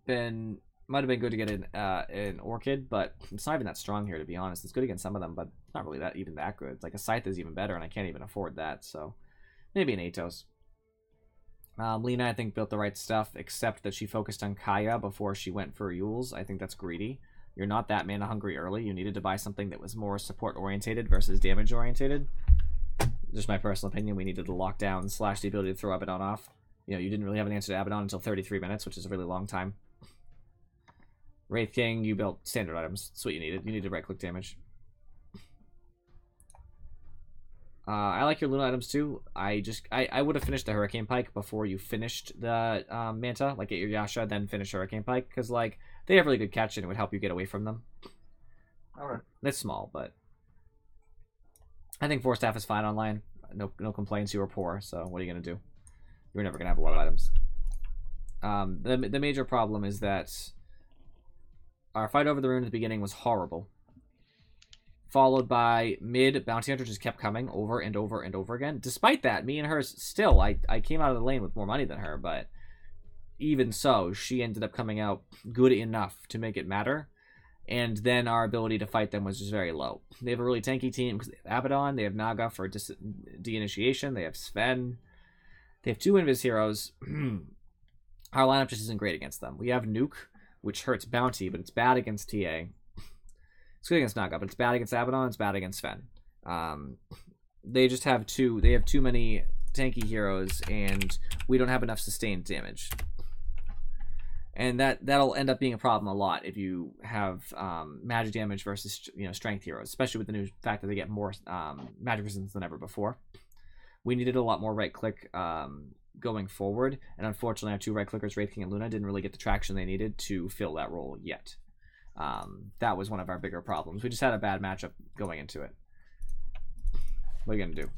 been Might have been good to get an Orchid, but it's not even that strong here, to be honest. It's good against some of them, but it's not really even that good. Like, a Scythe is even better, and I can't even afford that, so maybe an Atos. Lena, I think, built the right stuff, except that she focused on Kaya before she went for Yules. I think that's greedy. You're not that mana hungry early. You needed to buy something that was more support-orientated versus damage-orientated. Just my personal opinion, we needed to lock down / the ability to throw Abaddon off. You know, you didn't really have an answer to Abaddon until 33 minutes, which is a really long time. Wraith King, you built standard items. That's what you needed. You needed right-click damage. I like your Luna items too. I would have finished the Hurricane Pike before you finished the Manta. Like, get your Yasha, then finish Hurricane Pike. Because, like, they have really good catch and it would help you get away from them. Alright. It's small, but I think 4-staff is fine online. No complaints. You were poor, so what are you going to do? You're never going to have a lot of items. The major problem is that our fight over the rune at the beginning was horrible. Followed by mid bounty hunter just kept coming over and over and over again. Despite that, me and her still, I came out of the lane with more money than her, but even so, she ended up coming out good enough to make it matter. And then our ability to fight them was just very low. They have a really tanky team because they have Abaddon, they have Naga for de-initiation, they have Sven. They have 2 Invis heroes. Our lineup just isn't great against them. We have Nuke, which hurts bounty, but it's bad against TA. It's good against Naga, but it's bad against Abaddon, it's bad against Sven. They just have too many tanky heroes, and we don't have enough sustained damage. And that'll end up being a problem a lot if you have magic damage versus strength heroes, especially with the new fact that they get more magic resistance than ever before. We needed a lot more right click going forward, and unfortunately our 2 right clickers, Wraith King and Luna, didn't really get the traction they needed to fill that role yet. That was one of our bigger problems. We just had a bad matchup going into it. What are you gonna do?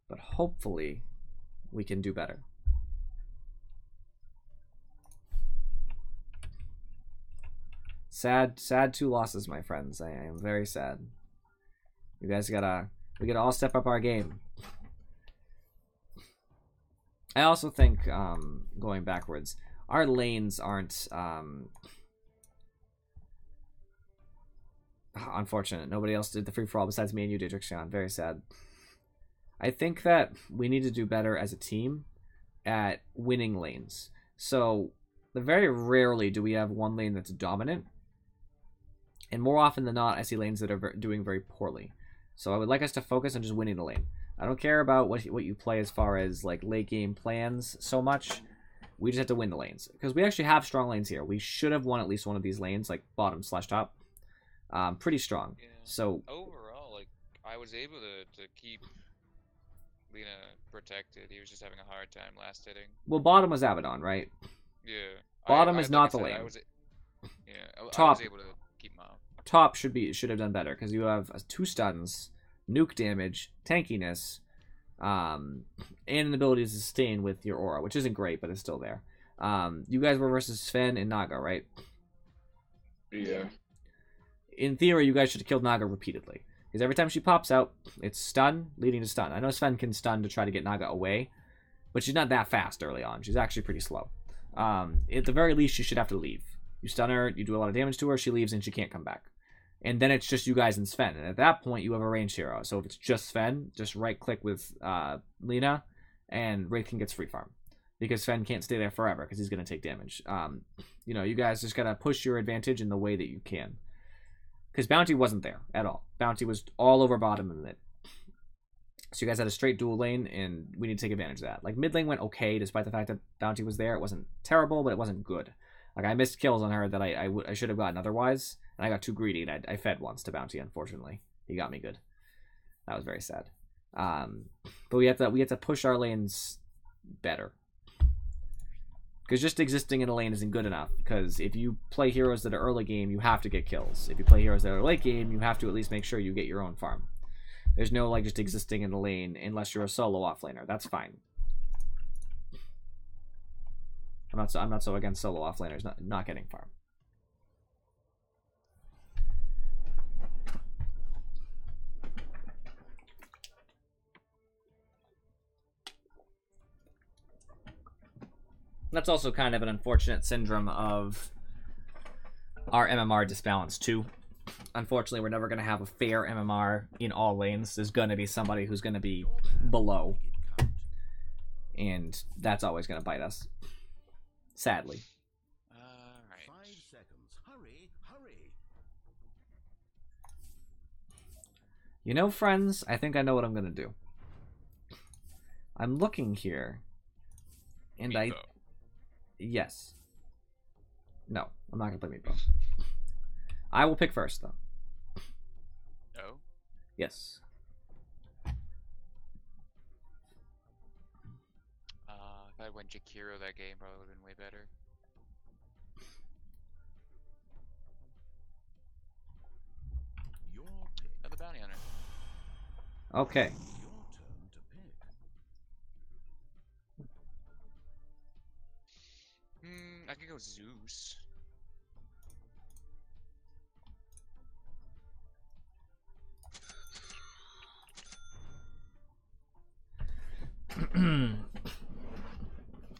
But hopefully we can do better. Sad 2 losses, my friends. I am very sad. You guys we gotta all step up our game. I also think, going backwards, our lanes aren't, unfortunate. Nobody else did the free-for-all besides me and you, Dietrixion. Very sad. I think that we need to do better as a team at winning lanes. So, very rarely do we have one lane that's dominant. And more often than not, I see lanes that are doing very poorly. So I would like us to focus on just winning the lane. I don't care about what you play as far as like late game plans so much. We just have to win the lanes. Because we actually have strong lanes here. We should have won at least one of these lanes, like bottom / top. Pretty strong. Yeah. So overall, like, I was able to keep Lena protected. He was just having a hard time last hitting. Well, bottom was Abaddon, right? Yeah. Bottom is not like the lane. I was Top. able to keep him out. Top should have done better because you have 2 stuns, nuke damage, tankiness, and an ability to sustain with your aura, which isn't great, but it's still there. You guys were versus Sven and Naga, right? Yeah. In theory, you guys should have killed Naga repeatedly. Because every time she pops out, it's stun, leading to stun. I know Sven can stun to try to get Naga away, but she's not that fast early on. She's actually pretty slow. At the very least, she should have to leave. You stun her, you do a lot of damage to her, she leaves and she can't come back. And then it's just you guys and Sven. And at that point, you have a ranged hero. So if it's just Sven, just right-click with Lena, and Wraith King gets free farm. Because Sven can't stay there forever, because he's going to take damage. You guys just got to push your advantage in the way that you can. Because Bounty wasn't there at all. Bounty was all over bottom and mid. So you guys had a straight dual lane, and we need to take advantage of that. Like, mid lane went okay, despite the fact that Bounty was there. It wasn't terrible, but it wasn't good. Like, I missed kills on her that I should have gotten otherwise, and I got too greedy, and I fed once to Bounty, unfortunately. He got me good. That was very sad. But we have to push our lanes better. Because just existing in a lane isn't good enough. Because if you play heroes that are early game, you have to get kills. If you play heroes that are late game, you have to at least make sure you get your own farm. There's no, like, just existing in the lane unless you're a solo offlaner. That's fine. I'm not so against solo offlaners not getting farm. That's also kind of an unfortunate syndrome of our MMR disbalance too. Unfortunately, we're never going to have a fair MMR in all lanes. There's going to be somebody who's going to be below. And that's always going to bite us. Sadly. Alright. 5 seconds. Hurry, hurry. You know, friends, I think I know what I'm going to do. I'm looking here. And Meatbo. Yes. No, I'm not going to play Meatbo. I will pick first, though. No? Yes. If I went Jakiro that game, probably would have been way better. Your pick. Another bounty hunter. Okay. Your turn to pick. I could go Zeus.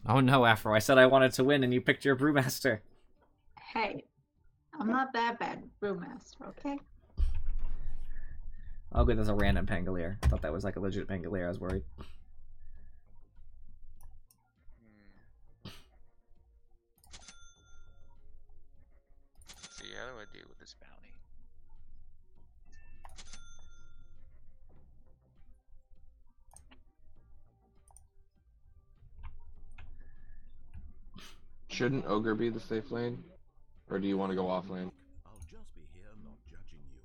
Oh no, Afro, I said I wanted to win and you picked your Brewmaster. Hey, I'm not that bad, Brewmaster, okay? Oh good, there's a random Pangolier. I thought that was like a legit Pangolier, I was worried. See, how do I deal with this bounty? Shouldn't Ogre be the safe lane? Or do you want to go off lane? I'll just be here, not judging you.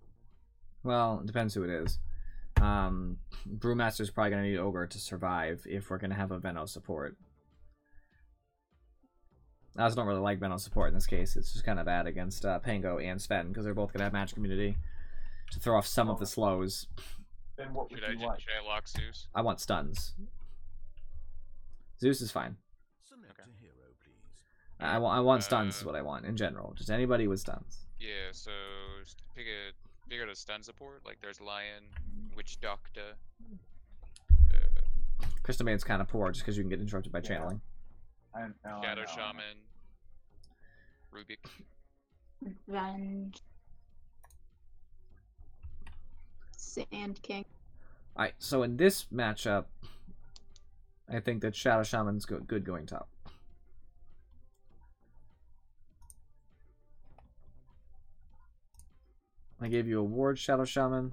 Well, it depends who it is. Brewmaster's probably going to need Ogre to survive if we're going to have a Venom support. I just don't really like Venom support in this case. It's just kind of bad against Pango and Sven because they're both going to have Magic Immunity to throw off some of the slows. Then what would you like? Should I lock Zeus? I want stuns. Zeus is fine. Select a hero, please. I want stuns is what I want in general. Just anybody with stuns. Yeah, so pick out a stun support. Like there's Lion, Witch Doctor. Crystal Maid's kind of poor just because you can get interrupted by channeling. Shadow Shaman, Rubik. Revenge. Sand King. Alright, so in this matchup, I think that Shadow Shaman's good going top. I gave you a ward, Shadow Shaman.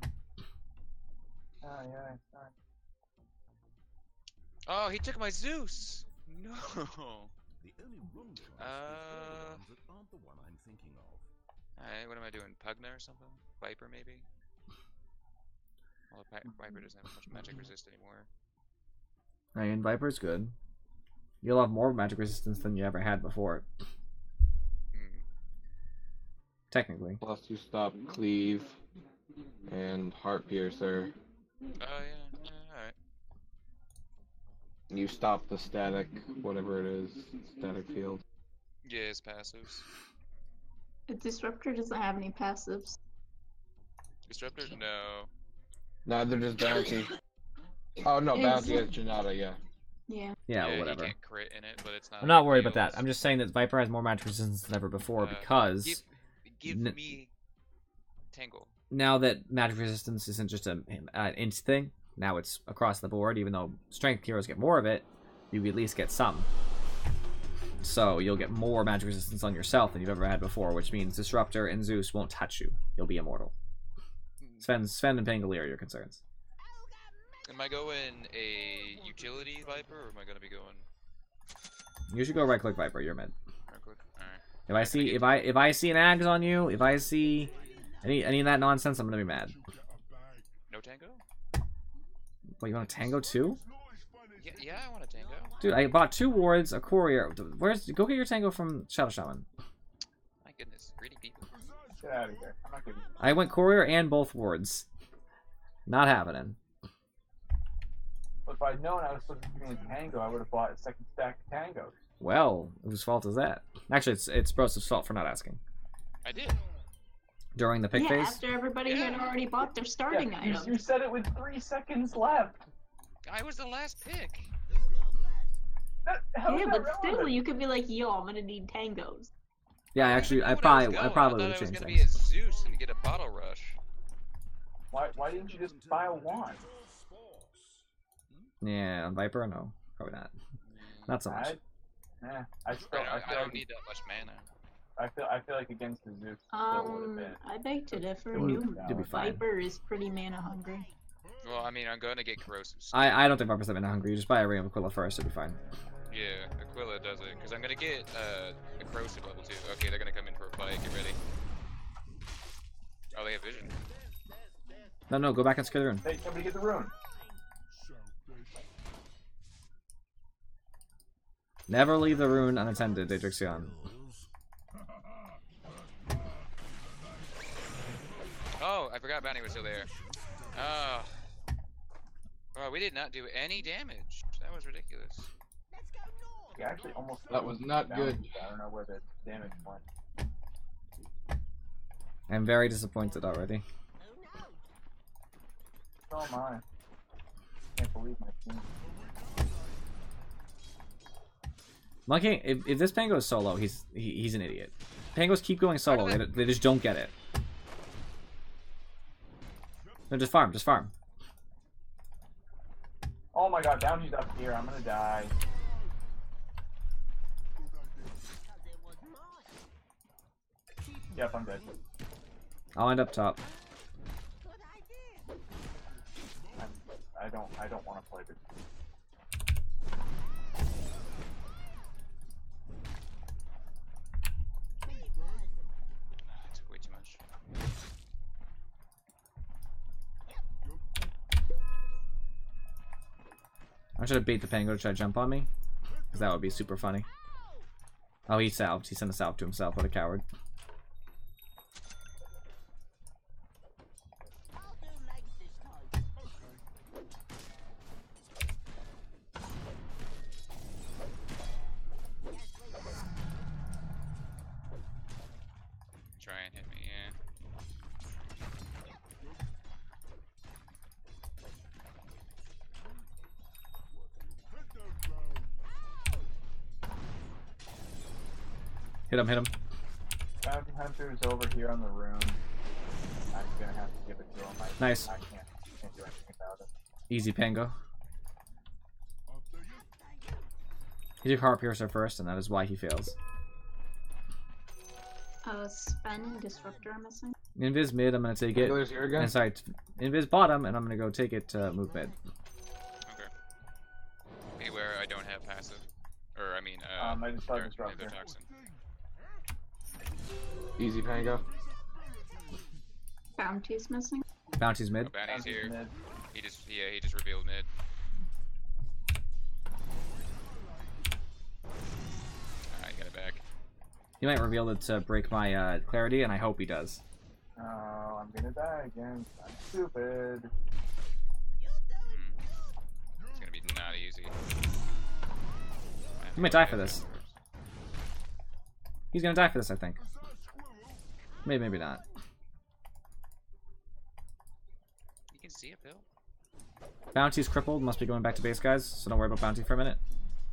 Oh, he took my Zeus! No! The only wrong choice is the ones that aren't the one I'm thinking of. Alright, what am I doing? Pugna or something? Viper, maybe? Well, Viper doesn't have much magic resist anymore. I mean, Viper's good. You'll have more magic resistance than you ever had before. Technically. Plus you stop Cleave and Heart Piercer. Oh, yeah, alright. You stop the static, whatever it is, static field. Yeah, his passives. The Disruptor doesn't have any passives. Disruptor? No. Neither does Bounty. Oh no, Bounty is Janata, yeah. Yeah. Yeah, whatever. You can't crit in it, but it's not. I'm not worried about that. I'm just saying that Viper has more magic resistance than ever before because... Give me Tangle. Now that magic resistance isn't just an int thing, now it's across the board. Even though strength heroes get more of it, you at least get some. So you'll get more magic resistance on yourself than you've ever had before, which means Disruptor and Zeus won't touch you. You'll be immortal. Sven and Pangolier are your concerns. Am I going a utility Viper, or am I going to be going... You should go right click Viper. You're mid. Right click? Alright. If I see an Ags on you, if I see any of that nonsense, I'm gonna be mad. No Tango? What, you want a Tango too? Yeah, I want a Tango. Dude, I bought 2 wards, a courier. Go get your Tango from Shadow Shaman. My goodness, greedy people. Get out of here. I'm not giving you. I went courier and both wards. Not happening. If I'd known I was supposed to be doing Tango, I would have bought a second stack of Tangos. Well, whose fault is that? Actually, it's Brose's fault for not asking. I did. During the pick Yeah, phase? after everybody had already bought their starting items. You said it with 3 seconds left. I was the last pick. How is Yeah, that but still, relevant? you could be like, yo, I'm gonna need tangos. Yeah, actually, I I didn't know probably where was going. would I thought have I was changed gonna be a things. Zeus and get a bottle rush. Why didn't you just buy a wand? Yeah, on Viper, no, probably not. Not so much. I feel I don't like need that much mana. I feel like against the Zeus still would have been. I beg to differ. You'll New be fine. Viper is pretty mana hungry. Well, I mean, I'm going to get corrosive. I don't think Viper's that mana hungry. You just buy a ring of Aquila first, it'll be fine. Yeah, Aquila does it, because I'm going to get a corrosive level 2. Okay, they're going to come in for a fight. Get ready. Oh, they have vision. No, go back and scare the rune. Hey, somebody get the rune. Never leave the rune unattended, Daedrixion. Oh, I forgot Bounty was still there. Oh. Oh, we did not do any damage. That was ridiculous. Yeah, actually, almost. That was not down. good. I don't know where the damage went. I'm very disappointed already. So am I. Can't believe my team. Monkey, if this Pango is solo, he's an idiot. Pangos keep going solo. They just don't get it. No, just farm. Just farm. Oh my god, Bounty's up here. I'm gonna die. Yep, I'm dead. I'll end up top. I don't want to play this. Took way too much. I should have bait the Pango to try to jump on me, because that would be super funny. Oh, he salved. He sent a salve to himself. What a coward. Try and hit me, yeah. Hit him, hit him. Bounty Hunter is over here on the rune. I'm gonna have to give it to him. Nice. I can't do anything about it. Easy Pango. He took Heart Piercer first, and that is why he fails. Sven and Disruptor are missing. Invis mid, I'm gonna take it. There's here again. And sorry, Invis bottom, and I'm gonna go take it to move mid. Okay. Beware, I don't have passive. Or, I mean, I just saw their Disruptor. toxin. Easy Pango. Bounty's missing. Bounty's mid. Oh, Bounty's Bounty's here. mid. He just revealed mid. Alright, got it back. He might reveal it to break my clarity, and I hope he does. Oh, I'm gonna die again. I'm stupid. It's gonna be not easy. He might die for this. He's gonna die for this, I think. Maybe, maybe not. You can see it, Bill. Bounty's crippled, must be going back to base, guys, so don't worry about Bounty for a minute.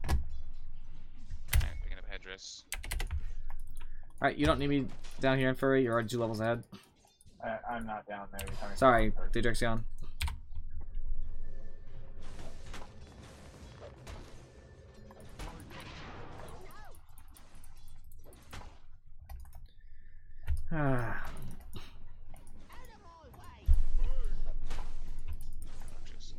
Alright, picking up headdress. Alright, you don't need me down here in Furry, you're already 2 levels ahead. I'm not down there. You're talking Sorry, about the Daedrixion. Ah. Just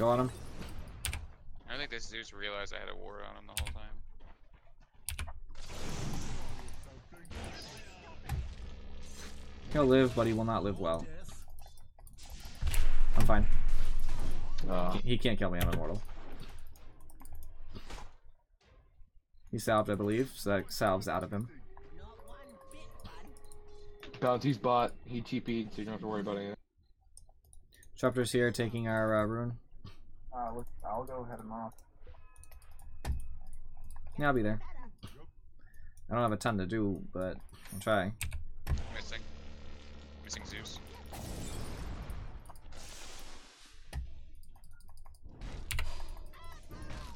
Go on him. I don't think this Zeus realized I had a ward on him the whole time. He'll live, but he will not live well. I'm fine. He can't kill me, I'm immortal. He salved, I believe, so that salves out of him. Bounty's bot. He TP'd, so you don't have to worry about anything. Disruptor's here taking our rune. I'll go head him off. Yeah, I'll be there. I don't have a ton to do, but I'll try. I'm gonna Missing Zeus.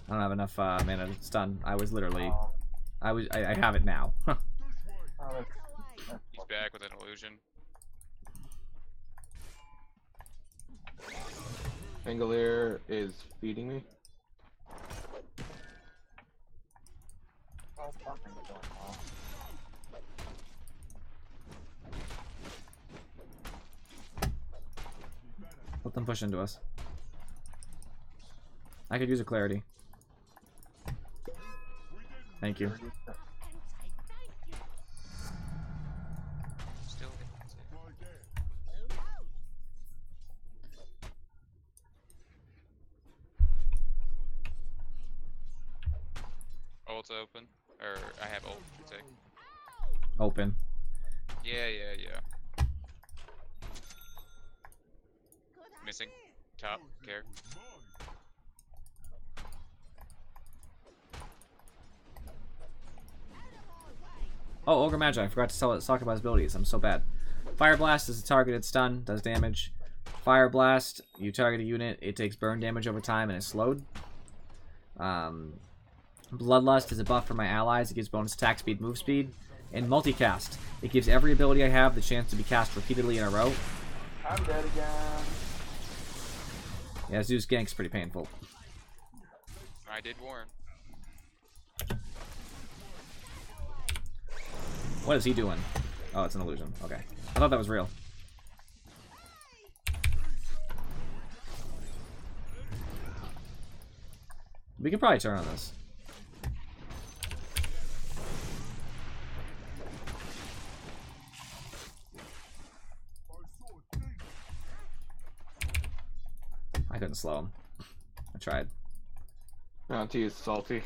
I don't have enough mana to stun. I was literally... I have it now. He's back with an illusion. Pangolier is feeding me. Let them push into us. I could use a clarity. Thank you. Still Ult's open. Or I have ult to take. Open. Yeah. Missing. Top. Care. Oh, Ogre Magi. I forgot to talk about his abilities. I'm so bad. Fire Blast is a targeted stun. Does damage. Fire Blast. You target a unit. It takes burn damage over time and is slowed. Bloodlust is a buff for my allies. It gives bonus attack speed, move speed. And Multicast. It gives every ability I have the chance to be cast repeatedly in a row. I'm dead again. Yeah, Zeus gank's pretty painful. I did warn. What is he doing? Oh, it's an illusion. Okay. I thought that was real. We can probably turn on this. I couldn't slow him. I tried. Bounty is salty.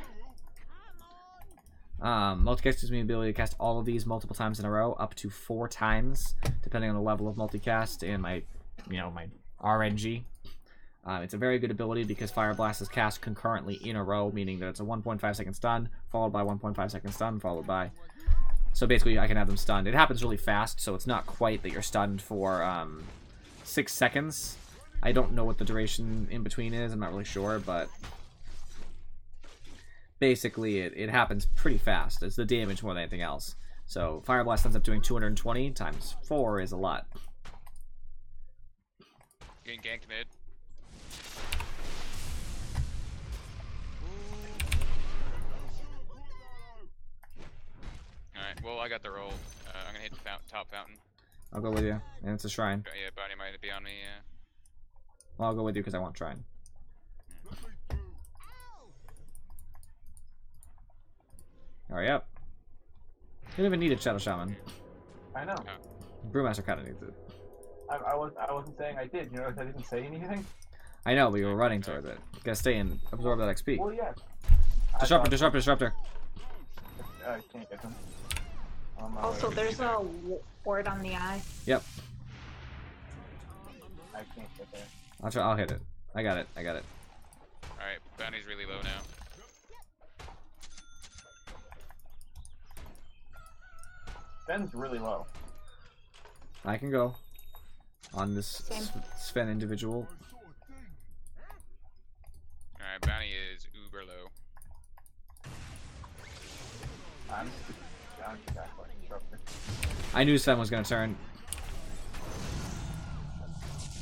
Multicast gives me the ability to cast all of these multiple times in a row, up to 4 times, depending on the level of multicast and my RNG. It's a very good ability because Fire Blast is cast concurrently in a row, meaning that it's a 1.5 second stun, followed by 1.5 second stun, followed by... So basically, I can have them stunned. It happens really fast, so it's not quite that you're stunned for 6 seconds. I don't know what the duration in between is. I'm not really sure, but... Basically, it happens pretty fast. It's the damage more than anything else. So, Fire Blast ends up doing 220 times 4 is a lot. Getting ganked mid. Alright, well, I got the roll. I'm gonna hit the top fountain. I'll go with you. And it's a shrine. Yeah, Bounty might be on me, yeah. Well, I'll go with you because I want shrine. Hurry up. You don't even need a Shadow Shaman. I know. Brewmaster kind of needs it. I wasn't saying I did. You notice I didn't say anything? I know, but you were running towards it. You gotta stay and absorb that XP. Well, yeah. Disruptor. I can't get him. Also, there's a ward on the eye. Yep. I can't get there. I'll hit it. I got it. Alright, Bounty's really low now. Ben's really low. I can go on this Sven individual. Alright, Bounty is uber low. I'm back like disruptor. I knew Sven was gonna turn.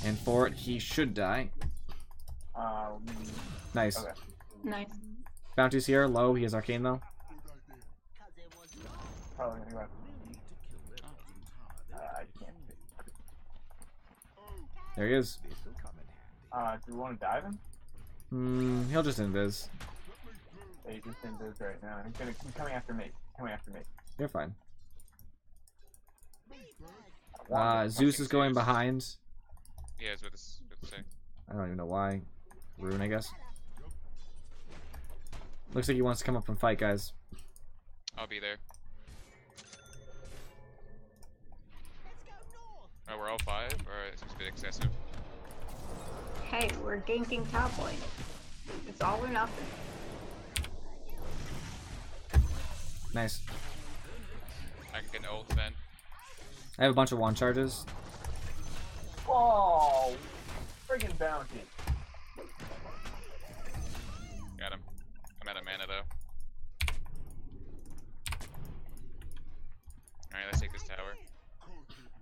And for it, he should die. Nice. Okay. Nice. Bounty's here, low. He has arcane though. Probably gonna go after I can't see. There he is. Do we want to dive him? He'll just invis. Yeah, he's just in this right now. He's coming after me. You're fine. Wow. Zeus is going behind. Yeah, it's what it's saying. I don't even know why. Rune, I guess. Looks like he wants to come up and fight, guys. I'll be there. Oh, we're all 5? Or it seems a bit excessive. Hey, we're ganking top lane. It's all or nothing. Nice. I can get an ult then. I have a bunch of wand charges. Oh, friggin' bounty. Got him. I'm out of mana though. Alright, let's take this tower.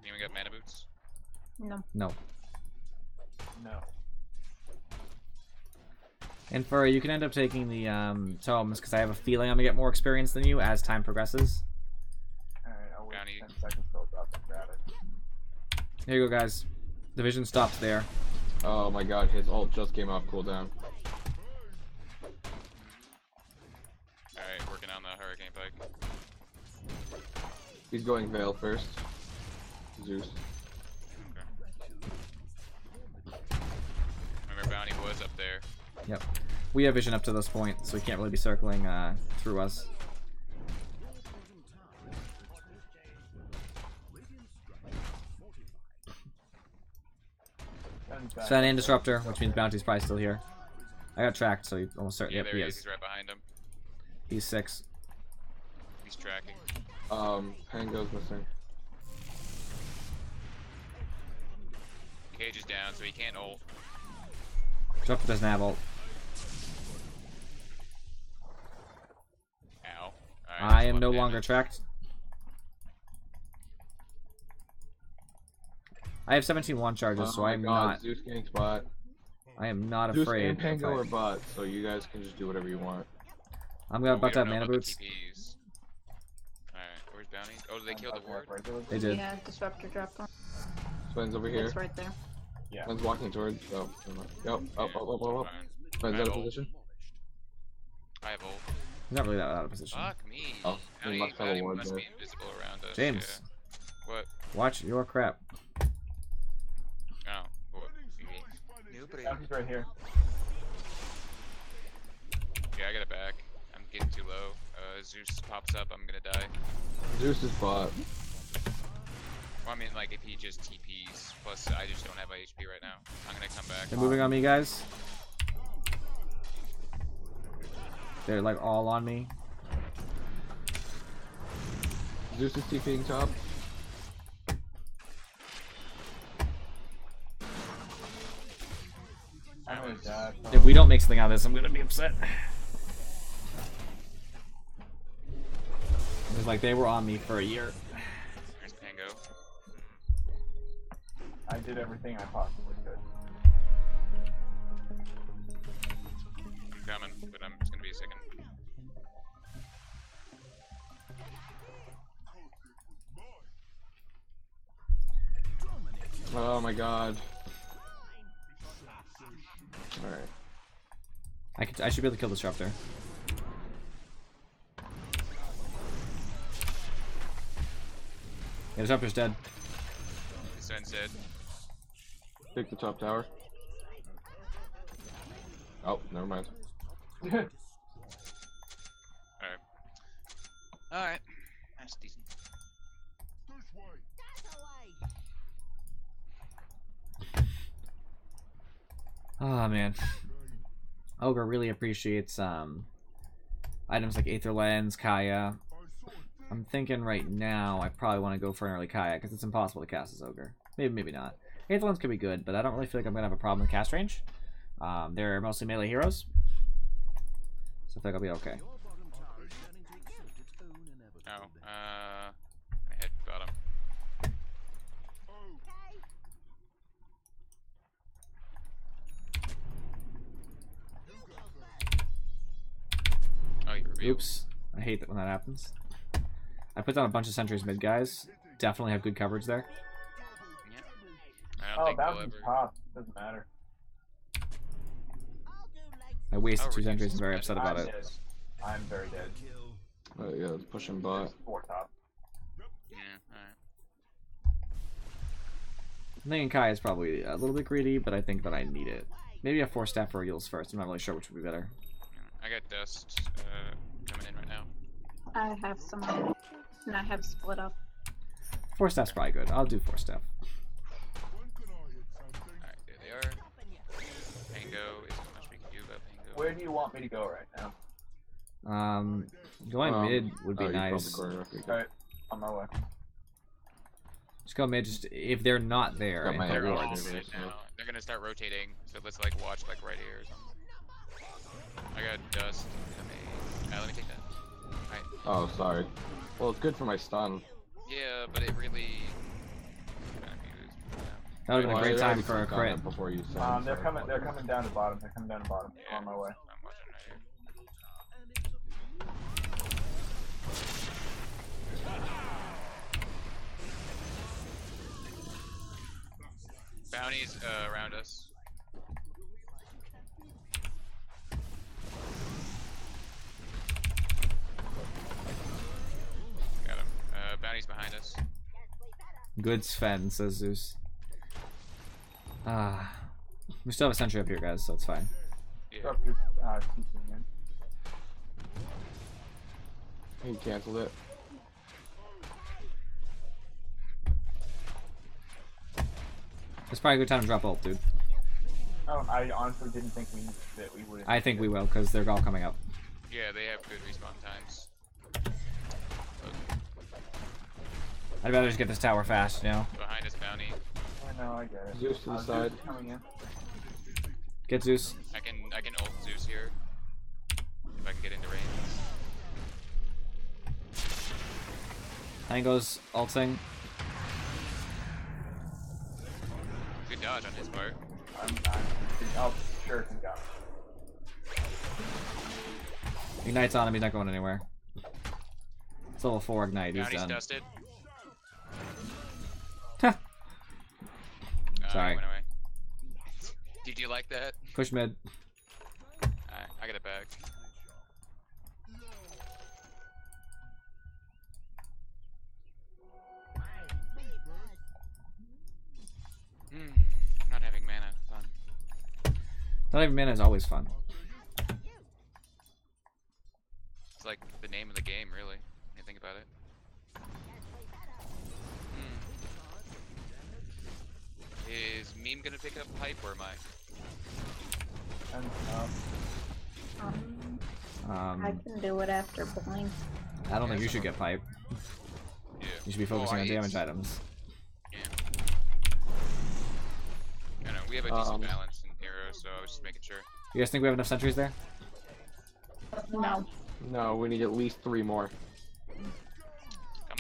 Anyone got mana boots? No. No. No. And for you can end up taking the tomes because I have a feeling I'm gonna get more experience than you as time progresses. Alright, I'll wait Bounty. 10 seconds till it's up and grab it. Here you go, guys. The vision stops there. Oh my god, his ult just came off cooldown. Alright, working on the Hurricane Pike. He's going Veil first. Zeus. Remember, Bounty was up there. Yep. We have vision up to this point, so we can't really be circling through us. Sven and Disruptor, which means Bounty's probably still here. I got tracked, so he almost certainly. Yeah, Yep, there he he is. is. He's right behind him. He's 6. He's tracking. Pango's missing. Cage is down, so he can't ult. Disruptor doesn't have ult. Ow. Alright, I that's am one no damage. longer tracked. I have 17 one charges, so my I am god, not. Zeus gank bot. I am not Zeus afraid. and Pango of are fight. bot, so you guys can just do whatever you want. I'm Oh, about we to have don't know mana about the boots. TPs. Alright, where's Bounty? Oh, did they kill the ward? They did. Yeah, Disruptor dropped one. Sven's over here. It's right there. Yeah. Sven's walking towards. Oh, never mind. Yep. Up. Fine. Sven's I out have of ult. position. I have ult. He's not really that out of position. Fuck me. Oh, he Bounty, must have a Bounty ward must there. be invisible around us. James, Yeah. What? watch your crap. Oh. What? Nobody. Bounty's right here. Yeah, I got it back. I'm getting too low. Zeus pops up, I'm gonna die. Zeus is bot. Well, I mean, like, if he just TPs, plus I just don't have my HP right now. I'm gonna come back. They're moving on me, guys. They're like all on me. Zeus is TPing top. I'm gonna die. If we don't make something out of this, I'm gonna be upset. It's like they were on me for a year. There's Pango. I did everything I possibly could. I'm coming, but it's gonna be a second. Oh my god. Alright. I should be able to kill Disruptor. Yeah, Disruptor's dead. Sven's dead. Take the top tower. Oh, never mind. Alright. Alright. That's decent. Oh man. Ogre really appreciates items like Aether Lens, Kaya. I'm thinking right now I probably want to go for an early Kaya because it's impossible to cast as Ogre. Maybe, maybe not. Aether Lens could be good, but I don't really feel like I'm gonna have a problem with cast range. They're mostly melee heroes, so I think I'll be okay. Oh, I hit bottom. Oh, you revealed. Oops. I hate that when that happens. I put down a bunch of sentries mid, guys. Definitely have good coverage there. Yeah. I don't Oh, think they'll Bounty's ever. top. Doesn't matter. I wasted Oh, 2 reduce sentries. I'm is very bad. upset about I'm it. dead. I'm very dead. Yeah, let's push him bot. There's 4 top. Yeah, alright. I'm thinking Kai is probably a little bit greedy, but I think that I need it. Maybe a 4 staff for heals first. I'm not really sure which would be better. Yeah. I got dust coming in right now. I have some, and I have split up. 4 staff's probably good. I'll do 4 staff. Alright, there they are. Pango is not much we can do about Pango. Where do you want me to go right now? Going mid would be you called nice. the corner, okay, good. Alright, on my way. Just go mid. Just if they're not there, Got my and They're Yeah, all right, mid there, so- now. They're gonna start rotating, so let's like watch like right here or something. I got dust. Let me take that. Alright. Oh, sorry. Well, it's good for my stun. Yeah, but it really. that would have been a Well, great I time already for a clicked on crit. it before you said. They're coming down to bottom. They're coming down to bottom. Yeah, On my way. I'm watching right here. Bounties around us. Got him. Bounties behind us. Good Sven, says Zeus. Ah, we still have a sentry up here, guys, so it's fine. Yeah. Drop this, CC in. He canceled it. It's probably a good time to drop ult, dude. Oh, I honestly didn't think we would. I think we will, because they're all coming up. Yeah, they have good respawn times. I'd rather just get this tower fast, you know? Behind us, bounty. I know, I get it. Zeus to the Zeus side. is coming in. Get Zeus. I can ult Zeus here. If I can get into range. Tango's ulting. Good dodge on his part. Oh, sure, can go. Ignite's on him, he's not going anywhere. It's level 4 ignite, he's Bounty's done. dusted. Sorry. Went away. Did you like that? Push mid. I got it back. Not having mana, fun. Not even mana is always fun. It's like the name of the game, really. When you think about it. Is Meme gonna pick up pipe or am I? And, I can do it after blind. I don't think you should get pipe. Yeah. You should be focusing on damage items. Yeah. I know, we have a decent balance in heroes, so I was just making sure. You guys think we have enough sentries there? No. No, we need at least 3 more. Come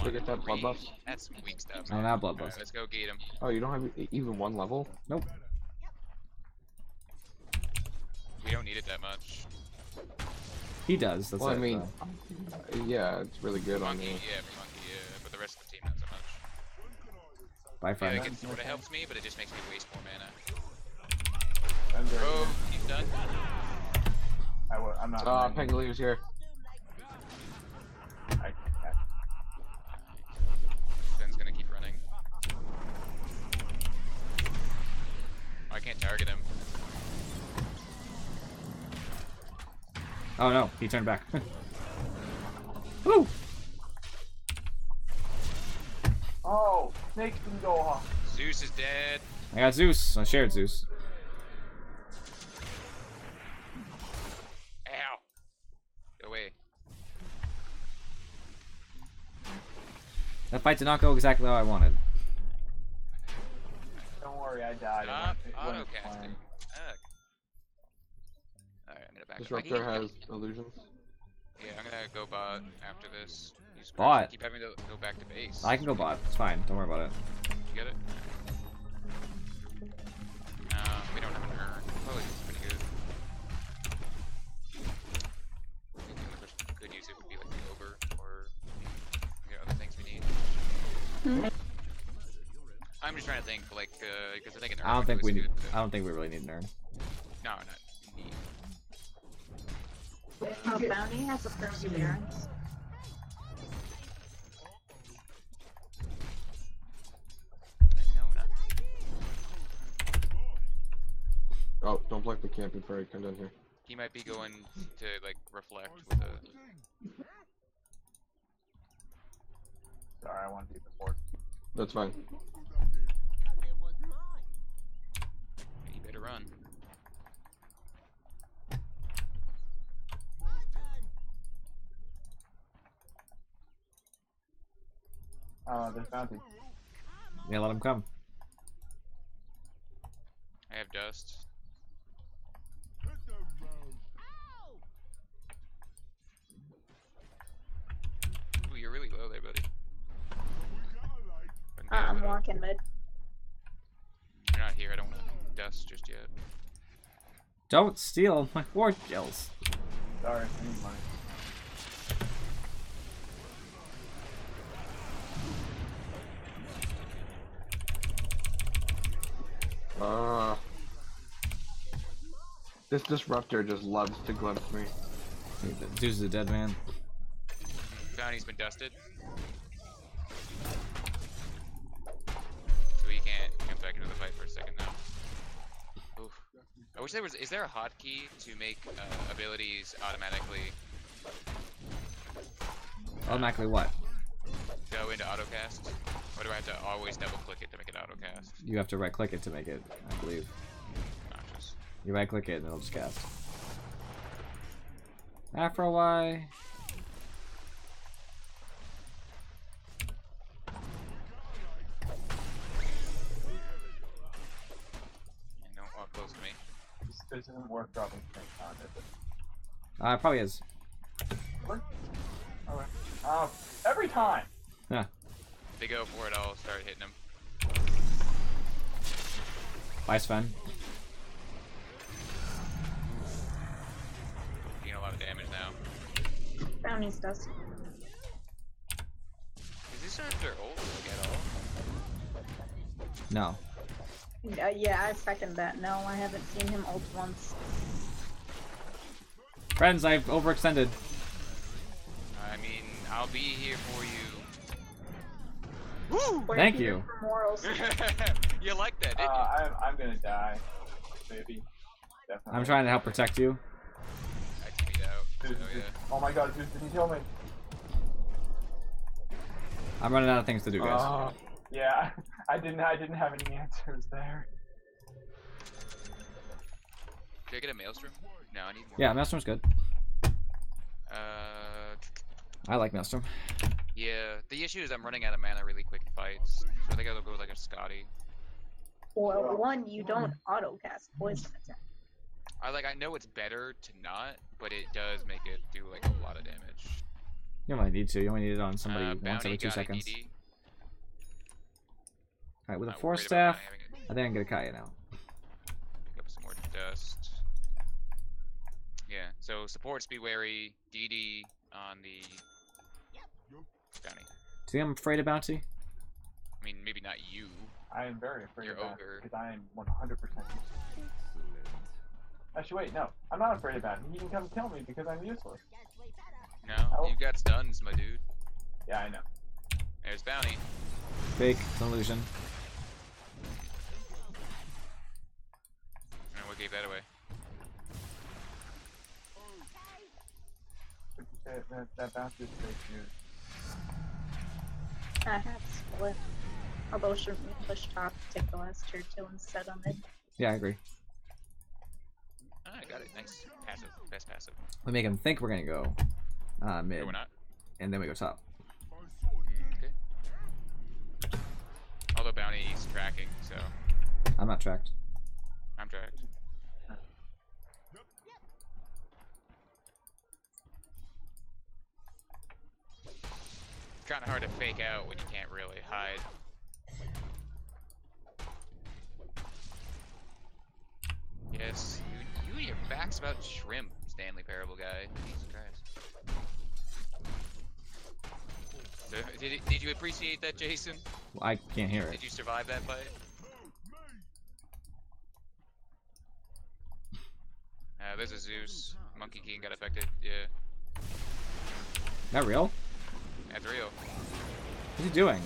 on. Look at that blood buff. That's some weak stuff. I don't have blood buff. Alright, let's go gate him. Oh, you don't have even 1 level? Nope. We don't need it that much. He does, that's Well, I it, mean, though. yeah, it's really good on Monkey, me. yeah, for Monkey, yeah, but the rest of the team not so much. Bye, Yeah, friend. it would have helped me, but it just makes me waste more mana. and they're- Oh, he's done. I'm not. Pengalier's here. I can't. Ben's gonna keep running. Oh, I can't target him. Oh no, he turned back. Woo! Oh, snakes can go off. Zeus is dead. I got Zeus. I shared Zeus. Ow. Go away. That fight did not go exactly how I wanted. Don't worry, I died. Stop It went auto-casting. fine. Ugh. Alright, I'm gonna back up. Disruptor has illusions. Yeah, I'm gonna go bot after this. These Bot? I keep having to go back to base. I can go bot. It's fine. Don't worry about it. You get it? We don't have an urn. Probably is pretty good. I think the only person who could use it would be like the ogre or other things we need. I'm just trying to think, like, because I think an urn I don't would think we really need. good, I don't think we really need an urn. No, not need. Bounty has a perseverance. No, not. Oh, don't block the camp before I come down here. He might be going to like reflect with a. Sorry, I wanted to do the fort. That's fine. He better run. There's bounty. Yeah, let him come. I have dust. Ooh, you're really low there, buddy. I'm walking mid. You're not here. I don't want dust just yet. Don't steal my ward kills. Sorry, I need money. This disruptor just loves to glimpse me. Zeus is a dead man. Bounty's been dusted. So he can't come back into the fight for a second now. Oof. I wish there was. Is there a hotkey to make abilities automatically Automatically what? go into autocast? Or do I have to always double click it to make it autocast? You have to right click it to make it, I believe. Obnoxious. You right click it and it'll just cast. Afro Y. And don't walk close to me. This isn't worth dropping strength on, is it? It probably is. What? Alright. Every time! Yeah. If they go for it, I'll start hitting them. Bye, Sven. Taking a lot of damage now. Brownies does. Is this their ult at all? No. Yeah, I second that. No, I haven't seen him ult once. Friends, I've overextended. I mean, I'll be here for you. Woo! Thank you. Morals. You like that, didn't you? I'm gonna die. Baby. Definitely. I'm trying to help protect you. I TV'd out. So, Zeus, yeah. oh my god, Zeus didn't kill me. I'm running out of things to do, guys. Yeah, I didn't have any answers there. Did I get a maelstrom? No, I need more. Yeah, Maelstrom's good. I like Maelstrom. Yeah, the issue is I'm running out of mana really quick in fights. So I think I'll go with like a Scotty. Well, one, you don't auto cast poison attack. I know it's better to not, but it does make it do like a lot of damage. You don't really need to. You only need it on somebody once Bounty every 2 got a seconds. DD. Alright, with a Not 4 worried about staff, not having it. I think I can get a Kaya now. Pick up some more dust. Yeah, so supports be wary. DD on the bounty. See, I'm afraid of Bounty. I mean, maybe not you. I am very afraid You're of that ogre. because I am 100% Actually, wait, no. I'm not afraid of that. He can come kill me because I'm useless. No, Oh. you've got stuns, my dude. Yeah, I know. There's bounty. Fake. It's an illusion. And what gave that away? That bounce is fake news. I have split. Although shouldn't we push top, take the last tier 2 instead on mid? Yeah, I agree. Ah, I got it. Nice. Passive. Best passive. We make him think we're gonna go mid, No, we're not. and then we go top. Okay. Although bounty's tracking, so I'm not tracked. I'm tracked. Kind of hard to fake out when you can't really hide. Yes, you and your facts about shrimp, Stanley Parable guy. Jesus Christ. So, did you appreciate that, Jason? Well, I can't hear it. Did you survive that fight? There's a Zeus. Monkey King got affected. Yeah, That real? that's real. What's he doing?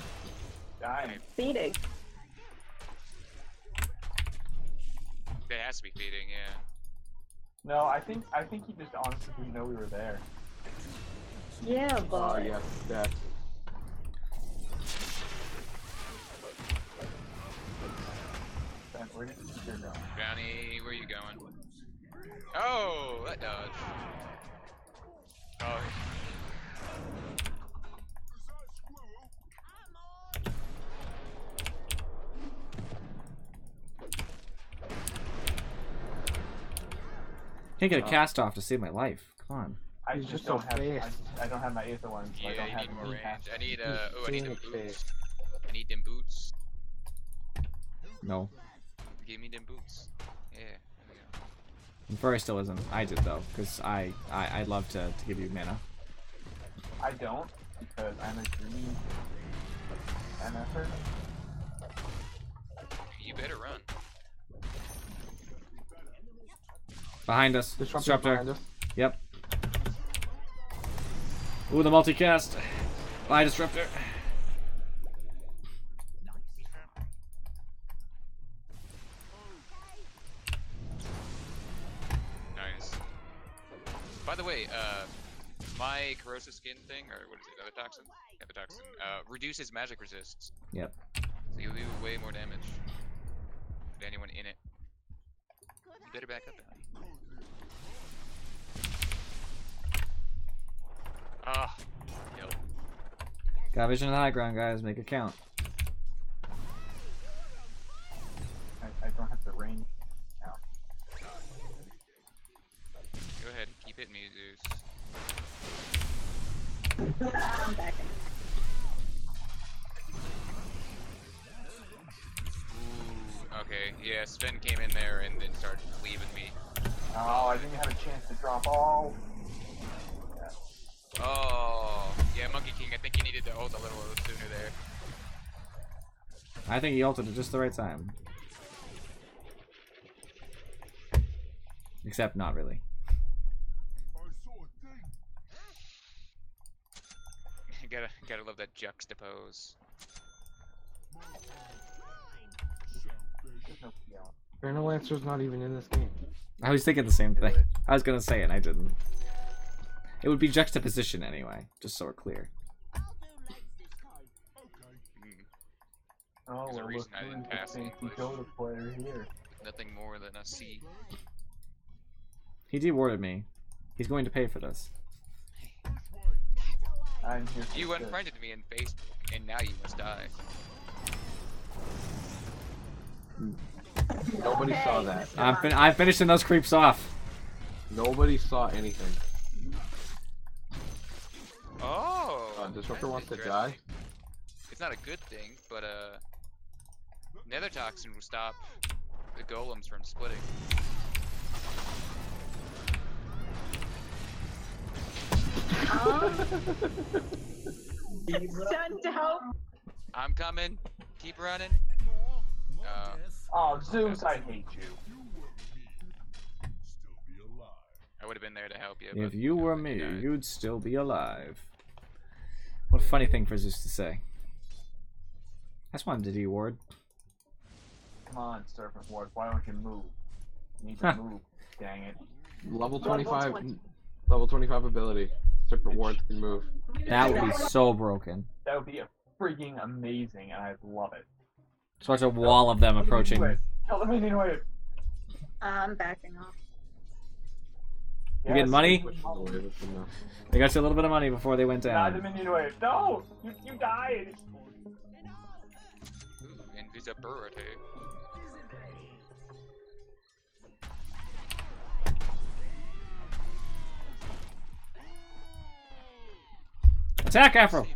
Dying. Feeding. It has to be feeding, yeah. No, I think he just honestly didn't know we were there. Yeah, Oh but yes, that. Ben, where did you go? Bounty, where you going? Oh, that dodge. Oh. Can't get a cast off to save my life. Come on. I He's just just so don't have. fast. I don't have my Aether one, so I Yeah, don't you have need more any range. cast. I need I need them Doing boots. I need them boots. No. Give me them boots. Yeah. There we go. And Furry still isn't. I did though, because I'd love to give you mana. I don't because I'm a green MFer. You better run. Behind us. Disruptor behind us. Yep. Ooh, the multicast. Bye, Disruptor. Nice. By the way, my corrosive skin thing, or what is it, other toxin? Yeah, the toxin, reduces magic resists. Yep. So you do way more damage to anyone in it. You better back up, Donnie. Ah, kill. Got vision of the high ground, guys. Make it count. I don't have the range now. Go ahead, keep hitting me, Zeus. I'm back. Ooh, okay, yeah, Sven came in there and then started leaving me. Oh, I didn't have a chance to drop all. Oh, yeah, Monkey King, I think you needed to ult a little sooner there. I think he ulted at just the right time. Except not really. gotta love that juxtapose. Eternal Lancer's not even in this game. I was thinking the same thing. I was gonna say it, and I didn't. It would be juxtaposition anyway, just so we're clear. Oh, There's a we're reason I looking didn't at pass the English. Dota player here. Nothing more than a C. He dewarded me. He's going to pay for this. I'm here. You for this. unfriended me in Facebook, and now you must die. Nobody saw that. I'm finishing those creeps off. Nobody saw anything. Oh! Disruptor that's wants to interesting. die. It's not a good thing, but Nether Toxin will stop the golems from splitting. Send help. I'm coming. Keep running. Oh, Zeus, I hate you. I would have been there to help you. If but you were you me, died. you'd still be alive. What a funny thing for Zeus to say. I just wanted to deward. Come on, Serpent Ward, why don't you move? You need to move, dang it. Level Level 25. 20. Level 25 ability. Serpent Ward can move. That would be so broken. That would be a freaking amazing, and I'd love it. Such a wall of them approaching. Tell them anyway. I'm backing off. You getting money? Oh, wait, that's enough. They got you a little bit of money before they went Not down. the minion wave. No! You died! Ooh, invisibility. Attack, Afro! See me.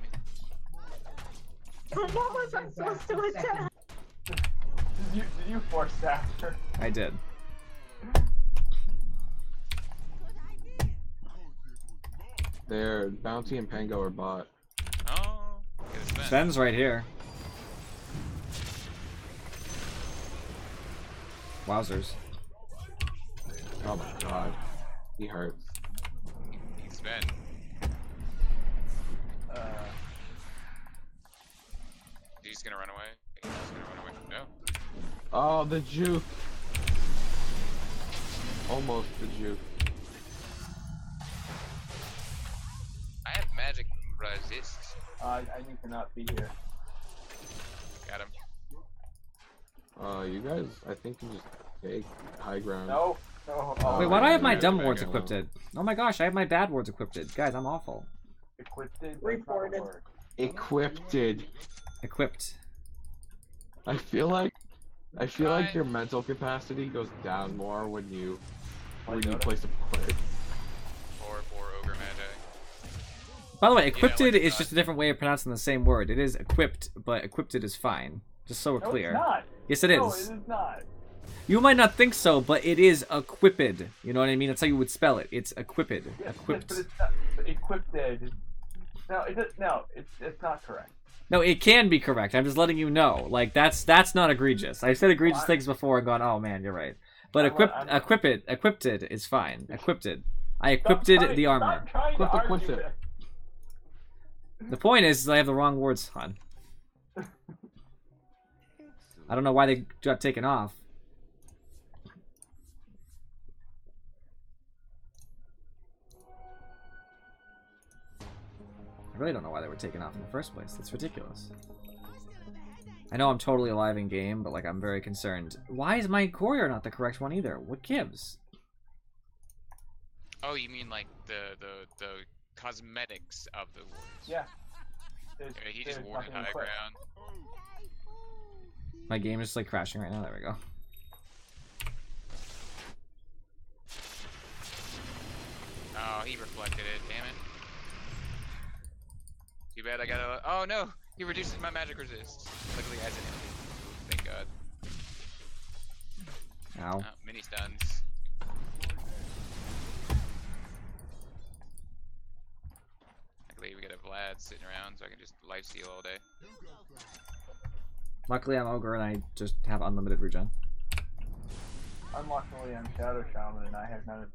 What was I supposed to attack? Did you force that? I did. Their Bounty and Pango are bought. Oh, get a Sven. Sven's right here. Wowzers. Oh my god. He hurts. He's Sven. He's just gonna run away. He's just gonna run away. No. Oh, the juke. Almost the juke. I have magic resist. I need to not be here. Got him. You guys, I think you just take high ground. No. No. Oh, Wait, why do I have my yeah, dumb back wards at equipped? home. Oh my gosh, I have my bad wards equipped. Guys, I'm awful. Equipped. Reported. Equipped. Equipped. I feel like Right. your mental capacity goes down more when you Where do you play support? Or ogre magi. By the way, equipped like is that. just a different way of pronouncing the same word. It is equipped, but equipped is fine. Just so we're No, clear. it's not. Yes, it is. No, it is not. You might not think so, but it is equipped. You know what I mean? That's how you would spell it. It's equipped. Yes, Equipped. but it's not equipped. No, it's not correct. No, it can be correct. I'm just letting you know. Like that's not egregious. I've said egregious things before and gone, oh man, you're right. But equipped is fine. Equipped. I equipped the armor. Stop trying to Equipped argue it. this. The point is I have the wrong words on. I don't know why they got taken off. I really don't know why they were taken off in the first place. That's ridiculous. I know I'm totally alive in game, but like I'm very concerned. Why is my courier not the correct one either? What gives? Oh, you mean like the cosmetics of the words? Yeah. He just there's warded nothing high equipped. ground. My game is just like crashing right now. There we go. Oh, he reflected it. Damn it. Too bad I gotta. Oh no! He reduces my magic resist. Luckily, as an enemy. Thank God. Ow. Oh, mini stuns. Luckily, we got a Vlad sitting around, so I can just lifesteal all day. Luckily, I'm ogre and I just have unlimited regen. Unluckily, I'm Shadow Shaman and I have none of.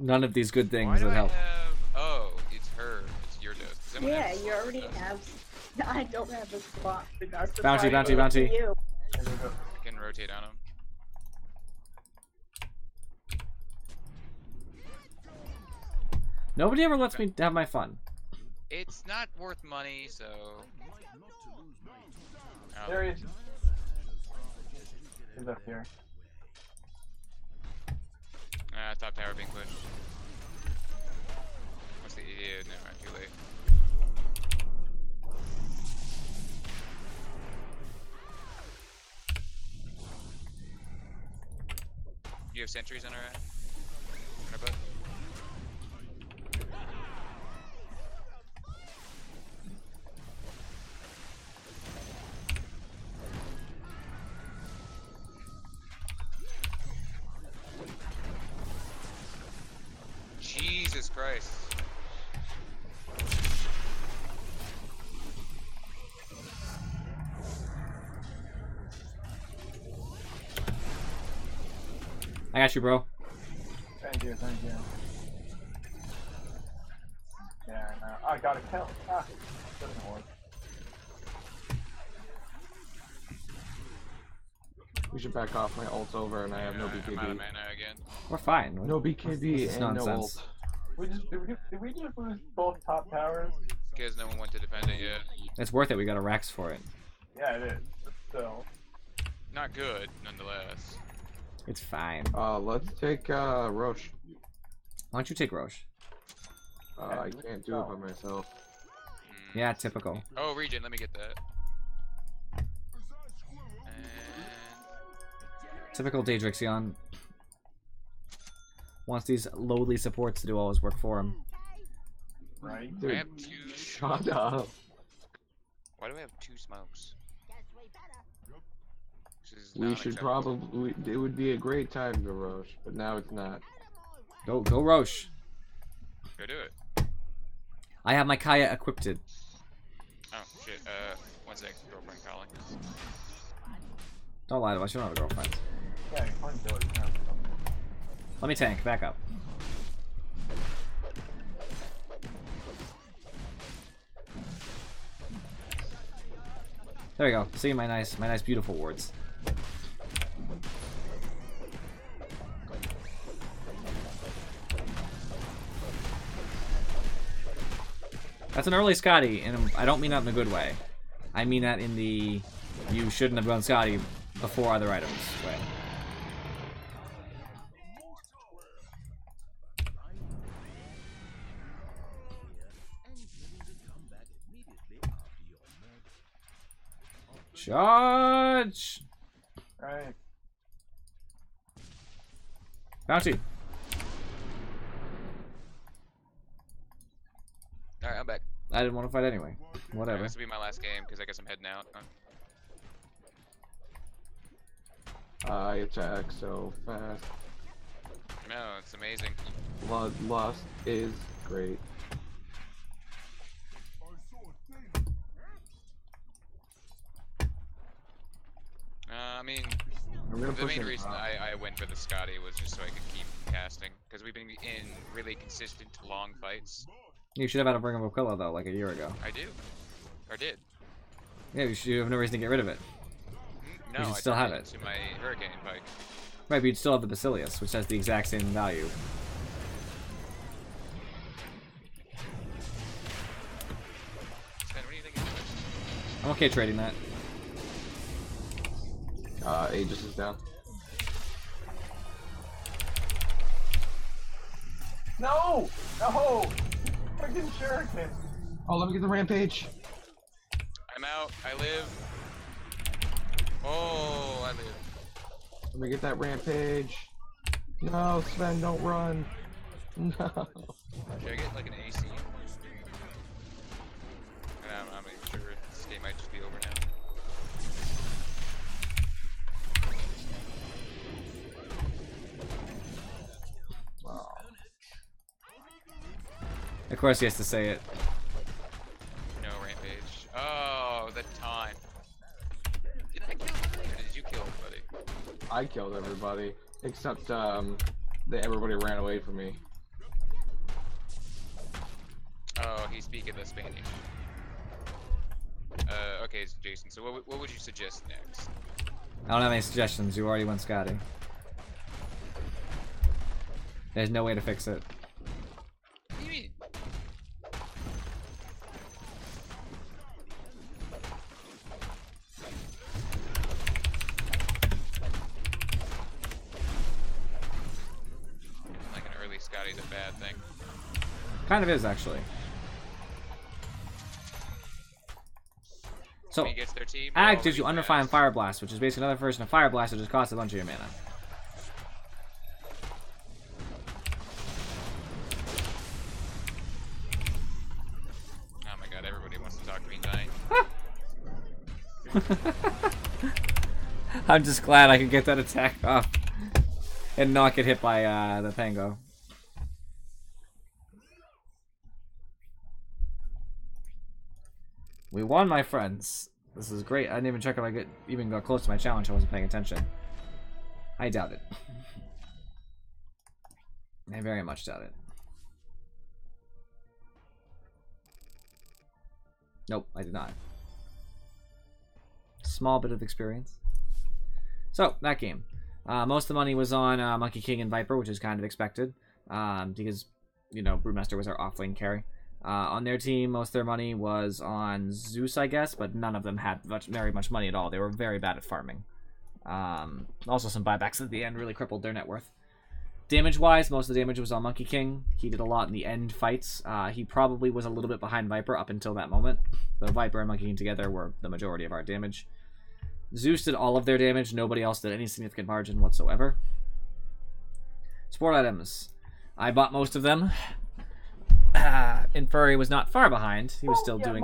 None of these good Why things do that I help. have? Oh, it's her. It's your dust. Someone Yeah, has you already dust. have. I don't have a spot for dust. that's Bounty, why I bounty, gave it to bounty. you. I can rotate on him. Nobody ever lets me have my fun. It's not worth money, so. Oh, There he is. He's up here. Top tower being pushed. What's the idiot? No, I'm too late. You have sentries on our butt? Jesus Christ. I got you, bro. Thank you, thank you. Yeah, no. I got a kill. Ah, doesn't work. We should back off. My ult's over and I have no I'm out of BKB. mana again. We're fine. No BKB This is and no nonsense. ult. Did we just lose both top towers? Because no one went to defend it yet. It's worth it. We got a Rax for it. Yeah, it is. But still. Not good, nonetheless. It's fine. Let's take Roche. Why don't you take Roche? I can't do it by myself. Yeah, typical. Oh, regen, let me get that. And Typical Daedrixion. Wants these lowly supports to do all his work for him. Right? I Dude, have two. shut up. Why do I have two smokes? This is We should non-acceptable. probably. It would be a great time to Roche, but now it's not. Go Roche. Go do it. I have my Kaya equipped. Oh shit. One sec. Girlfriend calling. Don't lie to us. You don't have a girlfriend. Yeah, you can do it. No. Let me tank. Back up. There we go. See my nice, beautiful wards. That's an early Scotty, and I don't mean that in a good way. I mean that in the you shouldn't have gone Scotty before other items way. Charge! Right. Bounty. Alright, I'm back. I didn't want to fight anyway. Whatever. This will be my last game because I guess I'm heading out. I attack so fast. No, it's amazing. Bloodlust is great. I mean, I'm gonna the push main him reason up. I went for the Scotty was just so I could keep casting. Because we've been in really consistent long fights. You should have had a Bring of Aquila though, like a year ago. I do. Or did. Yeah, you have no reason to get rid of it. No, You should I still have turned it. to my Hurricane Pike. Right, but you'd still have the Basilius, which has the exact same value. Sven, what do you think of this? I'm okay trading that. Aegis is down. No! No! Freaking shuriken! Oh, let me get the rampage. I'm out. I live. Oh, I live. Let me get that rampage. No, Sven, don't run. No. Should I get like an AC? I'm not even sure. This game might just be over now. Wow. Of course he has to say it. No rampage. Oh, the time. Did I kill somebody or did you kill everybody? I killed everybody except everybody ran away from me. Oh, he's speaking the Spanish. Okay, so Jason. So what would you suggest next? I don't have any suggestions. You already went Scotty. There's no way to fix it. What do you mean? Like an early Scotty's a bad thing. Kind of is, actually. So, He gets their team. Ag gives you Unrefined Fire Blast, which is basically another version of Fire Blast that just costs a bunch of your mana. Oh my god, everybody wants to talk to me dying. I'm just glad I could get that attack off and not get hit by the Pango. We won, my friends. This is great. I didn't even check if I even got close to my challenge. I wasn't paying attention. I doubt it. I very much doubt it. Nope, I did not. Small bit of experience. So, that game. Most of the money was on Monkey King and Viper, which is kind of expected. Because, you know, Brewmaster was our offlane carry. On their team, most of their money was on Zeus, I guess, but none of them had very much money at all. They were very bad at farming. Also, some buybacks at the end really crippled their net worth. Damage-wise, most of the damage was on Monkey King. He did a lot in the end fights. He probably was a little bit behind Viper up until that moment. The Viper and Monkey King together were the majority of our damage. Zeus did all of their damage. Nobody else did any significant margin whatsoever. Sport items. I bought most of them. And Furry was not far behind. He was still doing...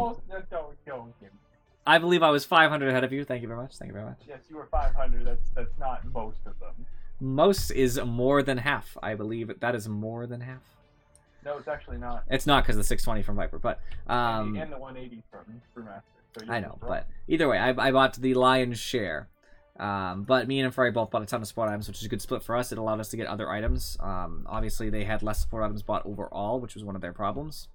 I believe I was 500 ahead of you. Thank you very much. Thank you very much. Yes, you were 500. That's not most of them. Most is more than half. I believe that is more than half. No, it's actually not. It's not because of the 620 from Viper, but... and the 180 from Brewmaster. So I know, but either way, I bought the lion's share. But me and Furry both bought a ton of support items, which is a good split for us. It allowed us to get other items. Obviously, they had less support items bought overall, which was one of their problems.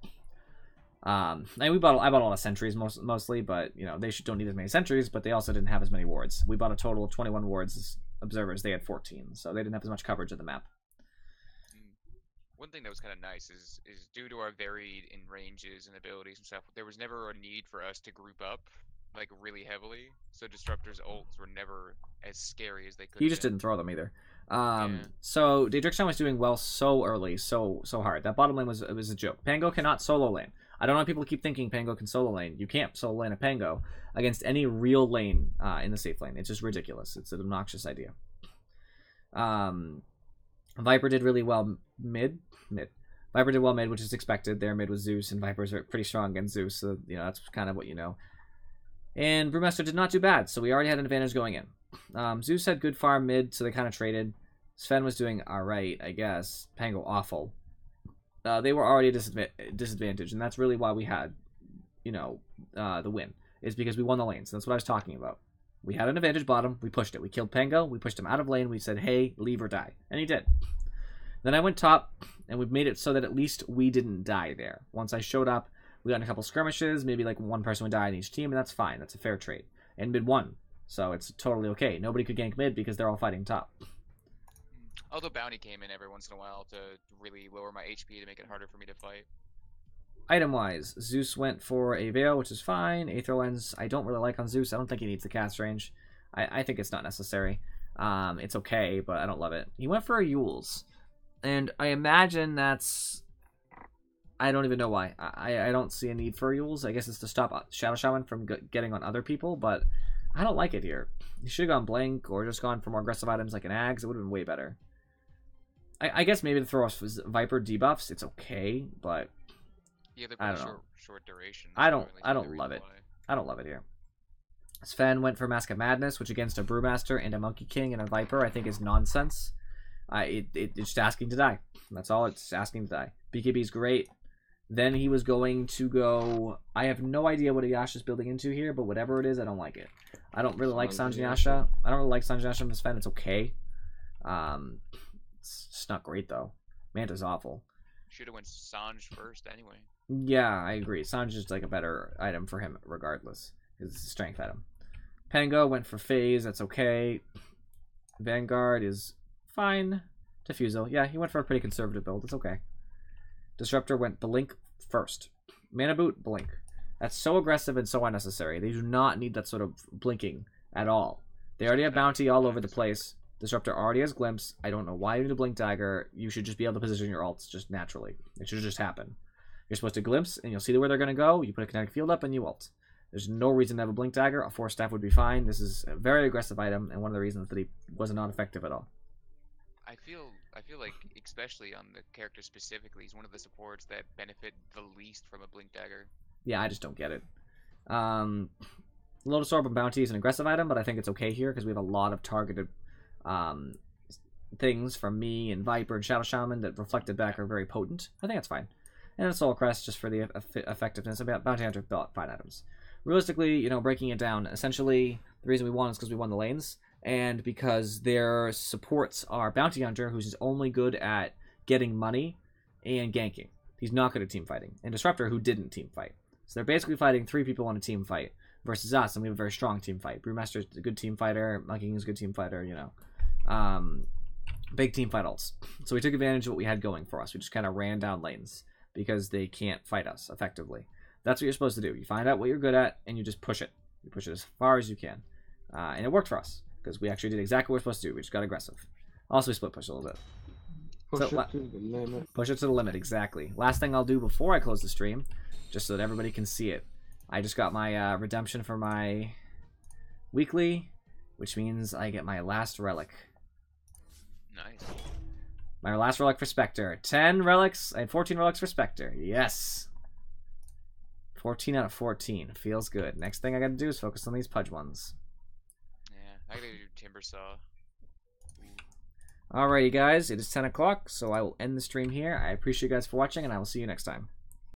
And I bought a lot of sentries mostly, but you know they don't need as many sentries, but they also didn't have as many wards. We bought a total of 21 wards. Observers, they had 14, so they didn't have as much coverage of the map. One thing that was kind of nice is due to our varied in ranges and abilities and stuff, there was never a need for us to group up like really heavily. So Disruptor's ults were never as scary as they could. You just didn't throw them either. So Daedrixon was doing well so early, so hard. That bottom lane was a joke. Pango cannot solo lane. I don't know why people keep thinking Pango can solo lane. You can't solo lane a Pango against any real lane in the safe lane. It's just ridiculous. It's an obnoxious idea. Viper did really well mid. Viper did well mid, which is expected. Their mid was Zeus, and Viper's are pretty strong against Zeus, so that's kind of what you know. And Brewmaster did not do bad, so we already had an advantage going in. Zeus had good farm mid, so they kind of traded. Sven was doing alright, I guess. Pango awful. They were already disadvantaged, and that's really why we had, the win. Is because we won the lanes. That's what I was talking about. We had an advantage bottom. We pushed it. We killed Pango. We pushed him out of lane. We said, hey, leave or die. And he did. Then I went top, and we've made it so that at least we didn't die there. Once I showed up, we got in a couple skirmishes. Maybe like one person would die in each team, and that's fine. That's a fair trade. And mid won. So it's totally okay. Nobody could gank mid because they're all fighting top. Although Bounty came in every once in a while to really lower my HP to make it harder for me to fight. Item-wise, Zeus went for a Veil, which is fine. Aether Lens, I don't really like on Zeus. I don't think he needs the cast range. I think it's not necessary. It's okay, but I don't love it. He went for a Yules. And I imagine that's... I don't even know why. I don't see a need for Yules. I guess it's to stop Shadow Shaman from getting on other people, but I don't like it here. He should have gone Blink or just gone for more aggressive items like an Ags. It would have been way better. I guess maybe to throw us Viper debuffs, it's okay, but... Yeah, they're pretty short duration. I don't love it. I don't love it here. Sven went for Mask of Madness, which against a Brewmaster and a Monkey King and a Viper I think is nonsense. It's just asking to die. That's all, it's asking to die. BKB's great. Then he was going to go... I have no idea what Yasha's building into here, but whatever it is, I don't like it. I don't really like Sanj Yasha. I don't really like Sanj Yasha from Sven. It's okay. It's just not great, though. Manta's awful. Should have went Sanj first anyway. Yeah, I agree. Sanj is like a better item for him regardless. It's a strength item. Pango went for Phase. That's okay. Vanguard is fine. Diffusal. Yeah, he went for a pretty conservative build. It's okay. Disruptor went Blink first. Mana Boot, Blink. That's so aggressive and so unnecessary. They do not need that sort of blinking at all. They already have Bounty all over the place. Disruptor already has Glimpse. I don't know why you need a Blink Dagger. You should just be able to position your ults just naturally. It should just happen. You're supposed to Glimpse, and you'll see where they're going to go. You put a kinetic field up, and you ult. There's no reason to have a Blink Dagger. A Force Staff would be fine. This is a very aggressive item, and one of the reasons that he was not effective at all. I feel like, especially on the character specifically, he's one of the supports that benefit the least from a Blink Dagger. Yeah, I just don't get it. Lotus Orb and Bounty is an aggressive item, but I think it's okay here because we have a lot of targeted things from me and Viper and Shadow Shaman that reflected back are very potent. I think that's fine. And a Soul Crest just for the effectiveness. Bounty Hunter, fine items. Realistically, breaking it down, essentially the reason we won is because we won the lanes, and because their supports are Bounty Hunter, who's only good at getting money and ganking. He's not good at team fighting. And Disruptor, who didn't team fight. So they're basically fighting 3 people in a team fight versus us, and we have a very strong team fight. Brewmaster's a good team fighter, Monkey King is a good team fighter, big team fight ults. So we took advantage of what we had going for us. We just kind of ran down lanes because they can't fight us effectively. That's what you're supposed to do. You find out what you're good at, and you just push it. You push it as far as you can. And it worked for us, because we actually did exactly what we're supposed to do. We just got aggressive. Also, we split push a little bit. Push it to the limit. Push it to the limit, exactly. Last thing I'll do before I close the stream, just so that everybody can see it. I just got my redemption for my weekly, which means I get my last relic. Nice. My last relic for Spectre. 10 relics and 14 relics for Spectre. Yes. 14 out of 14. Feels good. Next thing I gotta do is focus on these Pudge ones. Yeah, I gotta do Timber Saw. Alrighty guys, it is 10 o'clock, so I will end the stream here. I appreciate you guys for watching, and I will see you next time.